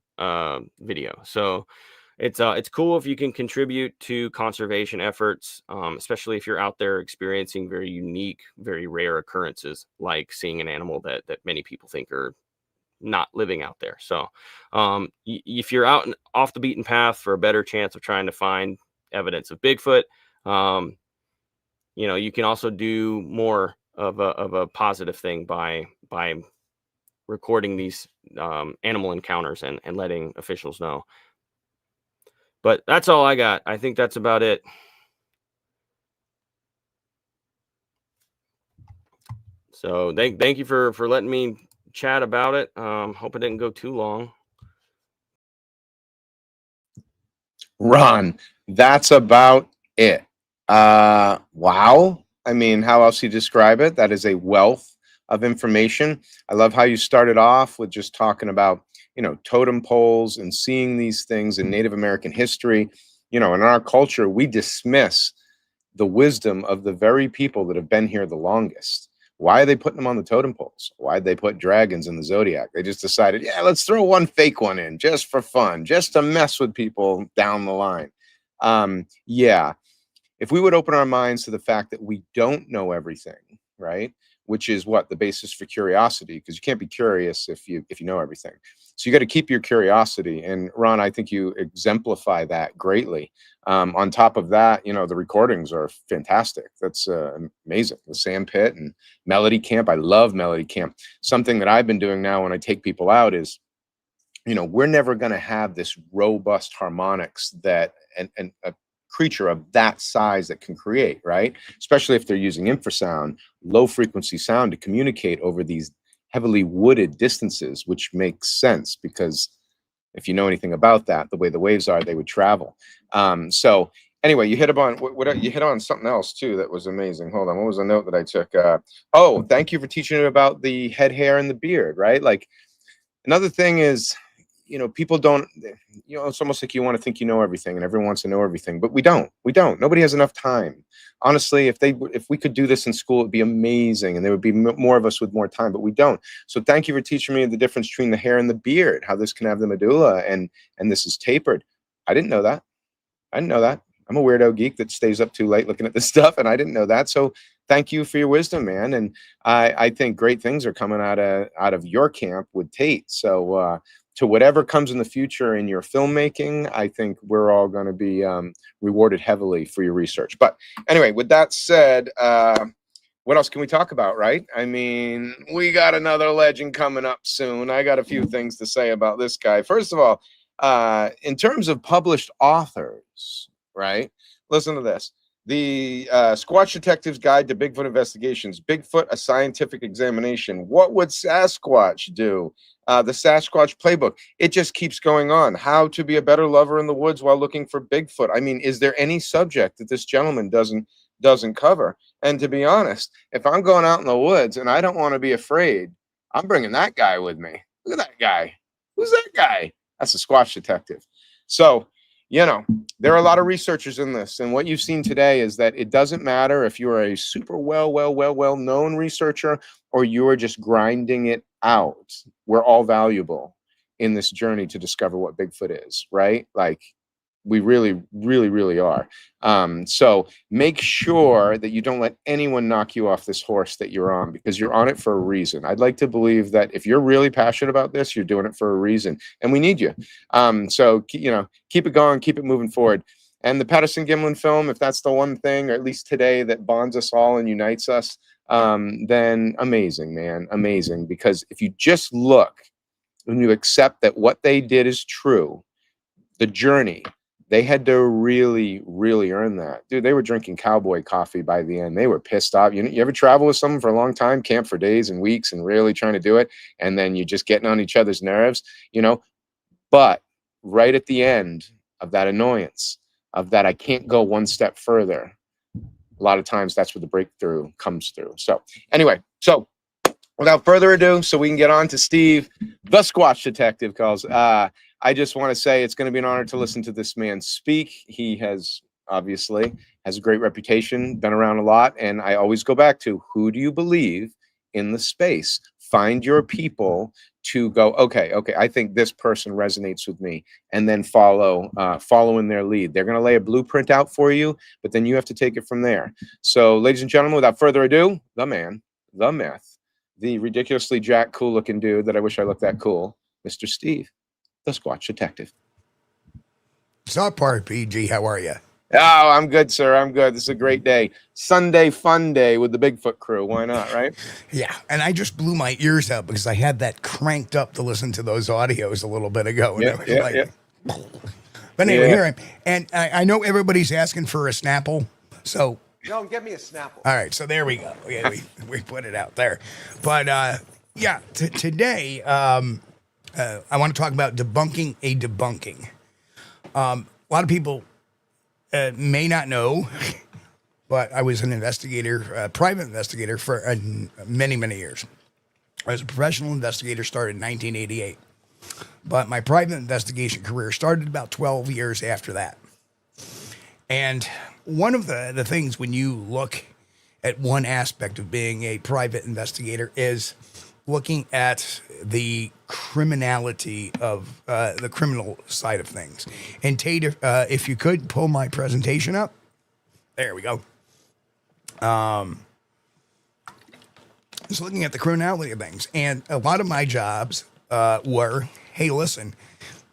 video. So it's cool if you can contribute to conservation efforts, especially if you're out there experiencing very unique, very rare occurrences, like seeing an animal that many people think are not living out there. So if you're out and off the beaten path for a better chance of trying to find evidence of Bigfoot, you can also do more of a positive thing by recording these animal encounters and letting officials know. But that's all I got. I think that's about it. So thank you for letting me chat about it. Hope it didn't go too long. Ron, that's about it. Wow. I mean, how else do you describe it? That is a wealth of information. I love how you started off with just talking about, totem poles and seeing these things in Native American history. In our culture, we dismiss the wisdom of the very people that have been here the longest. Why are they putting them on the totem poles? Why'd they put dragons in the zodiac? They just decided, yeah, let's throw one fake one in just for fun, just to mess with people down the line. Yeah, if we would open our minds to the fact that we don't know everything, right? Which is what the basis for curiosity, because you can't be curious if you know everything. So you got to keep your curiosity. And Ron, I think you exemplify that greatly. On top of that, the recordings are fantastic. That's amazing. The Sand Pit and Melody Camp. I love Melody Camp. Something that I've been doing now when I take people out is, we're never going to have this robust harmonics that and a creature of that size that can create, right? Especially if they're using infrasound, low frequency sound to communicate over these heavily wooded distances, which makes sense because if you know anything about that, the way the waves are, they would travel. So anyway, you hit upon you hit on something else too that was amazing. Hold on, what was the note that I took? Oh, thank you for teaching about the head hair and the beard, right? Like another thing is, people don't, it's almost like you want to think you know everything and everyone wants to know everything, but we don't. Nobody has enough time. Honestly, if we could do this in school, it'd be amazing. And there would be more of us with more time, but we don't. So thank you for teaching me the difference between the hair and the beard, how this can have the medulla and this is tapered. I didn't know that. I'm a weirdo geek that stays up too late looking at this stuff, and I didn't know that. So thank you for your wisdom, man. And I think great things are coming out of your camp with Tate. So to whatever comes in the future in your filmmaking, I think we're all going to be rewarded heavily for your research. But anyway, with that said, what else can we talk about, right? I mean, we got another legend coming up soon. I got a few things to say about this guy. First of all, in terms of published authors, right? Listen to this. The Squatch Detective's Guide to Bigfoot Investigations, Bigfoot, a Scientific Examination. What would Sasquatch do? The Sasquatch Playbook. It just keeps going on. How to be a better lover in the woods while looking for Bigfoot. I mean, is there any subject that this gentleman doesn't cover? And to be honest, if I'm going out in the woods and I don't want to be afraid, I'm bringing that guy with me. Look at that guy. Who's that guy? That's the Squatch Detective. So, you know, there are a lot of researchers in this, and what you've seen today is that it doesn't matter if you're a super well-known researcher or you're just grinding it out. We're all valuable in this journey to discover what Bigfoot is, right? Like, we really are. So make sure that you don't let anyone knock you off this horse that you're on, because you're on it for a reason. I'd like to believe that if you're really passionate about this, you're doing it for a reason, and we need you. So, you know, keep it going, keep it moving forward. And the Patterson Gimlin film, if that's the one thing, or at least today, that bonds us all and unites us, then amazing, man, amazing. Because if you just look and you accept that what they did is true, the journey, they had to really earn that. Dude, they were drinking cowboy coffee by the end. They were pissed off. You ever travel with someone for a long time, camp for days and weeks and really trying to do it, and then you're just getting on each other's nerves, you know? But right at the end of that annoyance, of that I can't go one step further, a lot of times that's where the breakthrough comes through. So anyway, so without further ado, so we can get on to Steve, the Squatch Detective calls. I just want to say it's going to be an honor to listen to this man speak. He has obviously has a great reputation, been around a lot, and I always go back to, who do you believe in the space? Find your people to go, okay, I think this person resonates with me, and then follow in their lead. They're going to lay a blueprint out for you, but then you have to take it from there. So, ladies and gentlemen, without further ado, the man, the myth, the ridiculously jacked, cool-looking dude that I wish I looked that cool, Mr. Steve, the Squatch Detective. South Park PG, how are you? Oh, I'm good, sir. I'm good. This is a great day. Sunday fun day with the Bigfoot crew. Why not, right? Yeah, and I just blew my ears out because I had that cranked up to listen to those audios a little bit ago. And Yeah. But anyway, here I am. And I know everybody's asking for a Snapple, so... No, get me a Snapple. All right, so there we go. Yeah, we put it out there. But, yeah, today... I want to talk about debunking a debunking. A lot of people may not know, but I was an investigator, a private investigator for many years. I was a professional investigator, started in 1988. But my private investigation career started about 12 years after that. And one of the things when you look at one aspect of being a private investigator is looking at the criminality of the criminal side of things. And Tate, if you could pull my presentation up. There we go. Just looking at the criminality of things. And a lot of my jobs were, hey, listen,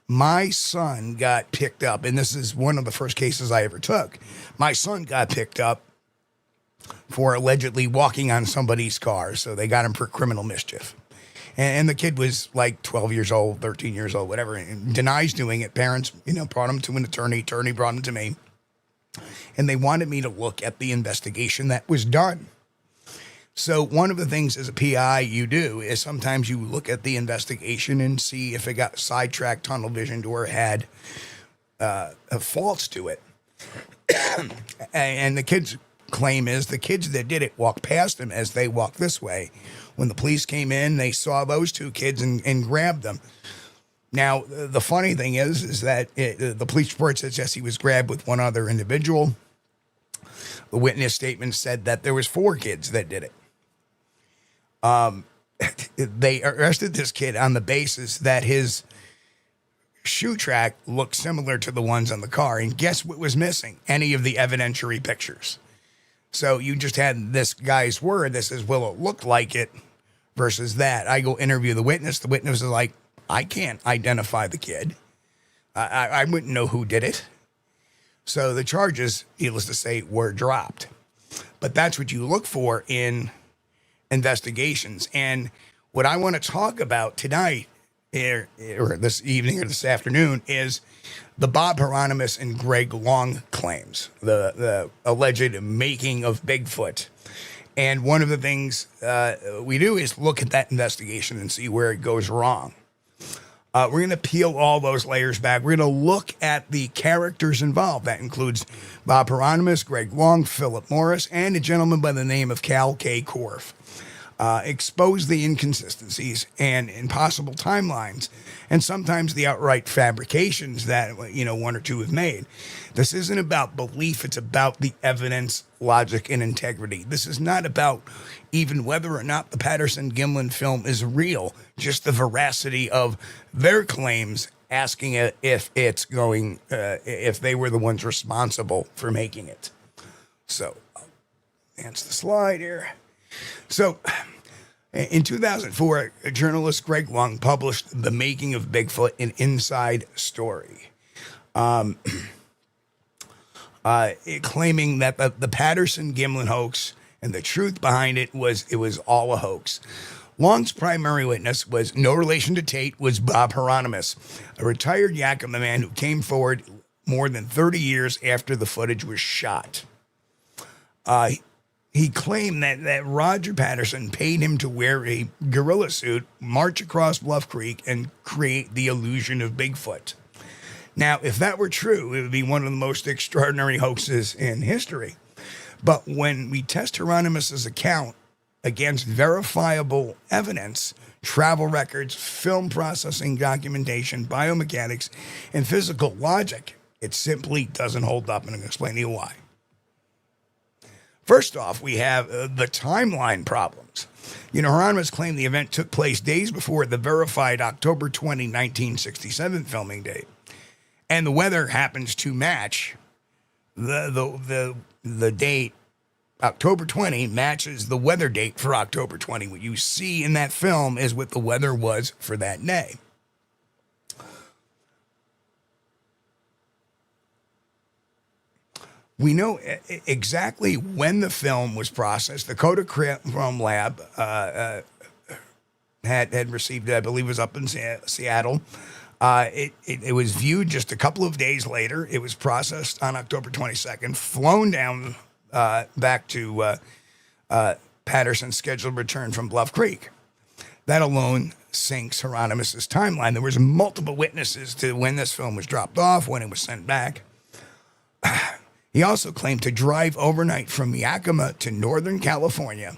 my son got picked up, and this is one of the first cases I ever took. My son got picked up for allegedly walking on somebody's car, so they got him for criminal mischief. And the kid was like 12 years old, 13 years old, whatever, and denies doing it. Parents, brought him to an attorney. Attorney brought him to me. And they wanted me to look at the investigation that was done. So one of the things as a PI you do is sometimes you look at the investigation and see if it got sidetracked, tunnel visioned, or had faults to it. And the kid's claim is the kids that did it walked past him as they walked this way. When the police came in, they saw those two kids and grabbed them. Now, the funny thing is that the police report says, yes, he was grabbed with one other individual. The witness statement said that there was 4 kids that did it. They arrested this kid on the basis that his shoe track looked similar to the ones on the car. And guess what was missing? Any of the evidentiary pictures. So you just had this guy's word that says, well, it looked like it versus that. I go interview the witness. The witness is like, I can't identify the kid. I wouldn't know who did it. So the charges, needless to say, were dropped. But that's what you look for in investigations. And what I want to talk about tonight, or this evening or this afternoon, is the Bob Hieronymus and Greg Long claims, the alleged making of Bigfoot. And one of the things we do is look at that investigation and see where it goes wrong. We're going to peel all those layers back. We're going to look at the characters involved. That includes Bob Hieronymus, Greg Long, Philip Morris, and a gentleman by the name of Cal K. Korff. Expose the inconsistencies and impossible timelines, and sometimes the outright fabrications that, one or two have made. This isn't about belief. It's about the evidence, logic, and integrity. This is not about even whether or not the Patterson Gimlin film is real, just the veracity of their claims, asking it if it's going, if they were the ones responsible for making it. So, I'll advance the slide here. So, in 2004, journalist Greg Long published The Making of Bigfoot, an inside story, claiming that the Patterson Gimlin hoax and the truth behind it was all a hoax. Long's primary witness was no relation to Tate, was Bob Hieronymus, a retired Yakima man who came forward more than 30 years after the footage was shot. He claimed that Roger Patterson paid him to wear a gorilla suit, march across Bluff Creek, and create the illusion of Bigfoot. Now, if that were true, it would be one of the most extraordinary hoaxes in history. But when we test Hieronymus's account against verifiable evidence, travel records, film processing documentation, biomechanics, and physical logic, it simply doesn't hold up, and I'm going to explain to you why. First off, we have the timeline problems. Hieronymus claimed the event took place days before the verified October 20, 1967 filming date. And the weather happens to match the date. October 20 matches the weather date for October 20. What you see in that film is what the weather was for that day. We know exactly when the film was processed. The Kodachrome lab had received it, I believe it was up in Seattle. It was viewed just a couple of days later. It was processed on October 22nd, flown down back to Patterson's scheduled return from Bluff Creek. That alone sinks Hieronymus's timeline. There was multiple witnesses to when this film was dropped off, when it was sent back. He also claimed to drive overnight from Yakima to Northern California,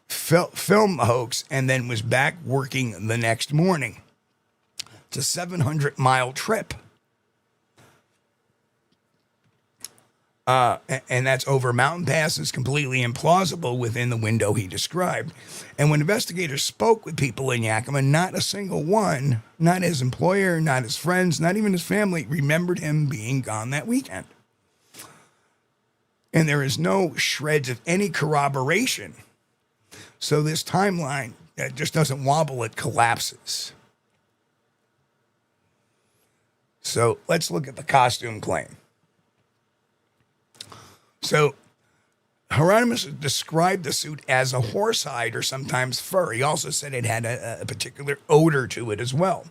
film a hoax, and then was back working the next morning. It's a 700-mile trip. And that's over mountain passes, completely implausible within the window he described. And when investigators spoke with people in Yakima, not a single one, not his employer, not his friends, not even his family, remembered him being gone that weekend. And there is no shreds of any corroboration. So this timeline just doesn't wobble, it collapses. So let's look at the costume claim. So Hieronymus described the suit as a horsehide or sometimes fur. He also said it had a particular odor to it as well,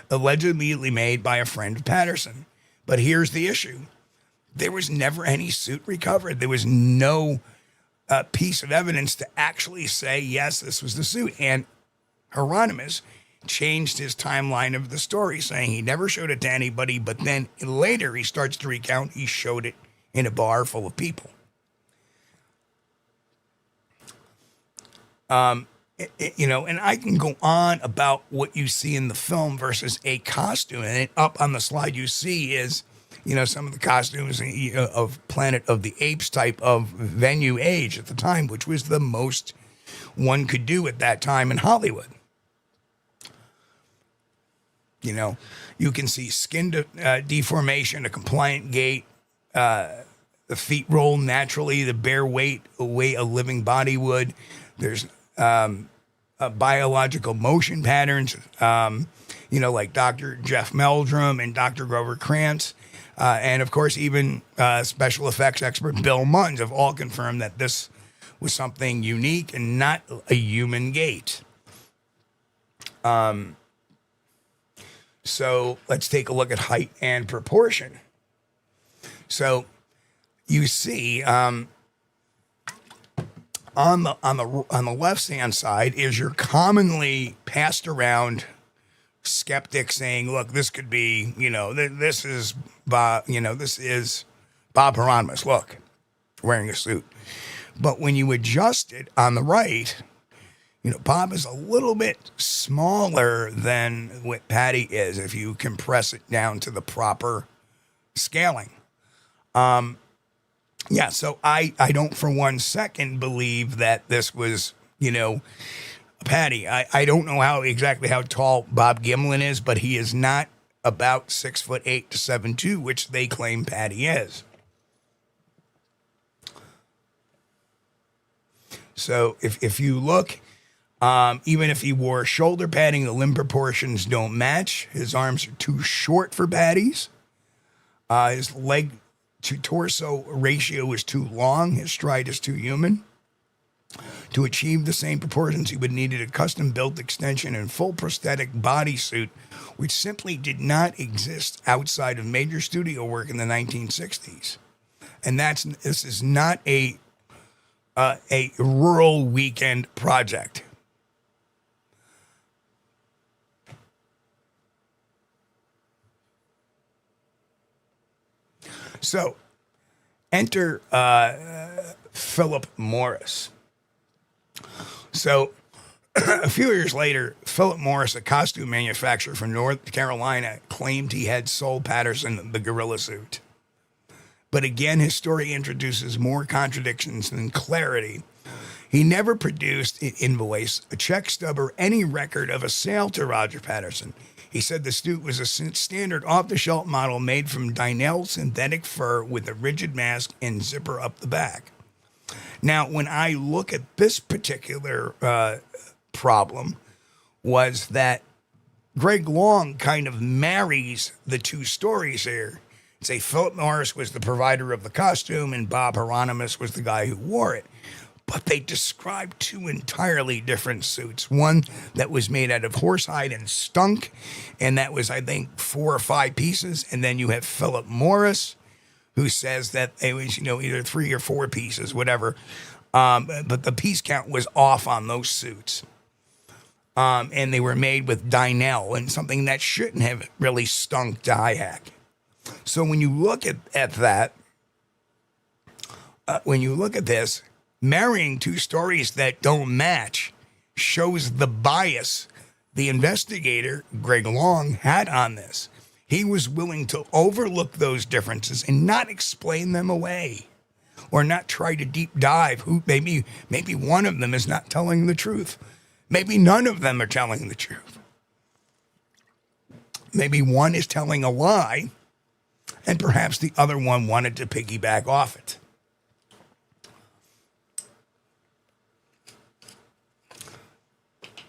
allegedly made by a friend of Patterson. But here's the issue. There was never any suit recovered. There was no piece of evidence to actually say, yes, this was the suit. And Hieronymus changed his timeline of the story, saying he never showed it to anybody, but then later he starts to recount he showed it in a bar full of people. And I can go on about what you see in the film versus a costume. And up on the slide you see is, some of the costumes of Planet of the Apes type of venue age at the time, which was the most one could do at that time in Hollywood. You can see skin deformation, a compliant gait, the feet roll naturally, the bare weight away a living body would. There's biological motion patterns, like Dr. Jeff Meldrum and Dr. Grover Krantz. And of course, even special effects expert Bill Munns have all confirmed that this was something unique and not a human gait. So let's take a look at height and proportion. So you see, on the left hand side is your commonly passed around skeptic saying, "Look, this could be, this is Bob, this is Bob Hieronymus. Look, wearing a suit." But when you adjust it on the right, Bob is a little bit smaller than what Patty is if you compress it down to the proper scaling. So I don't for 1 second believe that this was, Patty. I don't know exactly how tall Bob Gimlin is, but he is not about 6'8" to 7'2", which they claim Patty is. So if you look, even if he wore shoulder padding, the limb proportions don't match. His arms are too short for Patty's. His leg to torso ratio is too long. His stride is too human. To achieve the same proportions, he would need a custom-built extension and full prosthetic bodysuit, which simply did not exist outside of major studio work in the 1960s. And this is not a rural weekend project. So, enter Philip Morris. So, a few years later, Philip Morris, a costume manufacturer from North Carolina, claimed he had sold Patterson the gorilla suit. But again, his story introduces more contradictions than clarity. He never produced an invoice, a check stub, or any record of a sale to Roger Patterson. He said the suit was a standard off-the-shelf model made from Dynel synthetic fur with a rigid mask and zipper up the back. Now, when I look at this particular problem, was that Greg Long kind of marries the two stories here. Say Philip Morris was the provider of the costume and Bob Hieronymus was the guy who wore it. But they describe two entirely different suits. One that was made out of horsehide and stunk, and that was, I think, 4 or 5 pieces. And then you have Philip Morris, who says that it was, either 3 or 4 pieces, whatever. But the piece count was off on those suits. And they were made with Dynel and something that shouldn't have really stunk to high hack. So when you look at that, when you look at this, marrying two stories that don't match shows the bias the investigator, Greg Long, had on this. He was willing to overlook those differences and not explain them away or not try to deep dive. Maybe one of them is not telling the truth. Maybe none of them are telling the truth. Maybe one is telling a lie and perhaps the other one wanted to piggyback off it.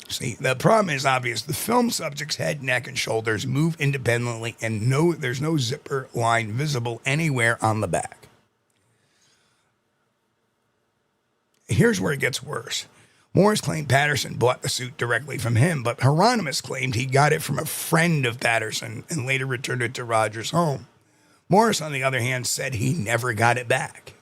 See, the problem is obvious. The film subject's head, neck, and shoulders move independently, and there's no zipper line visible anywhere on the back. Here's where it gets worse. Morris claimed Patterson bought the suit directly from him, but Hieronymus claimed he got it from a friend of Patterson and later returned it to Roger's home. Morris, on the other hand, said he never got it back.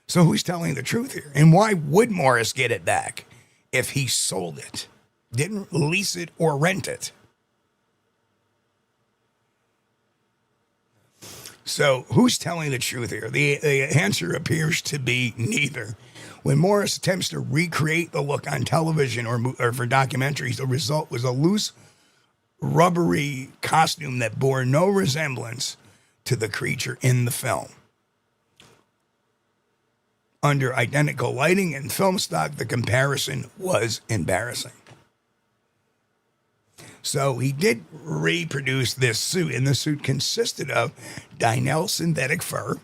So who's telling the truth here? And why would Morris get it back if he sold it? Didn't lease it or rent it. So who's telling the truth here? The answer appears to be neither. When Morris attempts to recreate the look on television or for documentaries, the result was a loose, rubbery costume that bore no resemblance to the creature in the film. Under identical lighting and film stock, the comparison was embarrassing. So he did reproduce this suit, and the suit consisted of Dynel synthetic fur.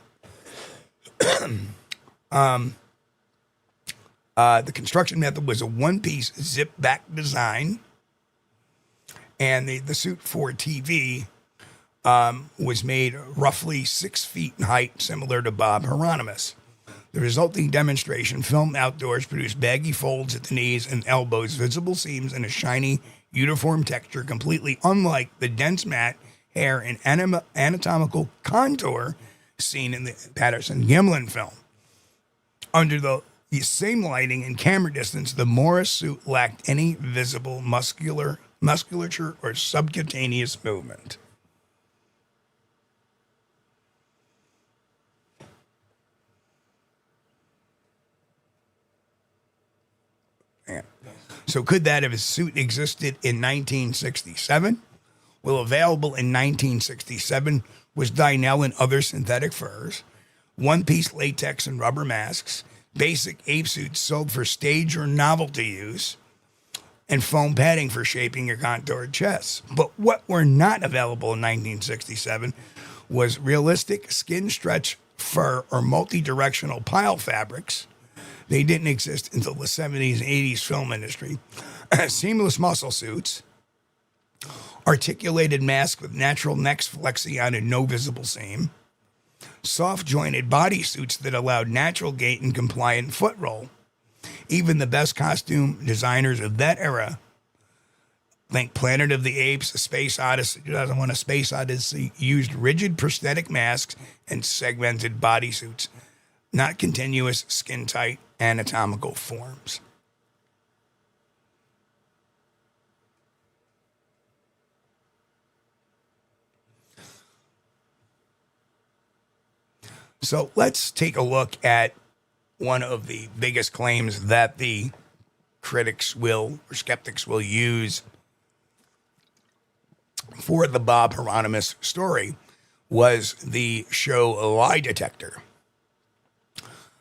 The construction method was a one-piece zip-back design, and the suit for TV was made roughly 6 feet in height, similar to Bob Hieronymus. The resulting demonstration, filmed outdoors, produced baggy folds at the knees and elbows, visible seams, and a shiny, uniform texture completely unlike the dense mat, hair, and anatomical contour seen in the Patterson Gimlin film. Under the same lighting and camera distance, the Morris suit lacked any visible musculature or subcutaneous movement. Yeah. So could that have suit existed in 1967? Well, available in 1967 was Dynel and other synthetic furs, one-piece latex and rubber masks, basic ape suits sold for stage or novelty use, and foam padding for shaping your contoured chests. But what were not available in 1967 was realistic skin stretch fur or multi-directional pile fabrics. They didn't exist until the 70s and 80s film industry. Seamless muscle suits, articulated masks with natural necks flexing out and no visible seam, soft jointed body suits that allowed natural gait and compliant foot roll. Even the best costume designers of that era, think Planet of the Apes, Space Odyssey, used rigid prosthetic masks and segmented bodysuits, not continuous skin-tight anatomical forms. So let's take a look at one of the biggest claims that the critics will, or skeptics will use for the Bob Hieronymus story was the show Lie Detector.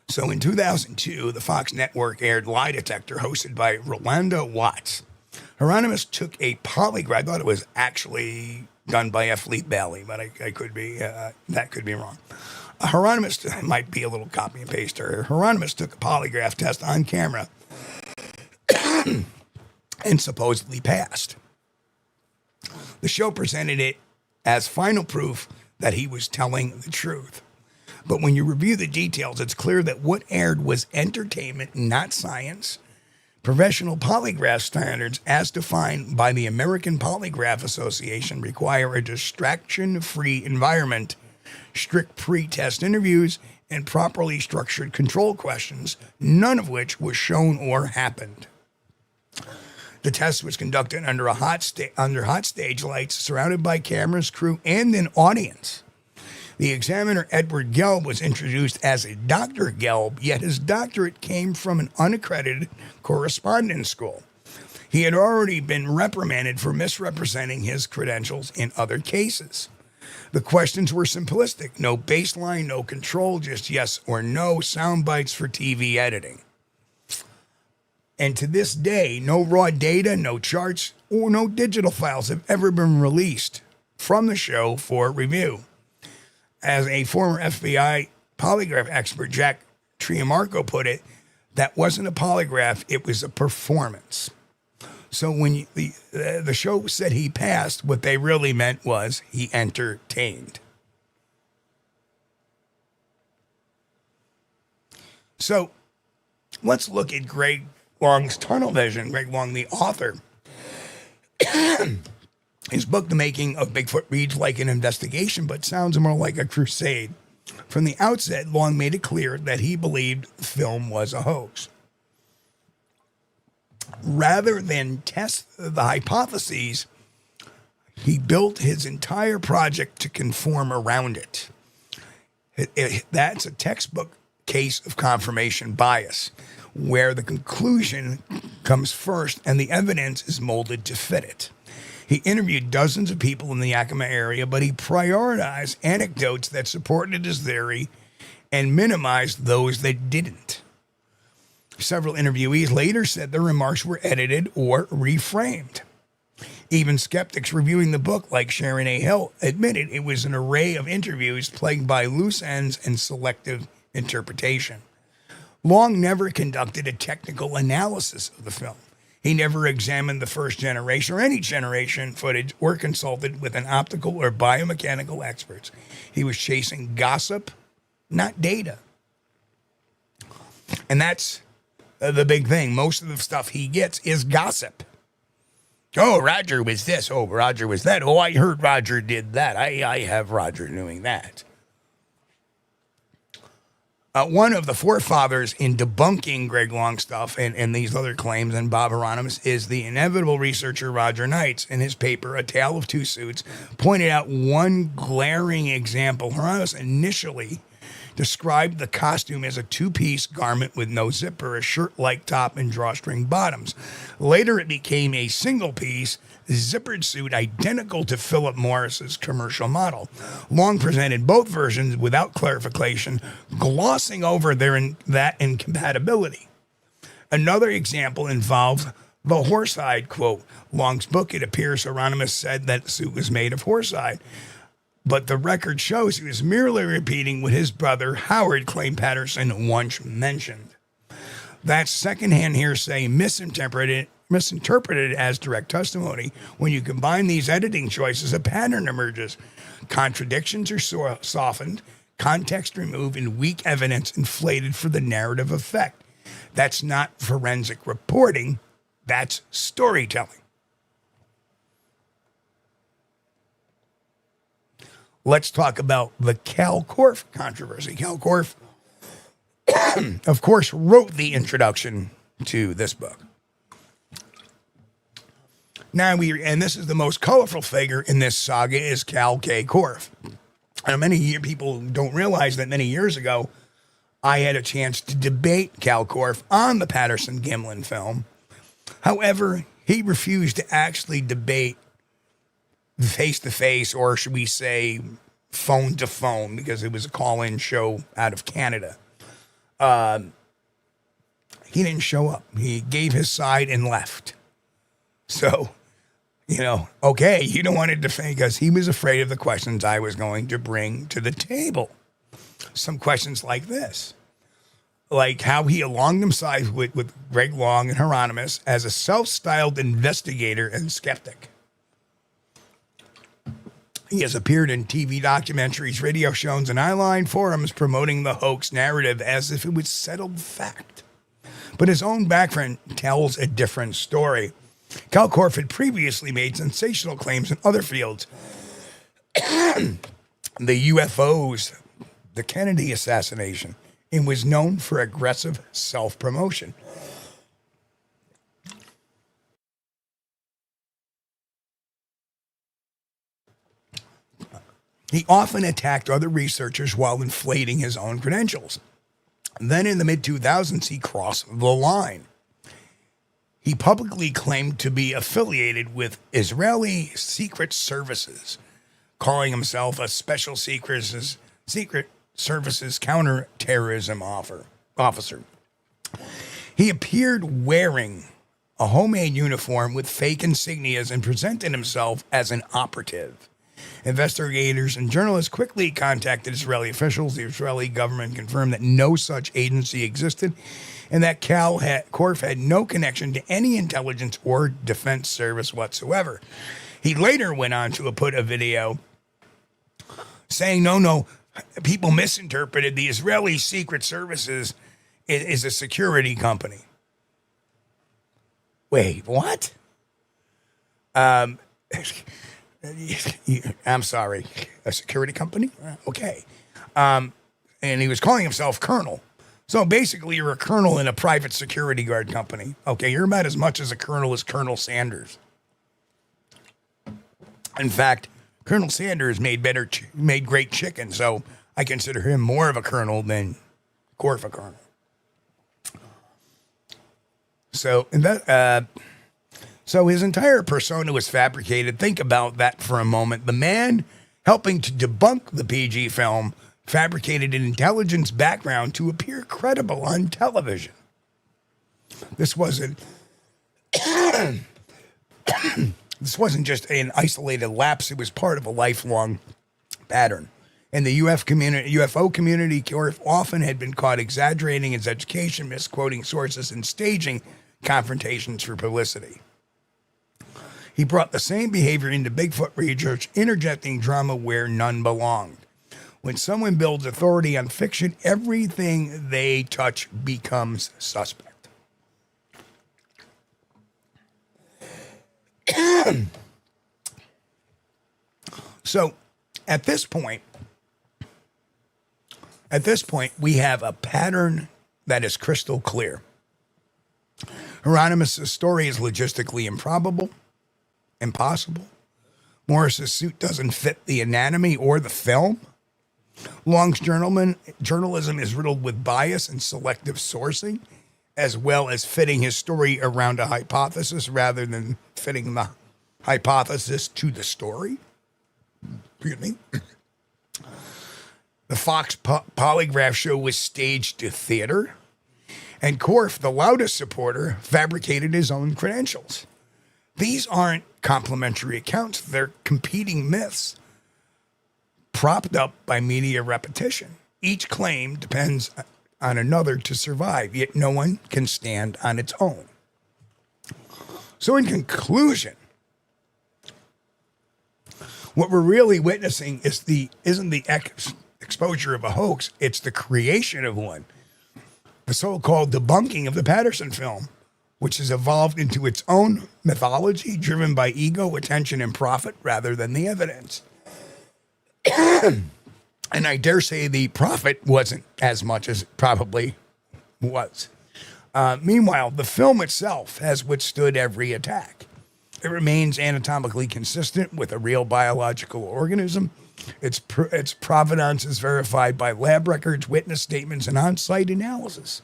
So in 2002, the Fox network aired Lie Detector, hosted by Rolando Watts. Hieronymus took a polygraph. I thought it was actually done by F. Lee Bailey, but I could be, that could be wrong. Hieronymus might be a little copy and paste here. Hieronymus took a polygraph test on camera and supposedly passed. The show presented it as final proof that he was telling the truth. But when you review the details, it's clear that what aired was entertainment, not science. Professional polygraph standards, as defined by the American Polygraph Association, require a distraction-free environment, strict pre-test interviews, and properly structured control questions, none of which was shown or happened. The test was conducted under hot stage lights, surrounded by cameras, crew, and an audience. The examiner, Edward Gelb, was introduced as a Dr. Gelb, yet his doctorate came from an unaccredited correspondence school. He had already been reprimanded for misrepresenting his credentials in other cases. The questions were simplistic: no baseline, no control, just yes or no sound bites for TV editing. And to this day, no raw data, no charts, or no digital files have ever been released from the show for review. As a former FBI polygraph expert, Jack Triamarco, put it, that wasn't a polygraph, it was a performance. So when the show said he passed, what they really meant was he entertained. So let's look at Greg Long's tunnel vision. Greg Long, the author. His book, The Making of Bigfoot, reads like an investigation, but sounds more like a crusade. From the outset, Long made it clear that he believed the film was a hoax. Rather than test the hypotheses, he built his entire project to conform around it. That's a textbook case of confirmation bias, where the conclusion comes first and the evidence is molded to fit it. He interviewed dozens of people in the Yakima area, but he prioritized anecdotes that supported his theory and minimized those that didn't. Several interviewees later said their remarks were edited or reframed. Even skeptics reviewing the book, like Sharon A. Hill, admitted it was an array of interviews plagued by loose ends and selective interpretation. Long never conducted a technical analysis of the film. He never examined the first generation or any generation footage or consulted with an optical or biomechanical experts. He was chasing gossip, not data. And that's the big thing. Most of the stuff he gets is gossip. Oh, Roger was this. Oh, Roger was that. Oh, I heard Roger did that. I have Roger doing that. One of the forefathers in debunking Greg Long stuff and these other claims and Bob Hieronymus is the inevitable researcher Roger Knights. In his paper, A Tale of Two Suits, pointed out one glaring example. Hieronymus initially described the costume as a two-piece garment with no zipper, a shirt-like top and drawstring bottoms. Later, it became a single-piece zippered suit identical to Philip Morris's commercial model. Long presented both versions without clarification, glossing over that incompatibility. Another example involves the horsehide quote. Long's book, it appears Hieronymus said that the suit was made of horsehide, but the record shows he was merely repeating what his brother Howard claimed Patterson once mentioned. That's secondhand hearsay misinterpreted as direct testimony. When you combine these editing choices, a pattern emerges. Contradictions are softened, context removed, and weak evidence inflated for the narrative effect. That's not forensic reporting, that's storytelling. Let's talk about the Cal Korff controversy. Cal Korff, of course, wrote the introduction to this book. Now and this is the most colorful figure in this saga, is Cal K. Korff. And people don't realize that many years ago, I had a chance to debate Cal Korff on the Patterson Gimlin film. However, he refused to actually debate face-to-face, or should we say phone-to-phone, because it was a call-in show out of Canada. He didn't show up. He gave his side and left. So, okay, you don't want to defend, because he was afraid of the questions I was going to bring to the table. Some questions like this. Like how he aligned himself with Greg Long and Hieronymus as a self-styled investigator and skeptic. He has appeared in TV documentaries, radio shows, and online forums promoting the hoax narrative as if it was settled fact. But his own background tells a different story. Cal Korff had previously made sensational claims in other fields. The UFOs, the Kennedy assassination, and was known for aggressive self-promotion. He often attacked other researchers while inflating his own credentials. Then in the mid-2000s, he crossed the line. He publicly claimed to be affiliated with Israeli secret services, calling himself a special secret services counterterrorism officer. He appeared wearing a homemade uniform with fake insignias and presented himself as an operative. Investigators and journalists quickly contacted Israeli officials. The Israeli government confirmed that no such agency existed and that Korff had no connection to any intelligence or defense service whatsoever. He later went on to put a video saying, no, people misinterpreted. The Israeli Secret Services is a security company. Wait, what? I'm sorry, a security company? Okay. And he was calling himself Colonel. So basically, you're a colonel in a private security guard company. Okay, you're about as much as a colonel as Colonel Sanders. In fact, Colonel Sanders made great chicken, so I consider him more of a colonel than Korff a colonel. So his entire persona was fabricated. Think about that for a moment. The man helping to debunk the PG film fabricated an intelligence background to appear credible on television. This wasn't just an isolated lapse. It was part of a lifelong pattern. In the UFO community, Korff often had been caught exaggerating his education, misquoting sources, and staging confrontations for publicity. He brought the same behavior into Bigfoot research, interjecting drama where none belonged. When someone builds authority on fiction, everything they touch becomes suspect. So, at this point, we have a pattern that is crystal clear. Hieronymus' story is logistically impossible. Morris's suit doesn't fit the anatomy or the film. Long's journalism is riddled with bias and selective sourcing, as well as fitting his story around a hypothesis rather than fitting the hypothesis to the story. Excuse me. The Fox polygraph show was staged to theater, and Korff, the loudest supporter, fabricated his own credentials. These aren't complementary accounts, they're competing myths propped up by media repetition. Each claim depends on another to survive, yet no one can stand on its own. So in conclusion, what we're really witnessing isn't the exposure of a hoax, it's the creation of one. The so-called debunking of the Patterson film, which has evolved into its own mythology driven by ego, attention, and profit rather than the evidence. And I dare say the profit wasn't as much as it probably was. Meanwhile, the film itself has withstood every attack. It remains anatomically consistent with a real biological organism. Its provenance is verified by lab records, witness statements, and on-site analysis.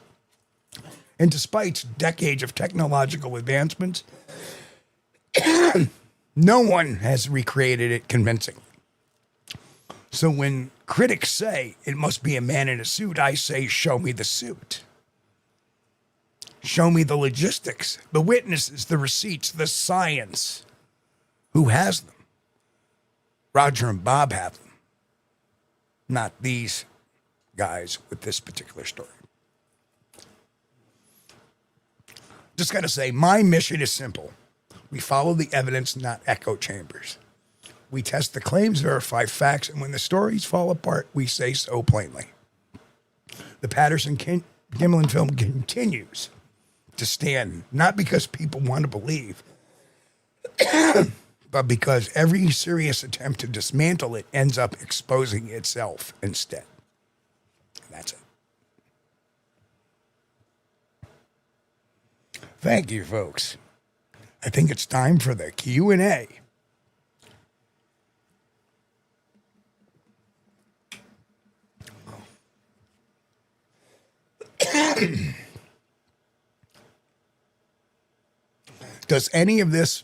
And despite decades of technological advancements, no one has recreated it convincingly. So when critics say it must be a man in a suit, I say, show me the suit. Show me the logistics, the witnesses, the receipts, the science. Who has them? Roger and Bob have them. Not these guys with this particular story. Just got to say, my mission is simple. We follow the evidence, not echo chambers. We test the claims, verify facts, and when the stories fall apart, we say so plainly. The Patterson Gimlin film continues to stand, not because people want to believe, but because every serious attempt to dismantle it ends up exposing itself instead. And that's it. Thank you, folks. I think it's time for the Q&A. Does any of this,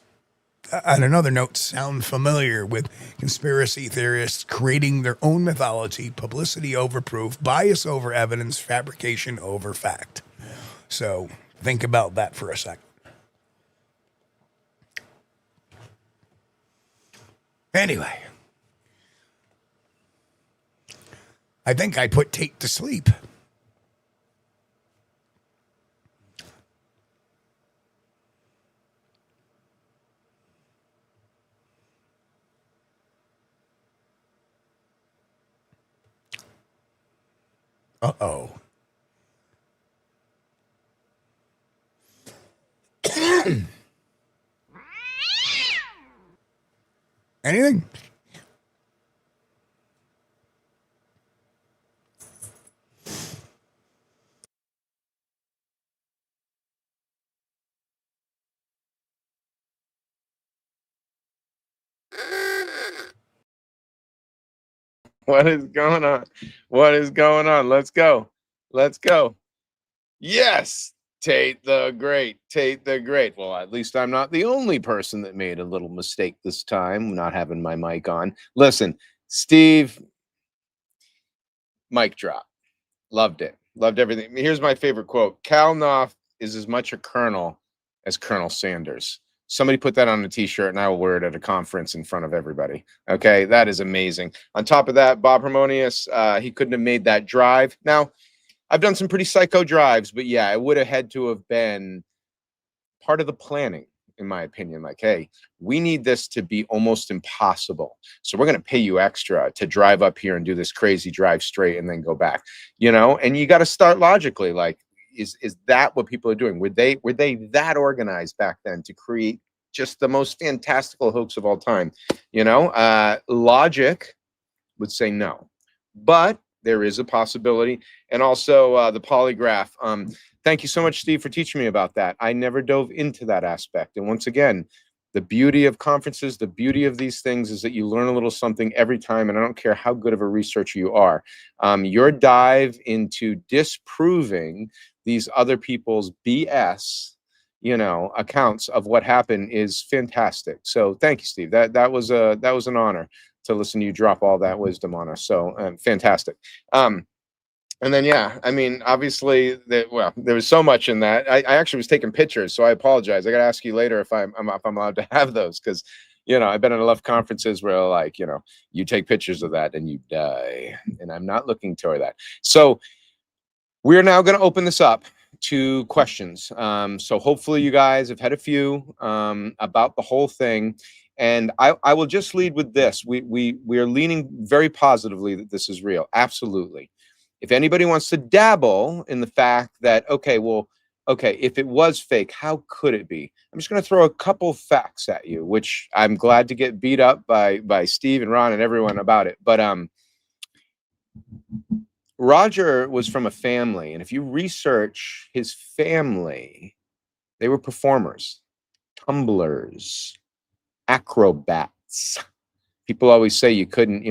on another note, sound familiar with conspiracy theorists creating their own mythology, publicity over proof, bias over evidence, fabrication over fact? So think about that for a second. Anyway, I think I put Tate to sleep. Uh-oh. Anything? What is going on? What is going on? Let's go. Let's go. Yes, Tate the Great. Tate the Great. Well, at least I'm not the only person that made a little mistake this time, not having my mic on. Listen, Steve, mic drop. Loved it. Loved everything. Here's my favorite quote. Cal Knopf is as much a colonel as Colonel Sanders. Somebody put that on a t-shirt and I will wear it at a conference in front of everybody. Okay, that is amazing. On top of that, Bob Harmonious, he couldn't have made that drive. Now, I've done some pretty psycho drives, but yeah, it would have had to have been part of the planning, in my opinion. Like, hey, we need this to be almost impossible, so we're going to pay you extra to drive up here and do this crazy drive straight and then go back, you know. And you got to start logically, like, is that what people are doing? Were they that organized back then to create just the most fantastical hoax of all time? You know, logic would say no, but there is a possibility. And also the polygraph. Thank you so much, Steve, for teaching me about that. I never dove into that aspect. And once again, the beauty of conferences, the beauty of these things is that you learn a little something every time. And I don't care how good of a researcher you are. Your dive into disproving these other people's BS, you know, accounts of what happened is fantastic. So thank you, Steve. That was an honor to listen to you drop all that wisdom on us. So fantastic. And then, yeah, I mean, obviously, well, there was so much in that. I actually was taking pictures, so I apologize. I got to ask you later if I'm allowed to have those, because, you know, I've been at enough conferences where, like, you know, you take pictures of that and you die, and I'm not looking toward that. So we're now going to open this up to questions. So hopefully you guys have had a few about the whole thing. And I will just lead with this. We are leaning very positively that this is real. Absolutely. If anybody wants to dabble in the fact that, okay, well, okay, if it was fake, how could it be? I'm just going to throw a couple facts at you, which I'm glad to get beat up by Steve and Ron and everyone about it. But Roger was from a family, and if you research his family, they were performers, tumblers, acrobats. People always say you couldn't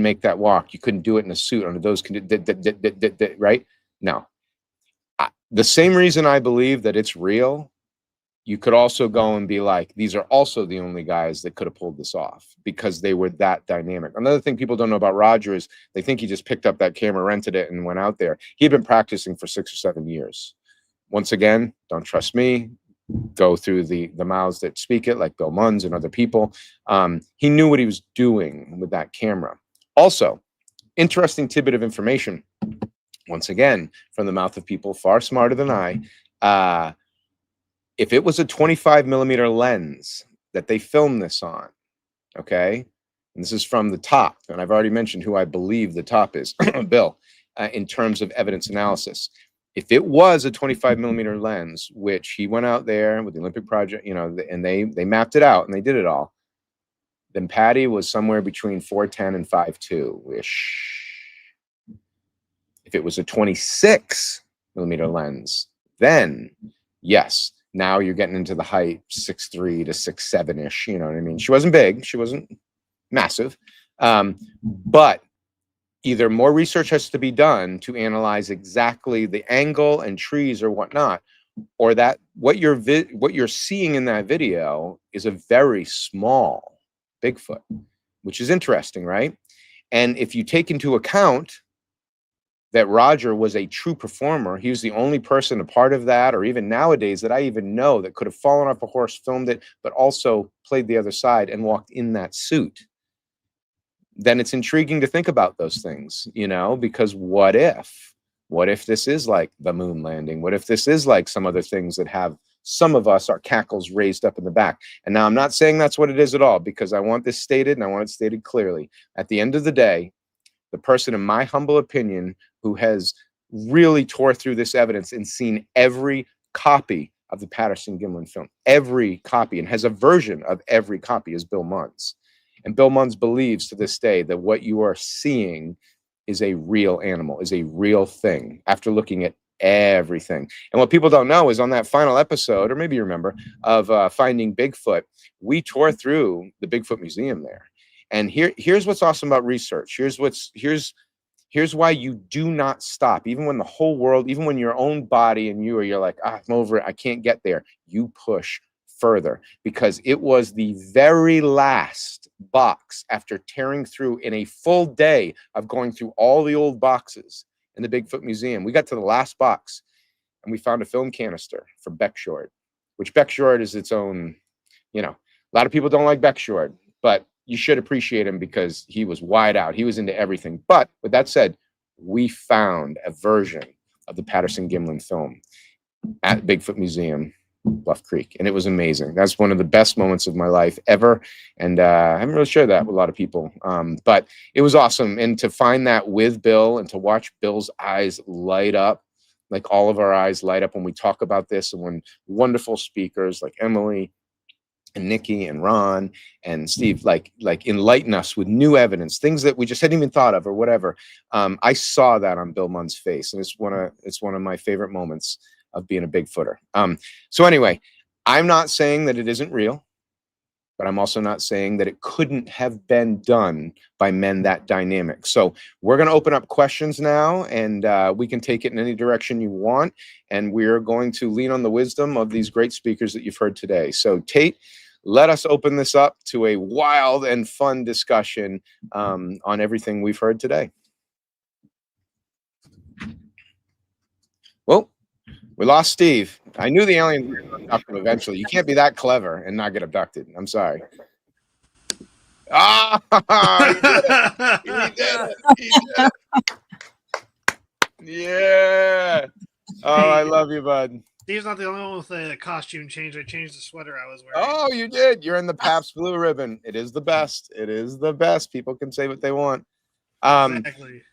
make that walk. You couldn't do it in a suit under those conditions, right? No. The same reason I believe that it's real, you could also go and be like, these are also the only guys that could have pulled this off, because they were that dynamic. Another thing people don't know about Roger is they think he just picked up that camera, rented it, and went out there. He had been practicing for 6 or 7 years. Once again, don't trust me. Go through the mouths that speak it, like Bill Munns and other people. He knew what he was doing with that camera. Also, interesting tidbit of information, once again, from the mouth of people far smarter than I. If it was a 25mm lens that they filmed this on, okay, and this is from the top, and I've already mentioned who I believe the top is, Bill, in terms of evidence analysis. If it was a 25mm lens, which he went out there with the Olympic Project, you know, and they mapped it out and they did it all, then Patty was somewhere between 4'10" and 5'2"-ish. If it was a 26mm lens, then yes, now you're getting into the height 6'3" to 6'7"-ish. You know what I mean? She wasn't big, she wasn't massive, but either more research has to be done to analyze exactly the angle and trees or whatnot, or that what you're seeing in that video is a very small Bigfoot, which is interesting, right? And if you take into account that Roger was a true performer, he was the only person a part of that, or even nowadays that I even know, that could have fallen off a horse, filmed it, but also played the other side and walked in that suit, then it's intriguing to think about those things, you know, because what if this is like the moon landing? What if this is like some other things that have some of us, our cackles raised up in the back? And now I'm not saying that's what it is at all, because I want this stated, and I want it stated clearly. At the end of the day, the person, in my humble opinion, who has really tore through this evidence and seen every copy of the Patterson Gimlin film, every copy, and has a version of every copy, is Bill Munns. And Bill Munns believes to this day that what you are seeing is a real animal, is a real thing, after looking at everything. And what people don't know is on that final episode, or maybe you remember, of Finding Bigfoot, we tore through the Bigfoot Museum there. And here's what's awesome about research. Here's why you do not stop, even when the whole world, even when your own body and you're like, I'm over it, I can't get there. You push further, because it was the very last box, after tearing through in a full day of going through all the old boxes in the Bigfoot Museum. We got to the last box and we found a film canister for Beckshord, which Beckshord is its own, you know, a lot of people don't like Beckshord, but you should appreciate him because he was wide out. He was into everything. But with that said, we found a version of the Patterson Gimlin film at Bigfoot Museum Bluff Creek, and it was amazing. That's one of the best moments of my life ever, and I haven't really shared that with a lot of people, but it was awesome. And to find that with Bill and to watch Bill's eyes light up, like all of our eyes light up when we talk about this, and when wonderful speakers like Emily and Nikki and Ron and Steve like enlighten us with new evidence, things that we just hadn't even thought of or whatever. I saw that on Bill Munn's face, and it's one of my favorite moments of being a Bigfooter. So anyway, I'm not saying that it isn't real, but I'm also not saying that it couldn't have been done by men that dynamic. So we're going to open up questions now, and we can take it in any direction you want. And we're going to lean on the wisdom of these great speakers that you've heard today. So Tate, let us open this up to a wild and fun discussion on everything we've heard today. Well, we lost Steve. I knew the aliens were going to abduct him eventually. You can't be that clever and not get abducted. I'm sorry. Ah, he did it. He did it. Yeah. Oh, I love you, bud. Steve's not the only one with a costume change. I changed the sweater I was wearing. Oh, you did. You're in the Pabst Blue Ribbon. It is the best. It is the best. People can say what they want. Exactly.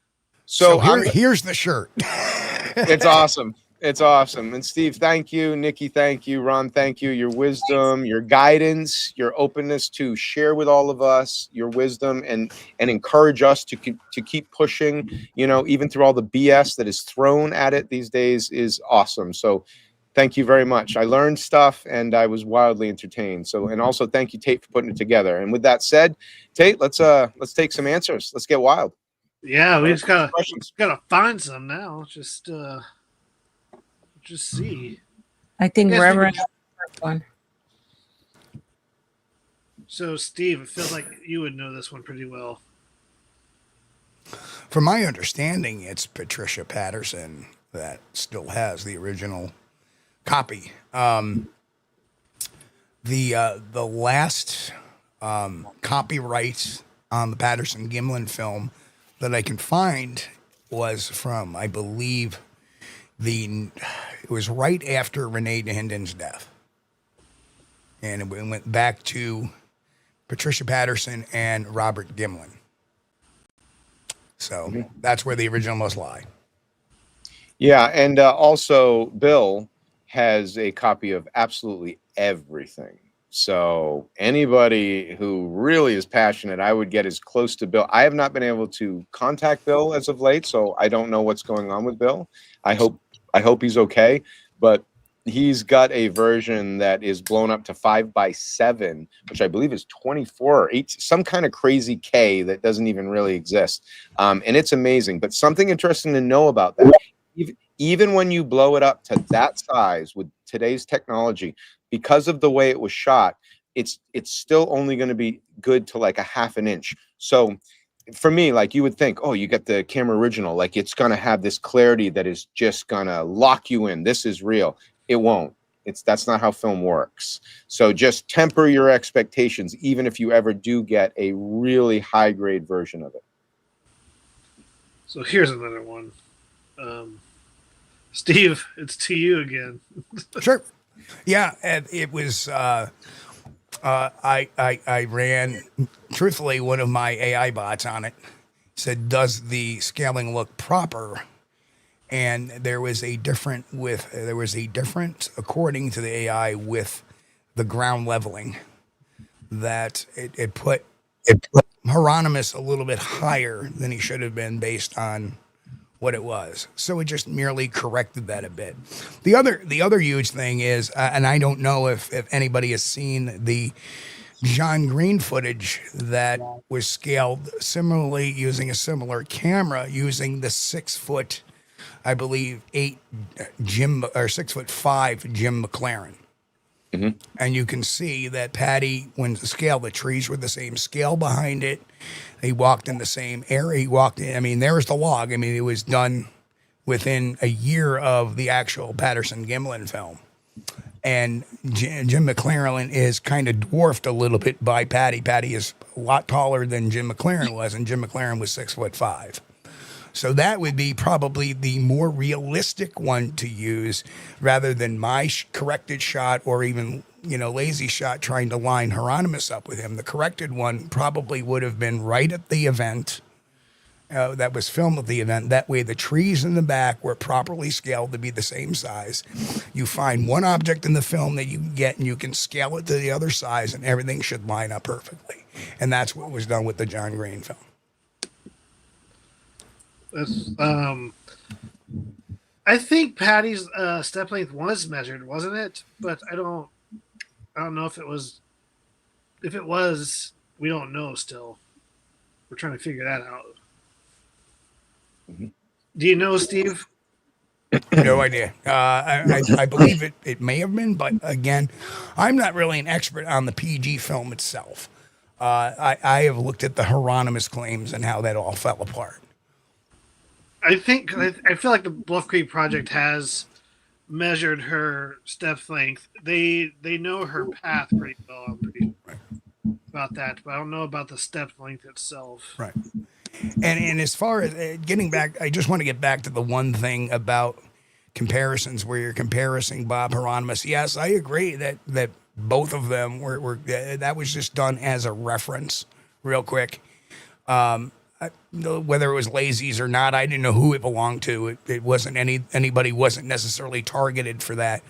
So here's the shirt. It's awesome. It's awesome. And Steve, thank you. Nikki, thank you. Ron, thank you. Your wisdom, your guidance, your openness to share with all of us your wisdom and encourage us to keep pushing, even through all the BS that is thrown at it these days is awesome. So thank you very much. I learned stuff and I was wildly entertained. So, and also thank you, Tate, for putting it together. And with that said, Tate, let's take some answers. Let's get wild. Yeah, we just gotta find some now. Just see. I think wherever I have the first one. So, Steve, it feels like you would know this one pretty well. From my understanding, it's Patricia Patterson that still has the original copy. The last copyright on the Patterson Gimlin film that I can find was from, I believe, it was right after Renee Dahinden's death. And it went back to Patricia Patterson and Robert Gimlin. So that's where the original must lie. Yeah, and also Bill has a copy of absolutely everything. So anybody who really is passionate, I would get as close to Bill. I have not been able to contact Bill as of late, so I don't know what's going on with Bill. I hope he's okay, but he's got a version that is blown up to 5x7, which I believe is 24 or 8, some kind of crazy K that doesn't even really exist. And it's amazing. But something interesting to know about that, even when you blow it up to that size with today's technology, because of the way it was shot, it's still only going to be good to like a half an inch. So for me, like you would think, oh, you get the camera original, like it's going to have this clarity that is just going to lock you in. This is real. It won't. That's not how film works. So just temper your expectations, even if you ever do get a really high grade version of it. So here's another one. Steve, it's to you again. Sure. Yeah, it was. I ran, truthfully, one of my AI bots on it. Said, "Does the scaling look proper?" And there was a difference according to the AI with the ground leveling. That it put Hieronymus a little bit higher than he should have been based on what it was. So it just merely corrected that a bit. The other huge thing is, and I don't know if anybody has seen the John Green footage that was scaled similarly using a similar camera, using the 6 foot, I believe 8 Jim or 6'5" Jim McLaren. Mm-hmm. And you can see that Patty, when the scale, the trees were the same scale behind it. He walked in the same area. He walked in. I mean, there's the log. I mean, it was done within a year of the actual Patterson Gimlin film. And Jim McLaren is kind of dwarfed a little bit by Patty. Patty is a lot taller than Jim McLaren was, and Jim McLaren was 6'5". So that would be probably the more realistic one to use rather than my corrected shot or even, lazy shot trying to line Hieronymus up with him. The corrected one probably would have been right at the event that was filmed at the event. That way the trees in the back were properly scaled to be the same size. You find one object in the film that you get and you can scale it to the other size and everything should line up perfectly. And that's what was done with the John Green film. That's, I think Patty's step length was measured, wasn't it? But I don't know if it was. If it was, we don't know still. We're trying to figure that out. Do you know, Steve? No idea. I believe it may have been, but again, I'm not really an expert on the PG film itself. I have looked at the Hieronymus claims and how that all fell apart. I feel like the Bluff Creek Project has measured her step length. They know her path pretty well. I'm pretty sure about that, but I don't know about the step length itself. Right. And as far as getting back, I just want to get back to the one thing about comparisons where you're comparing Bob Hieronymus. Yes, I agree that both of them were that was just done as a reference, real quick. Whether it was lazies or not, I didn't know who it belonged to. It wasn't anybody wasn't necessarily targeted for that.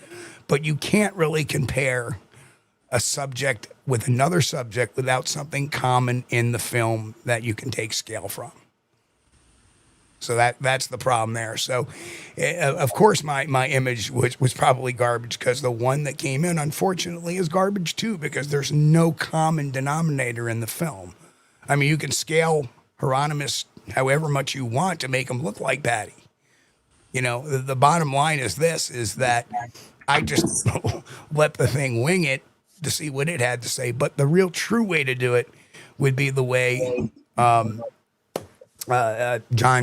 But you can't really compare a subject with another subject without something common in the film that you can take scale from. So that's the problem there. So, of course, my image was probably garbage because the one that came in, unfortunately, is garbage too because there's no common denominator in the film. I mean, you can scale Hieronymus however much you want to make him look like Patty. The bottom line is that I just let the thing wing it to see what it had to say. But the real true way to do it would be the way John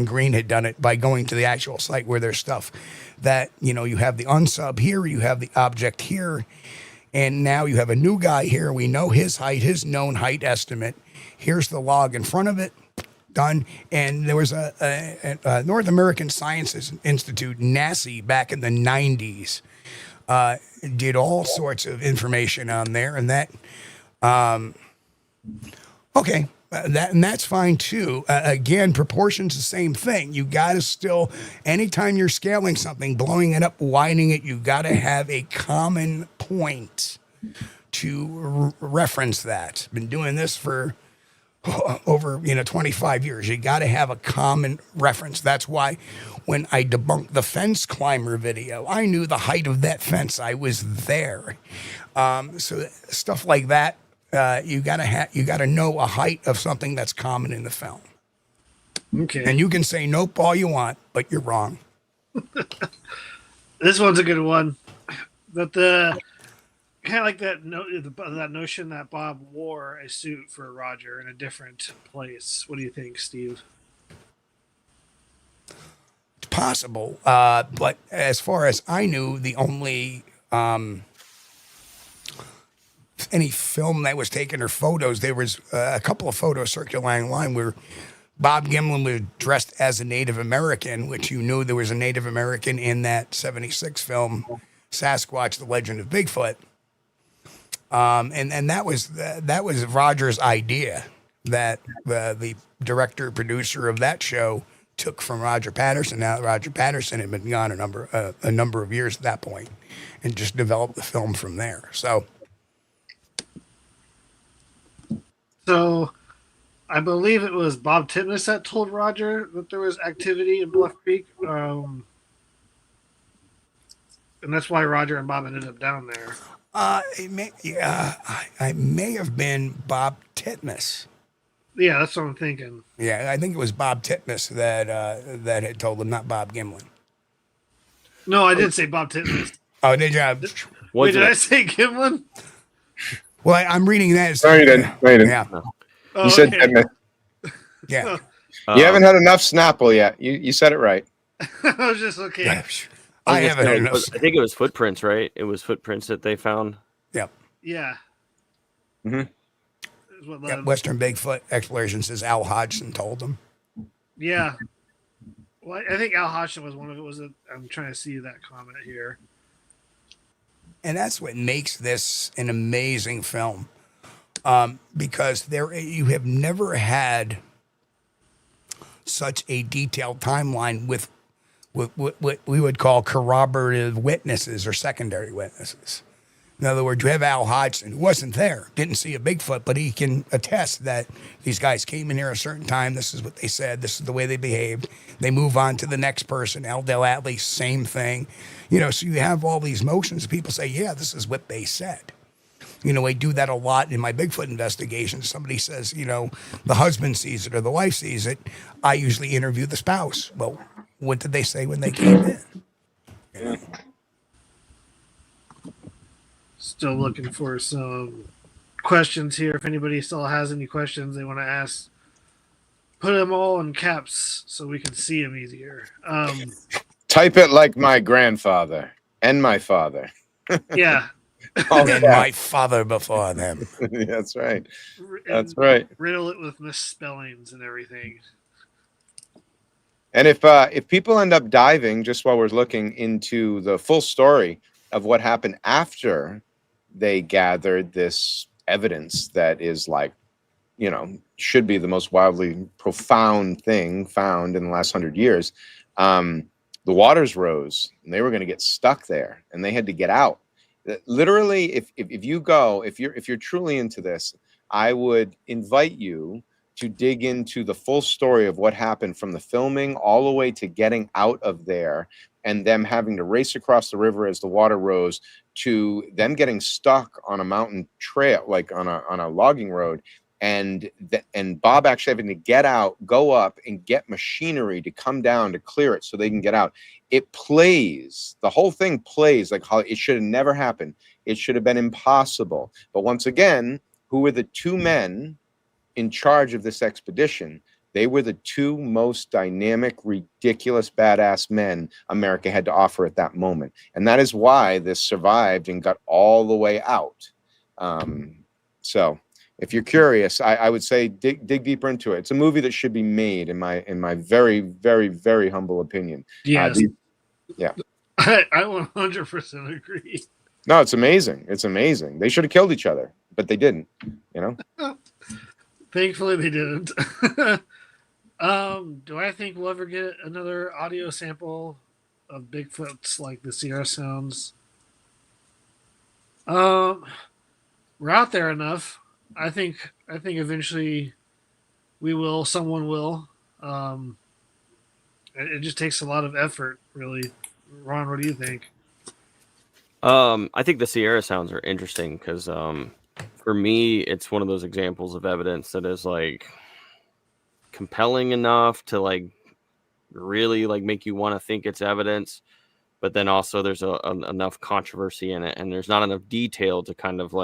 Green had done it by going to the actual site where there's stuff that, you have the unsub here, you have the object here, and now you have a new guy here. We know his height, his known height estimate. Here's the log in front of it. Done. And there was a North American Sciences Institute, NASI, back in the 90s, did all sorts of information on there. And that, okay, and that's fine too. Again, proportions the same thing. You got to still, anytime you're scaling something, blowing it up, widening it, you got to have a common point to reference that. Been doing this for over 25 years. You got to have a common reference. That's why when I debunked the fence climber video, I knew the height of that fence. I was there. So stuff like that, you gotta know a height of something that's common in the film. Okay. And you can say nope all you want, but you're wrong. This one's a good one. But the kind of like that notion that Bob wore a suit for Roger in a different place. What do you think, Steve? It's possible, but as far as I knew, the only any film that was taken or photos, there was a couple of photos circulating online where Bob Gimlin was dressed as a Native American, which you knew there was a Native American in that 76 film, Sasquatch, The Legend of Bigfoot. And that was Roger's idea that the director producer of that show took from Roger Patterson. Now Roger Patterson had been gone a number of years at that point, and just developed the film from there. So I believe it was Bob Titmus that told Roger that there was activity in Bluff Creek, and that's why Roger and Bob ended up down there. I may have been Bob Titmus. Yeah, that's what I'm thinking. Yeah, I think it was Bob Titmus that had told him, not Bob Gimlin. No, I did say Bob Titmus. Oh, did you? Wait, did I say Gimlin? Well, I'm reading that. No, you didn't. No, you didn't. Yeah. Oh, You said okay. Yeah. You haven't had enough Snapple yet. You said it right. I was just okay. Yeah. I haven't had enough. I think it was footprints, right? It was footprints that they found. Yep. Yeah. Mm-hmm. Yep. Western Bigfoot Exploration says Al Hodgson told them. Yeah. Well, I think Al Hodgson was one of it. I'm trying to see that comment here. And that's what makes this an amazing film, because you have never had such a detailed timeline with what we would call corroborative witnesses or secondary witnesses. In other words, you have Al Hodgson, who wasn't there, didn't see a Bigfoot, but he can attest that these guys came in here a certain time. This is what they said. This is the way they behaved. They move on to the next person. Del Atlee, same thing. So you have all these motions. People say, yeah, this is what they said. I do that a lot in my Bigfoot investigations. Somebody says, the husband sees it or the wife sees it. I usually interview the spouse. Well, what did they say when they came in? Still looking for some questions here. If anybody still has any questions they want to ask, put them all in caps so we can see them easier. Type it like my grandfather and my father. Yeah. And my father before them. That's right. And right. Riddle it with misspellings and everything. And if people end up diving, just while we're looking into the full story of what happened after they gathered this evidence that is should be the most wildly profound thing found in the last 100 years, the waters rose and they were going to get stuck there and they had to get out. Literally, if you're truly into this, I would invite you to dig into the full story of what happened from the filming all the way to getting out of there and them having to race across the river as the water rose, to them getting stuck on a mountain trail, like on a logging road, and Bob actually having to get out, go up and get machinery to come down to clear it so they can get out. It plays, the whole thing plays like how it should have never happened. It should have been impossible. But once again, who were the two men in charge of this expedition? They were the two most dynamic, ridiculous, badass men America had to offer at that moment. And that is why this survived and got all the way out. So if you're curious, I would say dig deeper into it. It's a movie that should be made, in my very, very, very humble opinion. Yes. Yeah. I 100% agree. No, it's amazing. It's amazing. They should have killed each other, but they didn't, Thankfully they didn't. Do I think we'll ever get another audio sample of Bigfoots like the Sierra sounds? We're out there enough. I think eventually we will. Someone will. It just takes a lot of effort, really. Ron, what do you think? I think the Sierra sounds are interesting because for me, it's one of those examples of evidence that is compelling enough to really make you want to think it's evidence, but then also there's enough controversy in it, and there's not enough detail to kind of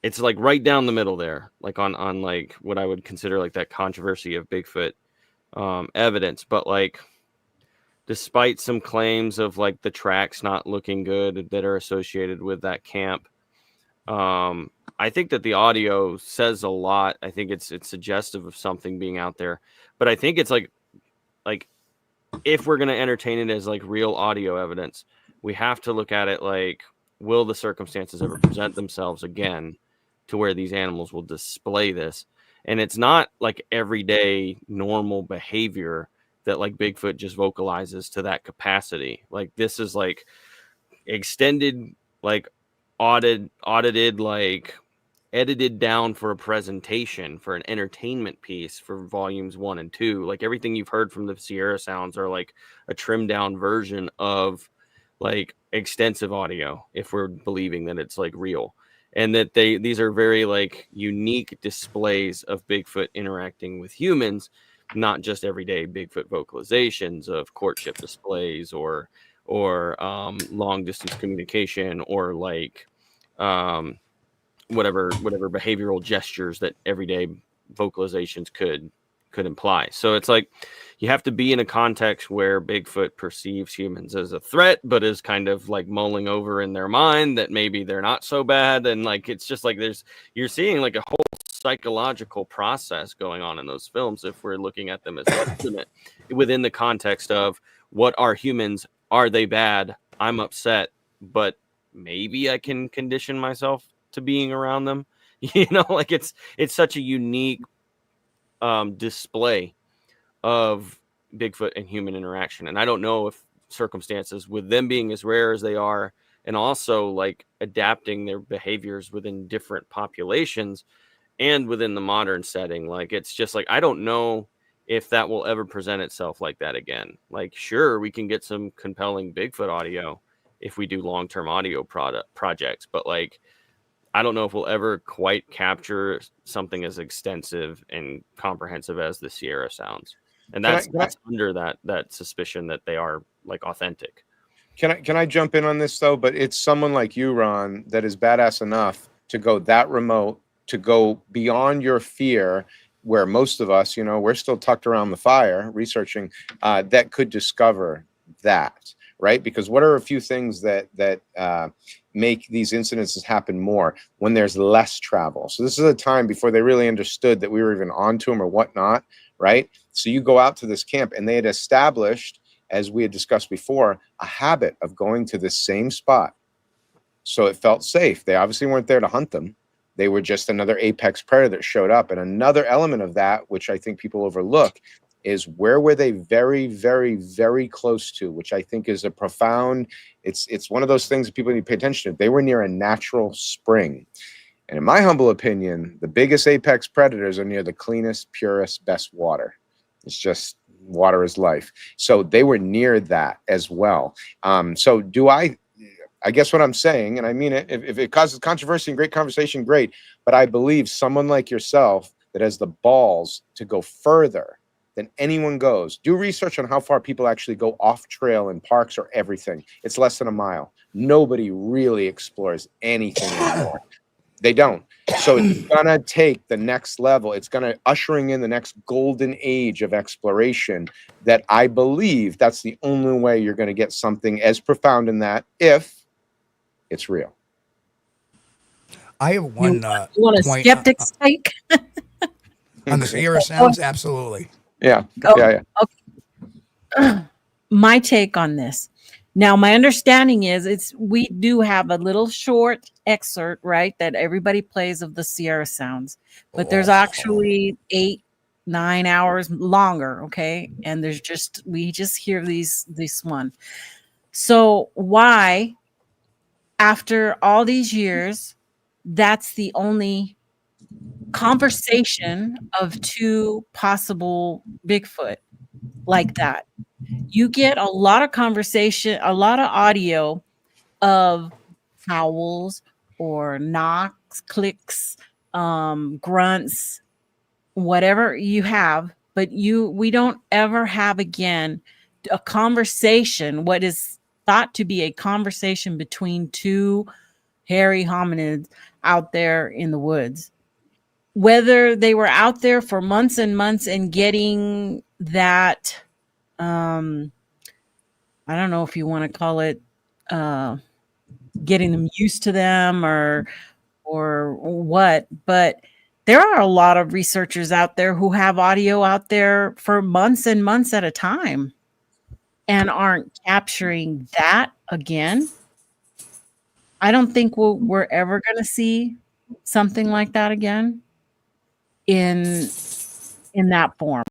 it's right down the middle there, on what I would consider that controversy of Bigfoot evidence. But despite some claims of the tracks not looking good that are associated with that camp, I think that the audio says a lot. I think it's suggestive of something being out there, but I think it's if we're going to entertain it as real audio evidence, we have to look at it will the circumstances ever present themselves again to where these animals will display this? And it's not everyday normal behavior that Bigfoot just vocalizes to that capacity. This is extended, audited, edited down for a presentation, for an entertainment piece for volumes 1 and 2. Everything you've heard from the Sierra sounds are a trimmed down version of extensive audio, if we're believing that it's real, and that these are very unique displays of Bigfoot interacting with humans, not just everyday Bigfoot vocalizations of courtship displays or long distance communication or whatever behavioral gestures that everyday vocalizations could imply. So it's you have to be in a context where Bigfoot perceives humans as a threat, but is kind of mulling over in their mind that maybe they're not so bad. And it's just you're seeing a whole psychological process going on in those films if we're looking at them as legitimate within the context of what are humans? Are they bad? I'm upset, but maybe I can condition myself to being around them. Like it's such a unique display of Bigfoot and human interaction. And I don't know if circumstances with them being as rare as they are, and also like adapting their behaviors within different populations and within the modern setting. Like, it's just like, I don't know if that will ever present itself like that again. Like, sure, we can get some compelling Bigfoot audio if we do long-term audio projects, but like, I don't know if we'll ever quite capture something as extensive and comprehensive as the Sierra sounds. And that's under that suspicion that they are like authentic. Can I jump in on this though? But it's someone like you, Ron, that is badass enough to go that remote, to go beyond your fear, where most of us, we're still tucked around the fire researching, that could discover that, right? Because what are a few things that make these incidences happen more? When there's less travel. So this is a time before they really understood that we were even onto them or whatnot, right? So you go out to this camp and they had established, as we had discussed before, a habit of going to the same spot. So it felt safe. They obviously weren't there to hunt them. They were just another apex predator that showed up. And another element of that, which I think people overlook, is where were they very, very, very close to, which I think is a profound, it's one of those things that people need to pay attention to. They were near a natural spring. And in my humble opinion, the biggest apex predators are near the cleanest, purest, best water. It's just, water is life. So they were near that as well. So I guess what I'm saying, and I mean it, if it causes controversy and great conversation, great. But I believe someone like yourself that has the balls to go further than anyone goes. Do research on how far people actually go off trail in parks or everything. It's less than a mile. Nobody really explores anything anymore. They don't. So it's gonna take the next level. It's gonna ushering in the next golden age of exploration, that I believe that's the only way you're gonna get something as profound in that, if it's real. I have one You want a point skeptic's take? on the Sierra sounds. Absolutely. Yeah. Oh, Yeah. okay. My take on this. Now, my understanding is we do have a little short excerpt, right, that everybody plays of the Sierra sounds, but there's actually 8-9 hours longer, okay? And we just hear this one. So why, after all these years, that's the only conversation of two possible Bigfoot like that? You get a lot of conversation, a lot of audio of howls or knocks, clicks, grunts, whatever you have, but we don't ever have again a conversation, what is thought to be a conversation between two hairy hominids out there in the woods. Whether they were out there for months and months and getting that, I don't know if you want to call it getting them used to them or what, but there are a lot of researchers out there who have audio out there for months and months at a time and aren't capturing that again. I don't think we're ever going to see something like that again in that form.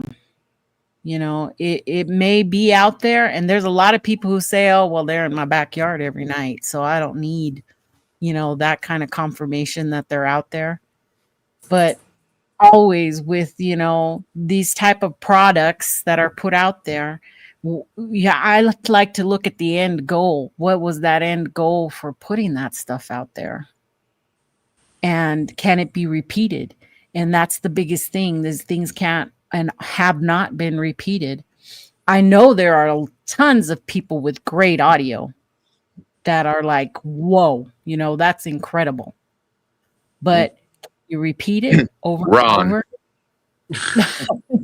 It may be out there, and there's a lot of people who say, oh, well, they're in my backyard every night, so I don't need, that kind of confirmation that they're out there. But always with, these type of products that are put out there, I like to look at the end goal. What was that end goal for putting that stuff out there? And can it be repeated? And that's the biggest thing. These things can't and have not been repeated. I know there are tons of people with great audio that are like, whoa, that's incredible. But you repeat it over and over.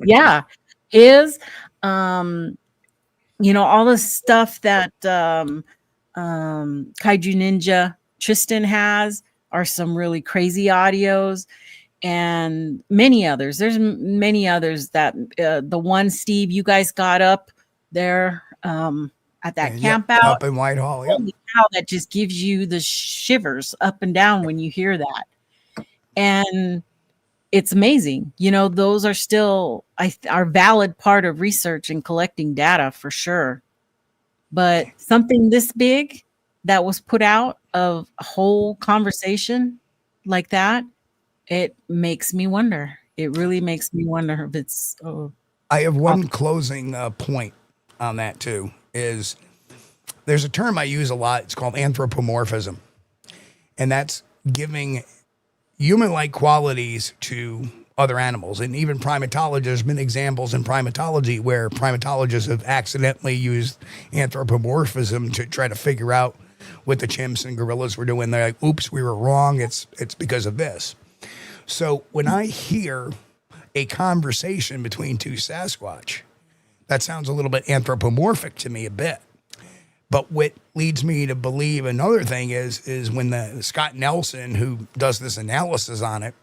Yeah. All the stuff that Kaiju Ninja Tristan has are some really crazy audios. and many others. There's many others that the one, Steve, you guys got up there at that camp out up in Whitehall. Yep. Holy cow, that just gives you the shivers up and down when you hear that. And it's amazing. You know, those are still are valid part of research and collecting data for sure. But something this big that was put out of a whole conversation like that, it makes me wonder. It really makes me wonder if it's. I have one closing point on that too. Is there's a term I use a lot. It's called anthropomorphism, and that's giving human-like qualities to other animals. And even primatology, there's been examples in primatology where primatologists have accidentally used anthropomorphism to try to figure out what the chimps and gorillas were doing. They're like, oops, we were wrong. It's because of this. So when I hear a conversation between two Sasquatch, that sounds a little bit anthropomorphic to me a bit. But what leads me to believe another thing is when the Scott Nelson, who does this analysis on it,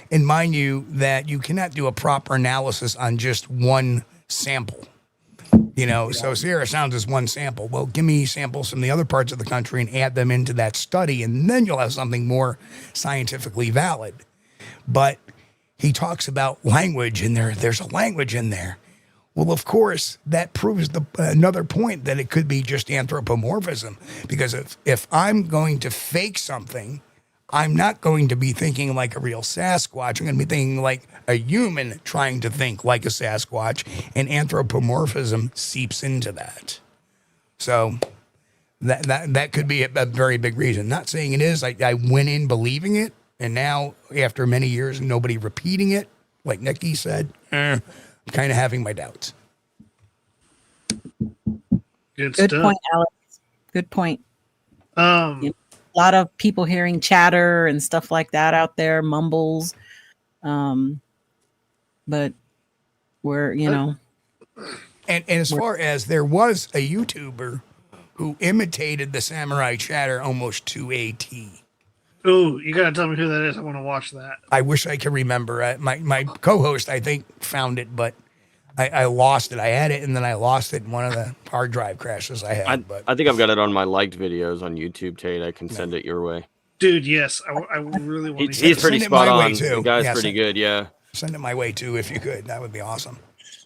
and mind you that you cannot do a proper analysis on just one sample. You know, so Sierra Sounds is one sample. Well, give me samples from the other parts of the country and add them into that study, and then you'll have something more scientifically valid. But he talks about language, and there's a language in there. Well, of course, that proves another point that it could be just anthropomorphism. Because if I'm going to fake something, I'm not going to be thinking like a real Sasquatch. I'm going to be thinking like a human trying to think like a Sasquatch, and anthropomorphism seeps into that. So that could be a very big reason. Not saying it is. I went in believing it, and now after many years, nobody repeating it, like Nikki said, I'm kind of having my doubts. Good point, Alex. Good point. A lot of people hearing chatter and stuff like that out there, mumbles. But we're, you know. And as far as there was a YouTuber who imitated the samurai chatter almost to a T. Ooh, you gotta tell me who that is. I want to watch that. I wish I could remember. My co-host, I think, found it, but I lost it. I had it, and then I lost it in one of the hard drive crashes I had. I think I've got it on my liked videos on YouTube, Tate. I can send it your way. Dude, yes. I really want to. He's pretty spot on. Too. The guy's pretty good, yeah. Send it my way, too, if you could. That would be awesome.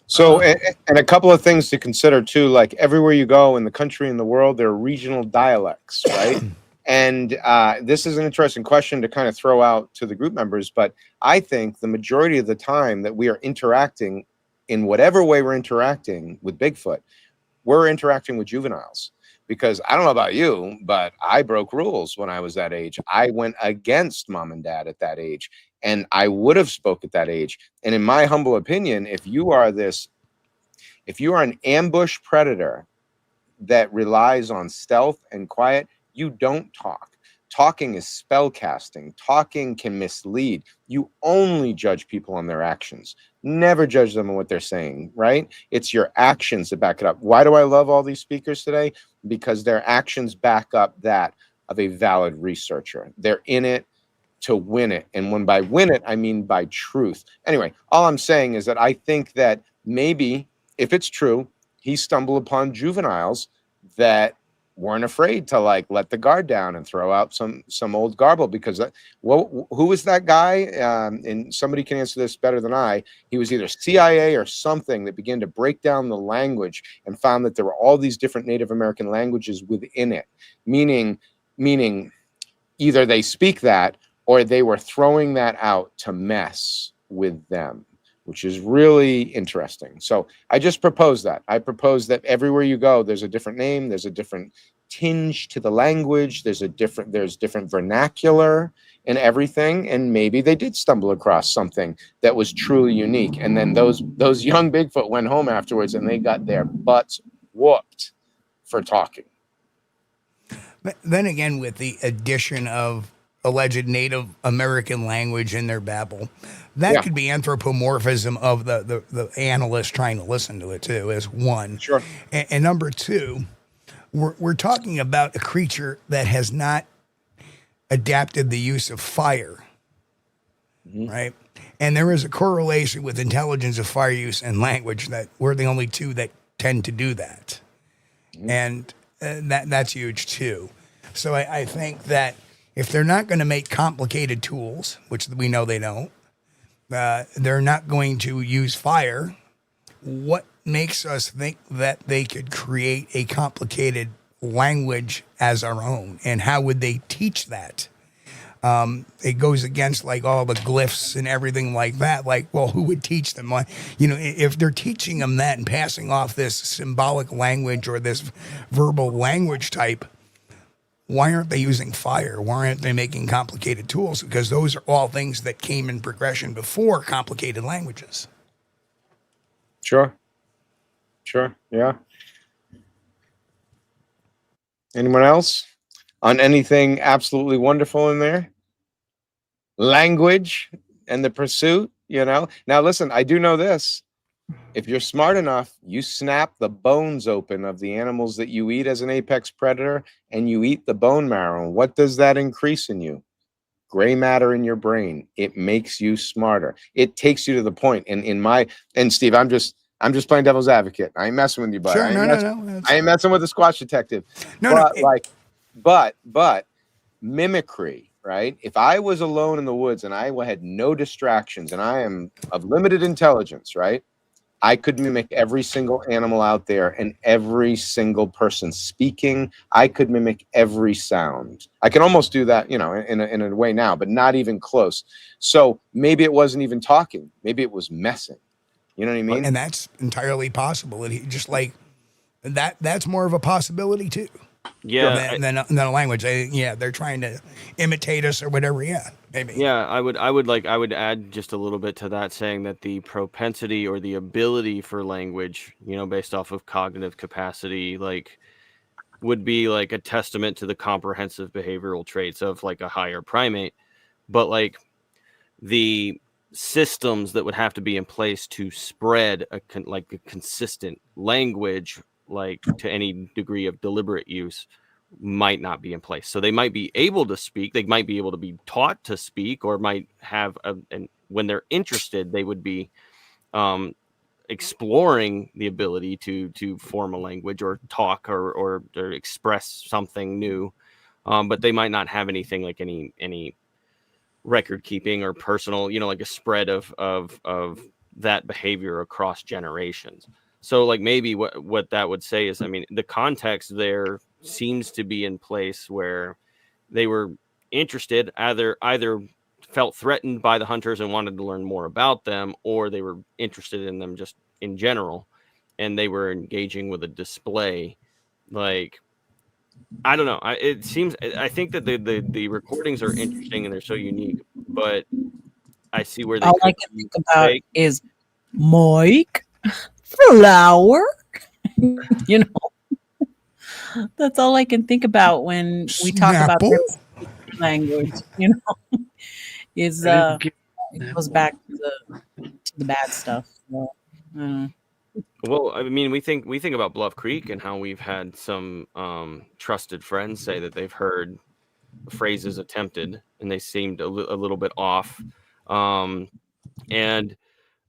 So, and a couple of things to consider, too. Like, everywhere you go in the country and the world, there are regional dialects, right? And this is an interesting question to kind of throw out to the group members, but I think the majority of the time that we are interacting in whatever way we're interacting with Bigfoot, we're interacting with juveniles. Because I don't know about you, but I broke rules when I was that age. I went against mom and dad at that age, and I would have spoke at that age. And in my humble opinion, if you are an ambush predator that relies on stealth and quiet, you don't talk. Talking is spell casting. Talking can mislead. You only judge people on their actions. Never judge them on what they're saying, right? It's your actions that back it up. Why do I love all these speakers today? Because their actions back up that of a valid researcher. They're in it to win it. And when by win it, I mean by truth. Anyway, all I'm saying is that I think that maybe, if it's true, he stumbled upon juveniles that weren't afraid to like let the guard down and throw out some old garble, because who was that guy? And somebody can answer this better than I. He was either CIA or something that began to break down the language and found that there were all these different Native American languages within it, meaning either they speak that or they were throwing that out to mess with them, which is really interesting. So I just propose that. I propose that everywhere you go, there's a different name, there's a different tinge to the language, there's different vernacular and everything, and maybe they did stumble across something that was truly unique. And then those young Bigfoot went home afterwards and they got their butts whooped for talking. But then again, with the addition of alleged Native American language in their babble, that could be anthropomorphism of the analyst trying to listen to it too, as one. Sure. And number two, we're talking about a creature that has not adapted the use of fire. right? And there is a correlation with intelligence of fire use and language, that we're the only two that tend to do that. And that's huge too. So I think that if they're not going to make complicated tools, which we know they don't, they're not going to use fire. What makes us think that they could create a complicated language as our own? And how would they teach that? It goes against like all the glyphs and everything like that. Like, well, who would teach them? You know, if they're teaching them that and passing off this symbolic language or this verbal language type, why aren't they using fire? Why aren't they making complicated tools? Because those are all things that came in progression before complicated languages. Sure. Yeah. Anyone else on anything absolutely wonderful in there? Language and the pursuit, you know. Now listen, I do know this. If you're smart enough, you snap the bones open of the animals that you eat as an apex predator, and you eat the bone marrow. And what does that increase in you? Gray matter in your brain. It makes you smarter. It takes you to the point. And Steve, I'm just playing devil's advocate. I ain't messing with you, buddy. Sure, I ain't messing with the Squatch Detective. But mimicry, right? If I was alone in the woods and I had no distractions and I am of limited intelligence, right? I could mimic every single animal out there and every single person speaking. I could mimic every sound. I can almost do that, you know, in a way now, but not even close. So maybe it wasn't even talking. Maybe it was messing. You know what I mean? And that's entirely possible. Just like that's more of a possibility too. Yeah. Than a language. They're trying to imitate us or whatever. Yeah, maybe. Yeah, I would add just a little bit to that, saying that the propensity or the ability for language, you know, based off of cognitive capacity, like, would be like a testament to the comprehensive behavioral traits of like a higher primate. But like the systems that would have to be in place to spread a consistent language, like to any degree of deliberate use, might not be in place. So they might be able to speak, they might be able to be taught to speak, or might have and when they're interested, they would be exploring the ability to form a language or talk or express something new, but they might not have anything like any record keeping or personal, you know, like a spread of that behavior across generations. So like maybe what that would say is, I mean, the context there seems to be in place where they were interested, either felt threatened by the hunters and wanted to learn more about them, or they were interested in them just in general, and they were engaging with a display. Like, I don't know. I think that the recordings are interesting and they're so unique, but I see where they all I can think about is Mike Flower. You know, that's all I can think about when we talk about this language. You know, is it goes back to the bad stuff. So, well, I mean, we think about Bluff Creek and how we've had some trusted friends say that they've heard phrases attempted and they seemed a little bit off. And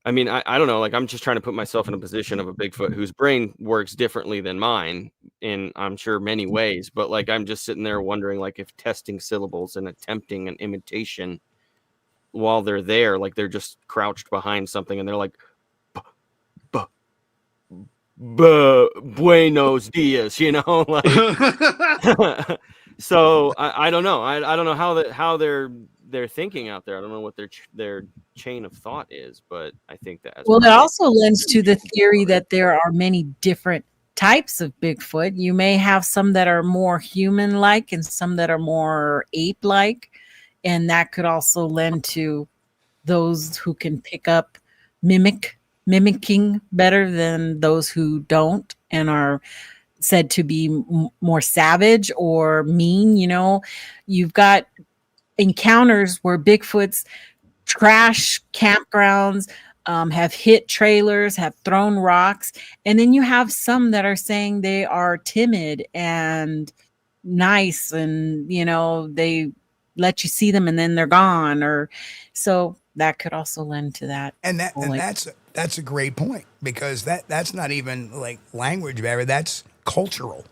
I mean, I don't know, like, I'm just trying to put myself in a position of a Bigfoot whose brain works differently than mine in, I'm sure, many ways. But like, I'm just sitting there wondering, like, if testing syllables and attempting an imitation while they're there, like they're just crouched behind something and they're like, buenos dias, you know, like. So I don't know. I don't know how they're thinking out there. I don't know what their chain of thought is, but I think that well, it also lends to the theory that there are many different types of Bigfoot. You may have some that are more human-like and some that are more ape-like, and that could also lend to those who can pick up mimicking better than those who don't and are said to be more savage or mean. You know, you've got encounters where Bigfoots trash campgrounds, have hit trailers, have thrown rocks, and then you have some that are saying they are timid and nice, and you know, they let you see them and then they're gone. Or so that could also lend to that. And Like, that's a great point, because that's not even like language barrier, that's cultural.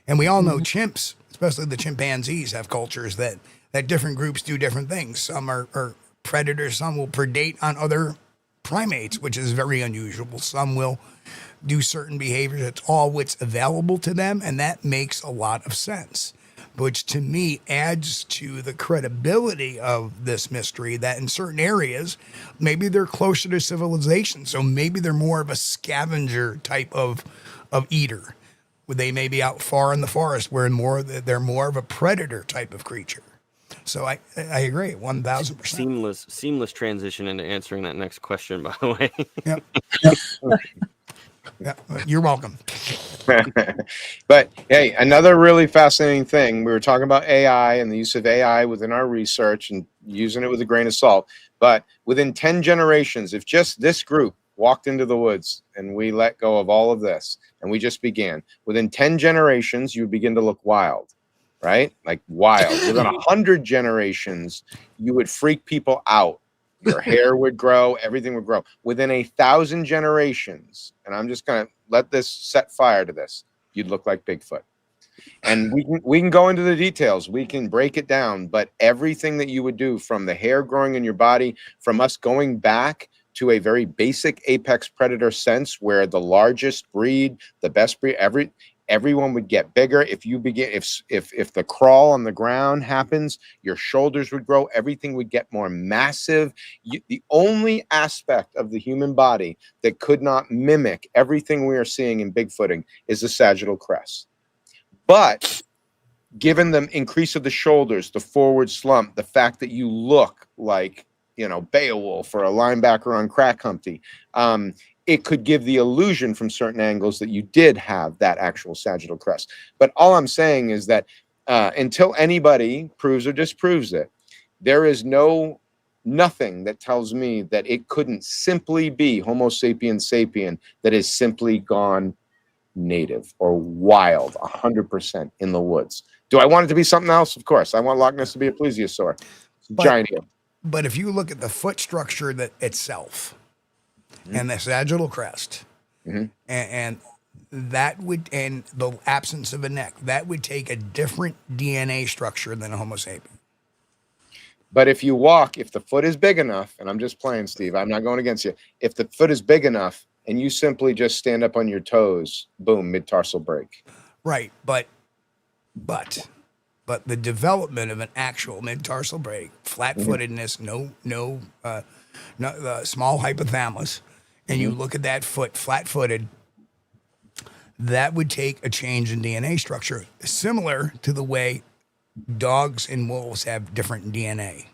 And we all know chimps, especially the chimpanzees, have cultures that different groups do different things. Some are predators, some will predate on other primates, which is very unusual. Some will do certain behaviors. It's all what's available to them, and that makes a lot of sense, which to me adds to the credibility of this mystery, that in certain areas, maybe they're closer to civilization. So maybe they're more of a scavenger type of eater. They may be out far in the forest where they're more of a predator type of creature. So I agree 1,000%. Seamless transition into answering that next question, by the way. Yep. Yeah, you're welcome. But hey, another really fascinating thing. We were talking about AI and the use of AI within our research and using it with a grain of salt. But within 10 generations, if just this group walked into the woods and we let go of all of this and we just began, within 10 generations, you would begin to look wild, right? Like wild. Within 100 generations, you would freak people out. Your hair would grow, everything would grow. Within 1,000 generations, and I'm just going to let this set fire to this, you'd look like Bigfoot. And we can go into the details. We can break it down. But everything that you would do, from the hair growing in your body, from us going back to a very basic apex predator sense, where the largest breed, the best breed, everyone would get bigger. If you begin, if the crawl on the ground happens, your shoulders would grow. Everything would get more massive. The only aspect of the human body that could not mimic everything we are seeing in Bigfooting is the sagittal crest. But given the increase of the shoulders, the forward slump, the fact that you look like, Beowulf or a linebacker on Crack Humpty, it could give the illusion from certain angles that you did have that actual sagittal crest. But all I'm saying is that until anybody proves or disproves it, there is nothing that tells me that it couldn't simply be Homo sapiens sapien that is simply gone native or wild 100% in the woods. Do I want it to be something else? Of course. I want Loch Ness to be a plesiosaur. Giant eel. But if you look at the foot structure itself, and the sagittal crest, and that would, and the absence of a neck, that would take a different DNA structure than a Homo sapien. But if the foot is big enough, and I'm just playing, Steve, I'm not going against you. If the foot is big enough and you simply just stand up on your toes, boom, mid-tarsal break. Right, but the development of an actual mid-tarsal break, flat-footedness, no small hypothalamus, and you look at that foot flat-footed, that would take a change in DNA structure, similar to the way dogs and wolves have different DNA.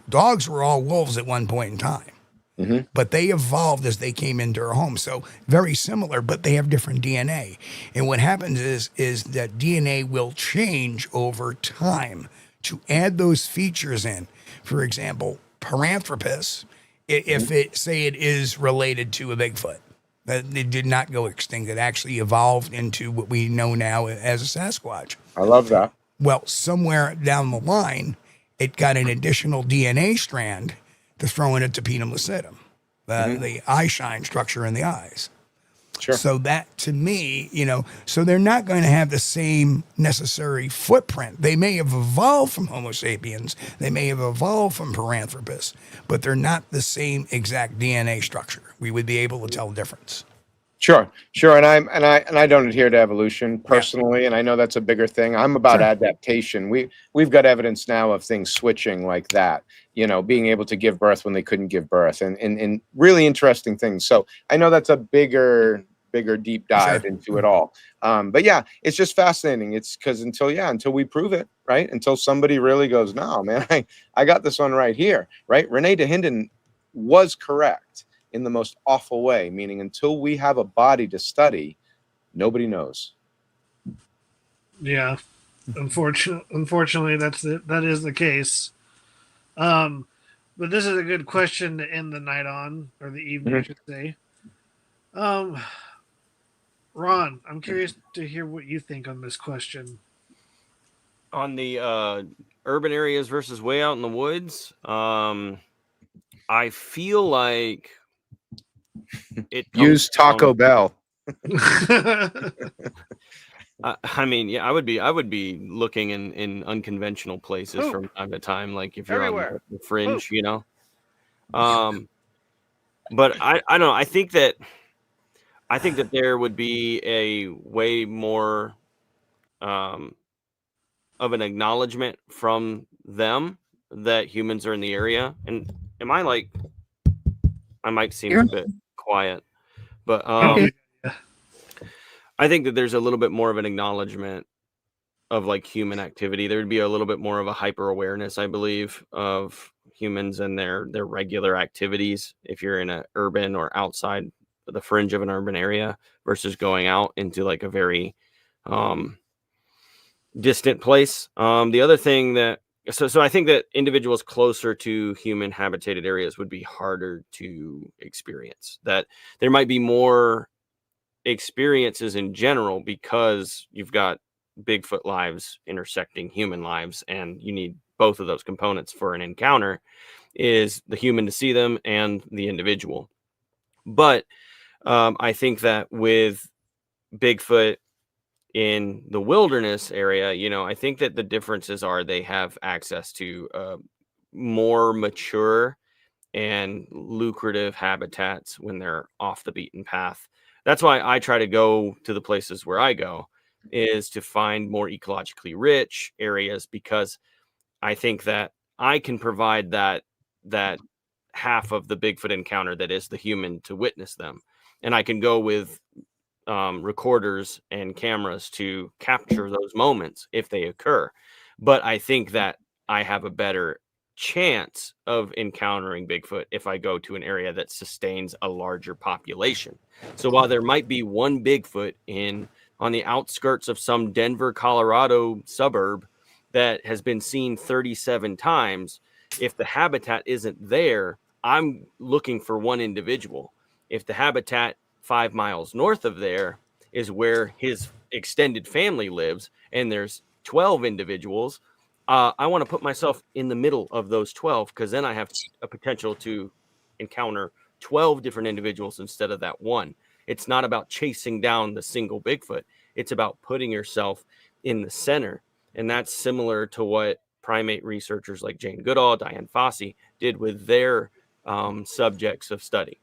Dogs were all wolves at one point in time, but they evolved as they came into our home. So very similar, but they have different DNA. And what happens is that DNA will change over time to add those features in. For example, Paranthropus, if it is related to a Bigfoot, it did not go extinct. It actually evolved into what we know now as a Sasquatch. I love that. Well, somewhere down the line, it got an additional DNA strand to throw in it to tapetum lucidum, the eye shine structure in the eyes. Sure. So that, to me, so they're not going to have the same necessary footprint. They may have evolved from Homo sapiens, they may have evolved from Paranthropus, but they're not the same exact DNA structure. We would be able to tell the difference. Sure. And I don't adhere to evolution personally, and I know that's a bigger thing. I'm about adaptation. We've got evidence now of things switching like that, being able to give birth when they couldn't give birth, and really interesting things. So I know that's a bigger deep dive into it all. But yeah, it's just fascinating. It's because until we prove it, right? Until somebody really goes, no, man, I got this one right here, right? Renee DeHinden was correct in the most awful way, meaning until we have a body to study, nobody knows. Yeah, unfortunately, that is the case. But this is a good question to end the night on, or the evening, I should say. Ron, I'm curious to hear what you think on this question. On the urban areas versus way out in the woods, I feel like it Use Taco Bell. I mean, yeah, I would be looking in unconventional places Poop. from time to time, like if you're Everywhere. on the fringe, you know. But I don't know. I think that there would be a way more of an acknowledgement from them that humans are in the area. And am I like, my mic seems a bit quiet, but Okay. I think that there's a little bit more of an acknowledgement of like human activity. There would be a little bit more of a hyper awareness, I believe, of humans and their regular activities if you're in a urban or outside the fringe of an urban area versus going out into like a very distant place. The other thing that so I think that individuals closer to human habitated areas would be harder to experience. That there might be more experiences in general because you've got Bigfoot lives intersecting human lives, and you need both of those components for an encounter, is the human to see them and the individual. But I think that with Bigfoot in the wilderness area, you know, I think that the differences are they have access to more mature and lucrative habitats when they're off the beaten path. That's why I try to go to the places where I go, is to find more ecologically rich areas, because I think that I can provide that half of the Bigfoot encounter that is the human to witness them. And I can go with recorders and cameras to capture those moments if they occur. But I think that I have a better chance of encountering Bigfoot if I go to an area that sustains a larger population. So while there might be one Bigfoot on the outskirts of some Denver, Colorado suburb that has been seen 37 times, if the habitat isn't there, I'm looking for one individual. If the habitat 5 miles north of there is where his extended family lives, and there's 12 individuals, I want to put myself in the middle of those 12, because then I have a potential to encounter 12 different individuals instead of that one. It's not about chasing down the single Bigfoot. It's about putting yourself in the center. And that's similar to what primate researchers like Jane Goodall, Diane Fossey did with their subjects of study.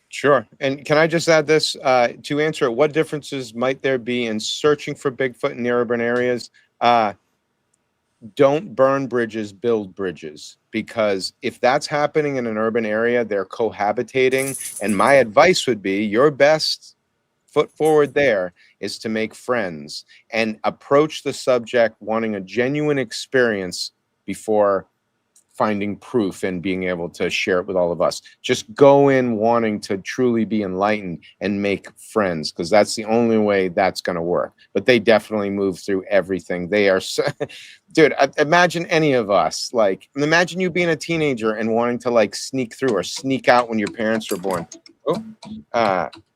Sure. And can I just add this to answer it? What differences might there be in searching for Bigfoot in the urban areas? Don't burn bridges, build bridges. Because if that's happening in an urban area, they're cohabitating. And my advice would be your best foot forward there is to make friends and approach the subject wanting a genuine experience before finding proof and being able to share it with all of us. Just go in wanting to truly be enlightened and make friends, because that's the only way that's going to work. But they definitely move through everything. They are so, dude, imagine any of us, like, imagine you being a teenager and wanting to like sneak through or sneak out when your parents were born.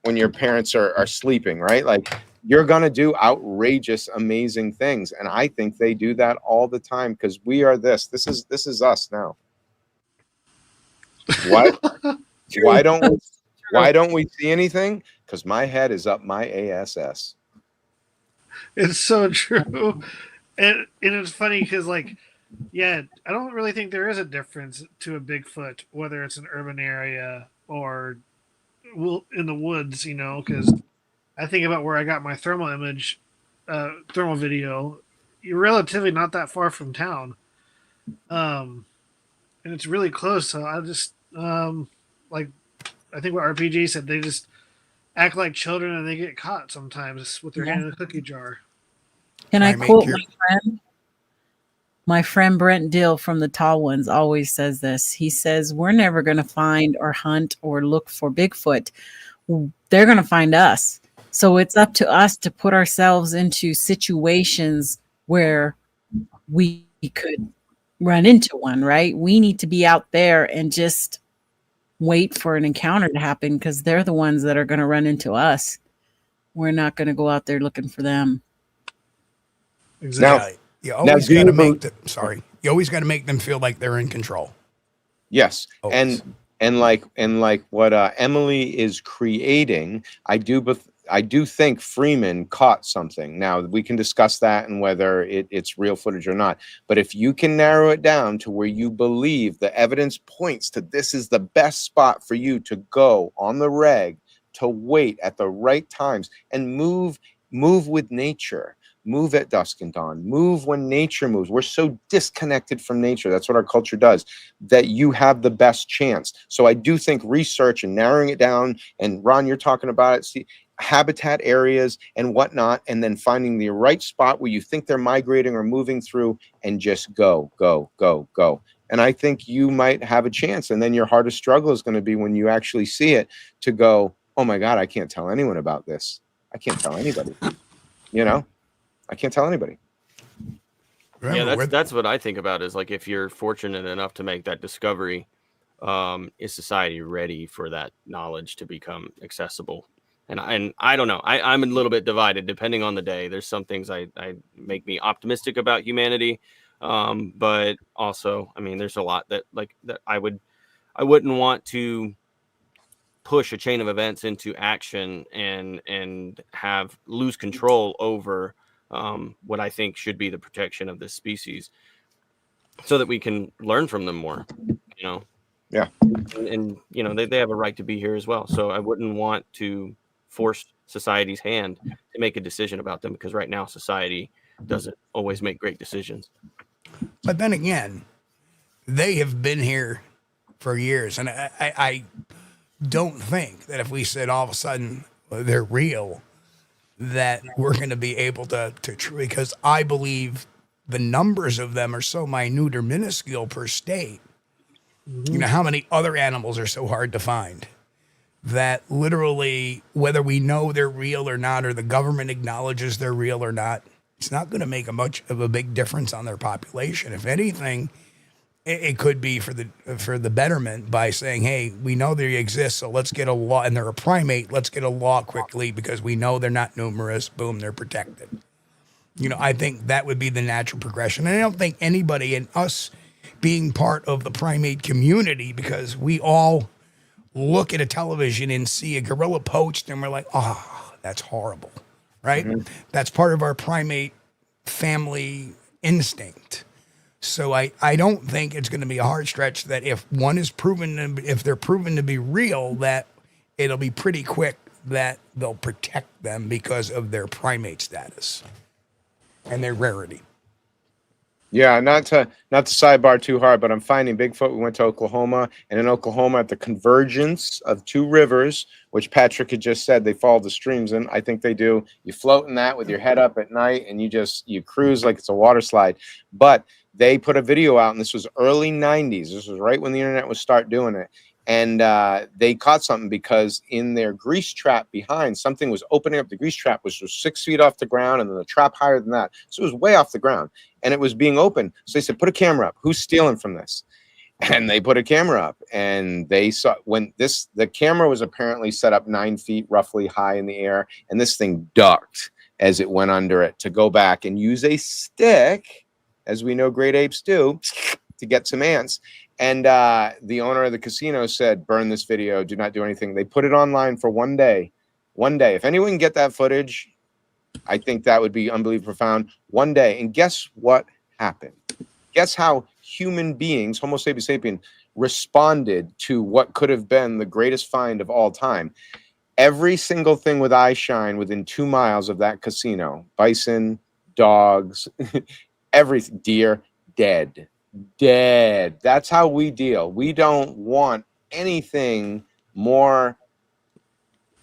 When your parents are sleeping, right? Like, you're going to do outrageous, amazing things. And I think they do that all the time, because we are this is us now. Why don't we see anything? Because my head is up my ass. It's so true. And it's funny because, like, yeah, I don't really think there is a difference to a Bigfoot, whether it's an urban area or in the woods, you know, because I think about where I got my thermal video. You're relatively not that far from town. And it's really close. So I just, like, I think what RPG said, they just act like children and they get caught sometimes with their hand in a cookie jar. Can I quote my friend Brent Dill from the Tall Ones always says this. He says, we're never going to find or hunt or look for Bigfoot. They're going to find us. So it's up to us to put ourselves into situations where we could run into one, right? We need to be out there and just wait for an encounter to happen, because they're the ones that are going to run into us. We're not going to go out there looking for them. Exactly. You always got to make them feel like they're in control. Yes. Always. And like what Emily is creating, I do think Freeman caught something. Now we can discuss that and whether it's real footage or not. But if you can narrow it down to where you believe the evidence points to this is the best spot for you to go on the reg, to wait at the right times and move with nature. Move at dusk and dawn. Move when nature moves. We're so disconnected from nature. That's what our culture does, that you have the best chance. So I do think research and narrowing it down, and Ron, you're talking about it, see, habitat areas and whatnot, and then finding the right spot where you think they're migrating or moving through, and just go. And I think you might have a chance. And then your hardest struggle is going to be when you actually see it, to go, oh my God, I can't tell anyone about this. I can't tell anybody. You know? I can't tell anybody. Remember, that's what I think about, is like, if you're fortunate enough to make that discovery, is society ready for that knowledge to become accessible? And I don't know. I'm a little bit divided depending on the day. There's some things I make me optimistic about humanity, but also, I mean, there's a lot that I wouldn't want to push a chain of events into action and lose control over what I think should be the protection of this species, so that we can learn from them more, you know? Yeah. And you know, they have a right to be here as well. So I wouldn't want to force society's hand to make a decision about them, because right now society doesn't always make great decisions. But then again, they have been here for years. And I don't think that if we said all of a sudden they're real, that we're going to be able to because I believe the numbers of them are so minute or minuscule per state. You know, how many other animals are so hard to find that literally, whether we know they're real or not, or the government acknowledges they're real or not, it's not going to make much of a big difference on their population. If anything, it could be for the betterment, by saying, hey, we know they exist, so let's get a law, and they're a primate, let's get a law quickly because we know they're not numerous, boom, they're protected. You know, I think that would be the natural progression. And I don't think anybody, in us being part of the primate community, because we all look at a television and see a gorilla poached and we're like, oh, that's horrible, right? Mm-hmm. That's part of our primate family instinct. So I don't think it's going to be a hard stretch that if they're proven to be real, that it'll be pretty quick that they'll protect them because of their primate status and their rarity. Yeah, not to sidebar too hard, but I'm finding Bigfoot. We went to Oklahoma, and in Oklahoma, at the convergence of two rivers, which Patrick had just said they follow the streams in. I think they do. You float in that with your head up at night, and you cruise like it's a water slide. But they put a video out, and this was early 90s. This was right when the internet was start doing it. And they caught something because in their grease trap behind, something was opening up. The grease trap was 6 feet off the ground, and then the trap higher than that. So it was way off the ground, and it was being opened. So they said, put a camera up. Who's stealing from this? And they put a camera up, and they saw the camera was apparently set up 9 feet roughly high in the air, and this thing ducked as it went under it to go back and use a stick, as we know great apes do, to get some ants. And the owner of the casino said, burn this video, do not do anything. They put it online for 1 day. 1 day. If anyone can get that footage, I think that would be unbelievably profound. 1 day. And guess what happened? Guess how human beings, Homo sapiens sapien, responded to what could have been the greatest find of all time. Every single thing with eye shine within 2 miles of that casino, bison, dogs, everything, deer, dead. That's how we deal. We don't want anything more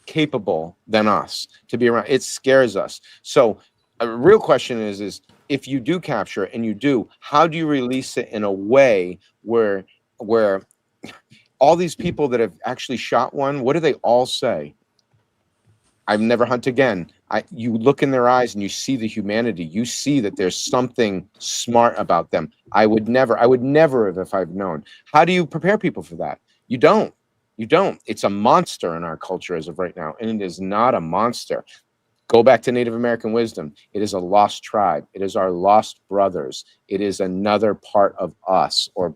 capable than us to be around. It scares us. So a real question is if you do capture it, and you do, how do you release it in a way where all these people that have actually shot one, what do they all say? I've never hunt again. You look in their eyes and you see the humanity. You see that there's something smart about them. I would never have if I've known. How do you prepare people for that? You don't. It's a monster in our culture as of right now, and it is not a monster. Go back to Native American wisdom. It is a lost tribe. It is our lost brothers. It is another part of us, or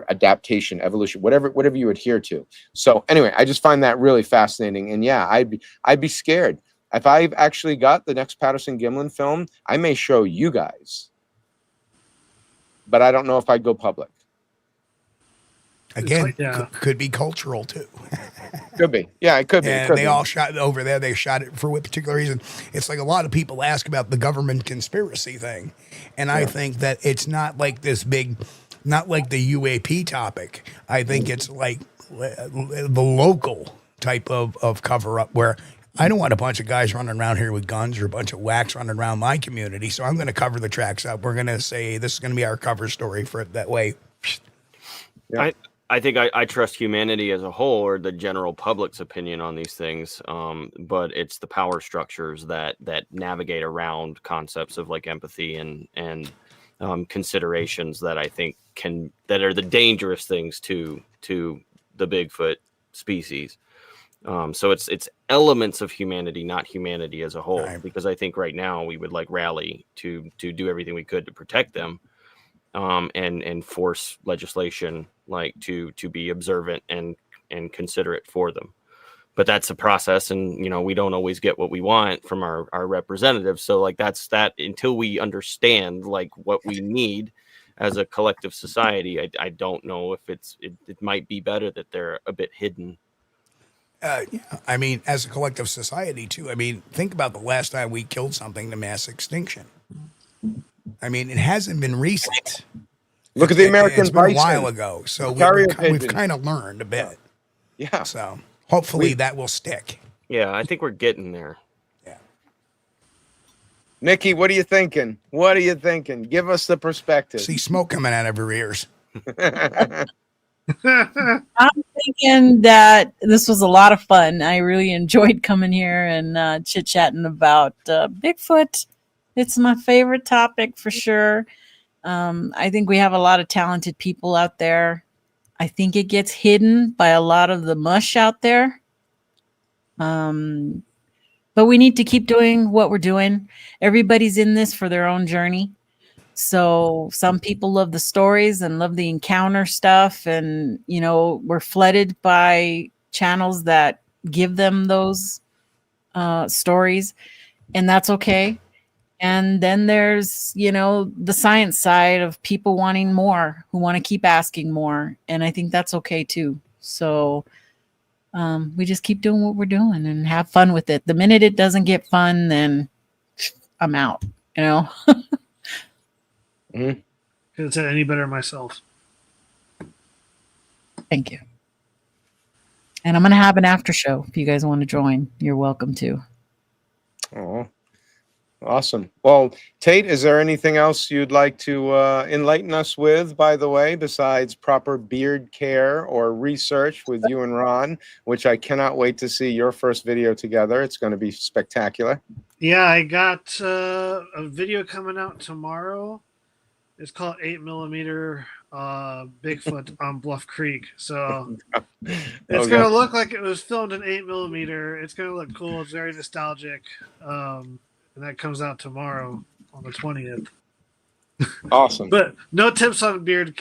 adaptation, evolution, whatever you adhere to. So anyway, I just find that really fascinating. And yeah, I'd be scared. If I've actually got the next Patterson Gimlin film, I may show you guys, but I don't know if I'd go public. Again, could be cultural too. Could be. Yeah, it could be. And they all shot over there. They shot it for a particular reason. It's like a lot of people ask about the government conspiracy thing. And I think that it's not like this big, not like the UAP topic. I think it's like the local type of cover up where I don't want a bunch of guys running around here with guns or a bunch of whacks running around my community. So I'm going to cover the tracks up. We're going to say this is going to be our cover story for it that way. Yeah. I think I trust humanity as a whole, or the general public's opinion on these things. But it's the power structures that navigate around concepts of like empathy and considerations that I think that are the dangerous things to the Bigfoot species. So it's elements of humanity, not humanity as a whole, because I think right now we would like rally to do everything we could to protect them. And force legislation like to be observant and considerate for them. But that's a process, and we don't always get what we want from our representatives. So like that's that until we understand like what we need as a collective society. I don't know if it might be better that they're a bit hidden. Yeah, I mean, as a collective society too. I mean, think about the last time we killed something to mass extinction. I mean, it hasn't been recent. Look at the American It's been bison. a while ago, so we've kind of learned a bit. Yeah. So hopefully that will stick. Yeah, I think we're getting there. Yeah. Nikki, what are you thinking? What are you thinking? Give us the perspective. See smoke coming out of her ears. I'm thinking that this was a lot of fun. I really enjoyed coming here and chit-chatting about Bigfoot. It's my favorite topic for sure. I think we have a lot of talented people out there. I think it gets hidden by a lot of the mush out there. But we need to keep doing what we're doing. Everybody's in this for their own journey. So some people love the stories and love the encounter stuff. And, we're flooded by channels that give them those stories. And that's okay. And then there's, the science side of people wanting more, who want to keep asking more. And I think that's okay too. So we just keep doing what we're doing and have fun with it. The minute it doesn't get fun, then I'm out, Couldn't have said any better myself. Thank you. And I'm going to have an after show. If you guys want to join, you're welcome to. Oh, awesome. Well, Tate, is there anything else you'd like to enlighten us with, by the way, besides proper beard care or research with you and Ron, which I cannot wait to see your first video together. It's going to be spectacular. Yeah, I got a video coming out tomorrow. It's called 8mm Bigfoot on Bluff Creek. So it's going to look like it was filmed in 8mm. It's going to look cool. It's very nostalgic. And that comes out tomorrow on the 20th. Awesome. But no tips on beard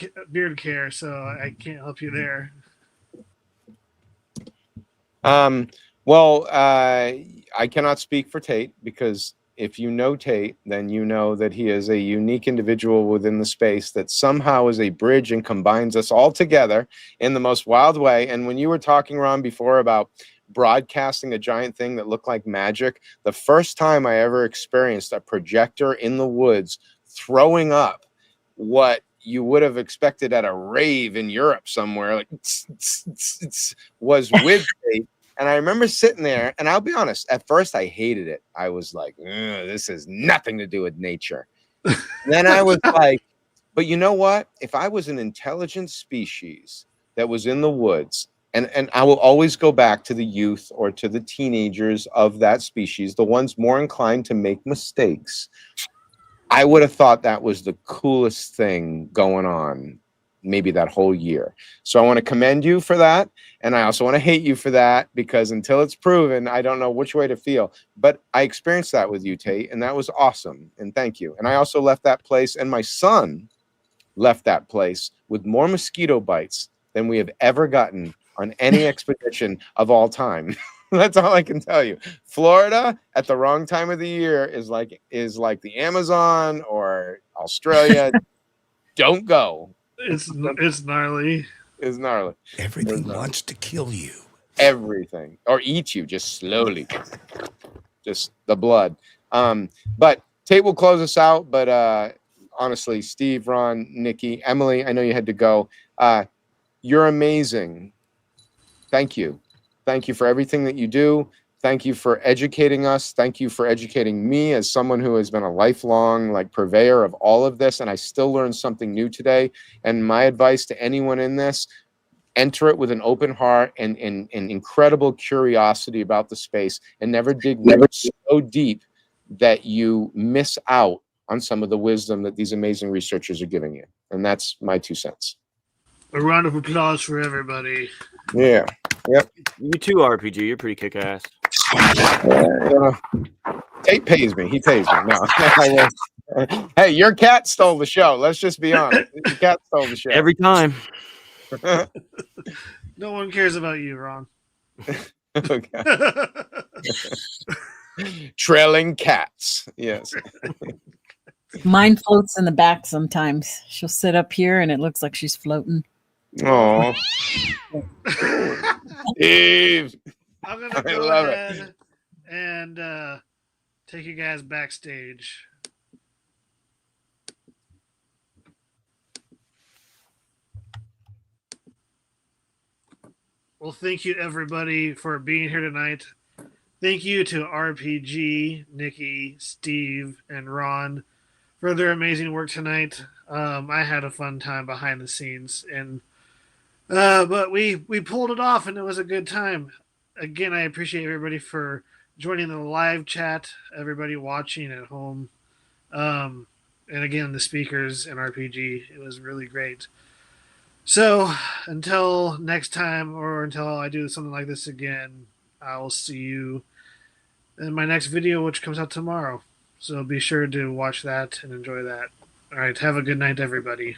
care, so I can't help you there. Well, I cannot speak for Tate, because if you know Tate, then you know that he is a unique individual within the space that somehow is a bridge and combines us all together in the most wild way. And when you were talking, Ron, before about broadcasting a giant thing that looked like magic, the first time I ever experienced a projector in the woods throwing up what you would have expected at a rave in Europe somewhere, like was with Tate. And I remember sitting there, and I'll be honest, at first I hated it. I was like, this has nothing to do with nature. And then I was like, but you know what? If I was an intelligent species that was in the woods, and I will always go back to the youth or to the teenagers of that species, the ones more inclined to make mistakes, I would have thought that was the coolest thing going on maybe that whole year. So I want to commend you for that. And I also want to hate you for that, because until it's proven, I don't know which way to feel. But I experienced that with you, Tate, and that was awesome. And thank you. And I also left that place, and my son left that place with more mosquito bites than we have ever gotten on any expedition of all time. That's all I can tell you. Florida at the wrong time of the year is like the Amazon or Australia. Don't go. It's gnarly. It's gnarly. Everything wants to kill you. Everything, or eat you just slowly. Just the blood. But Tate will close us out. But honestly, Steve, Ron, Nikki, Emily, I know you had to go. You're amazing. Thank you. Thank you for everything that you do. Thank you for educating us. Thank you for educating me as someone who has been a lifelong purveyor of all of this. And I still learned something new today. And my advice to anyone in this, enter it with an open heart and incredible curiosity about the space, and never dig so deep that you miss out on some of the wisdom that these amazing researchers are giving you. And that's my 2 cents. A round of applause for everybody. Yeah. Yep. You too, RPG. You're pretty kick ass. Tate pays me. He pays me. No. Hey, your cat stole the show. Let's just be honest. Your cat stole the show. Every time. No one cares about you, Ron. Okay. Trailing cats. Yes. Mine floats in the back sometimes. She'll sit up here and it looks like she's floating. Oh. Steve. I'm going to go ahead and take you guys backstage. Well, thank you, everybody, for being here tonight. Thank you to RPG, Nikki, Steve, and Ron for their amazing work tonight. I had a fun time behind the scenes, and but we pulled it off, and it was a good time. Again, I appreciate everybody for joining the live chat, everybody watching at home, and again, the speakers and RPG. It was really great. So until next time, or until I do something like this again, I will see you in my next video, which comes out tomorrow. So be sure to watch that and enjoy that. All right, have a good night, everybody.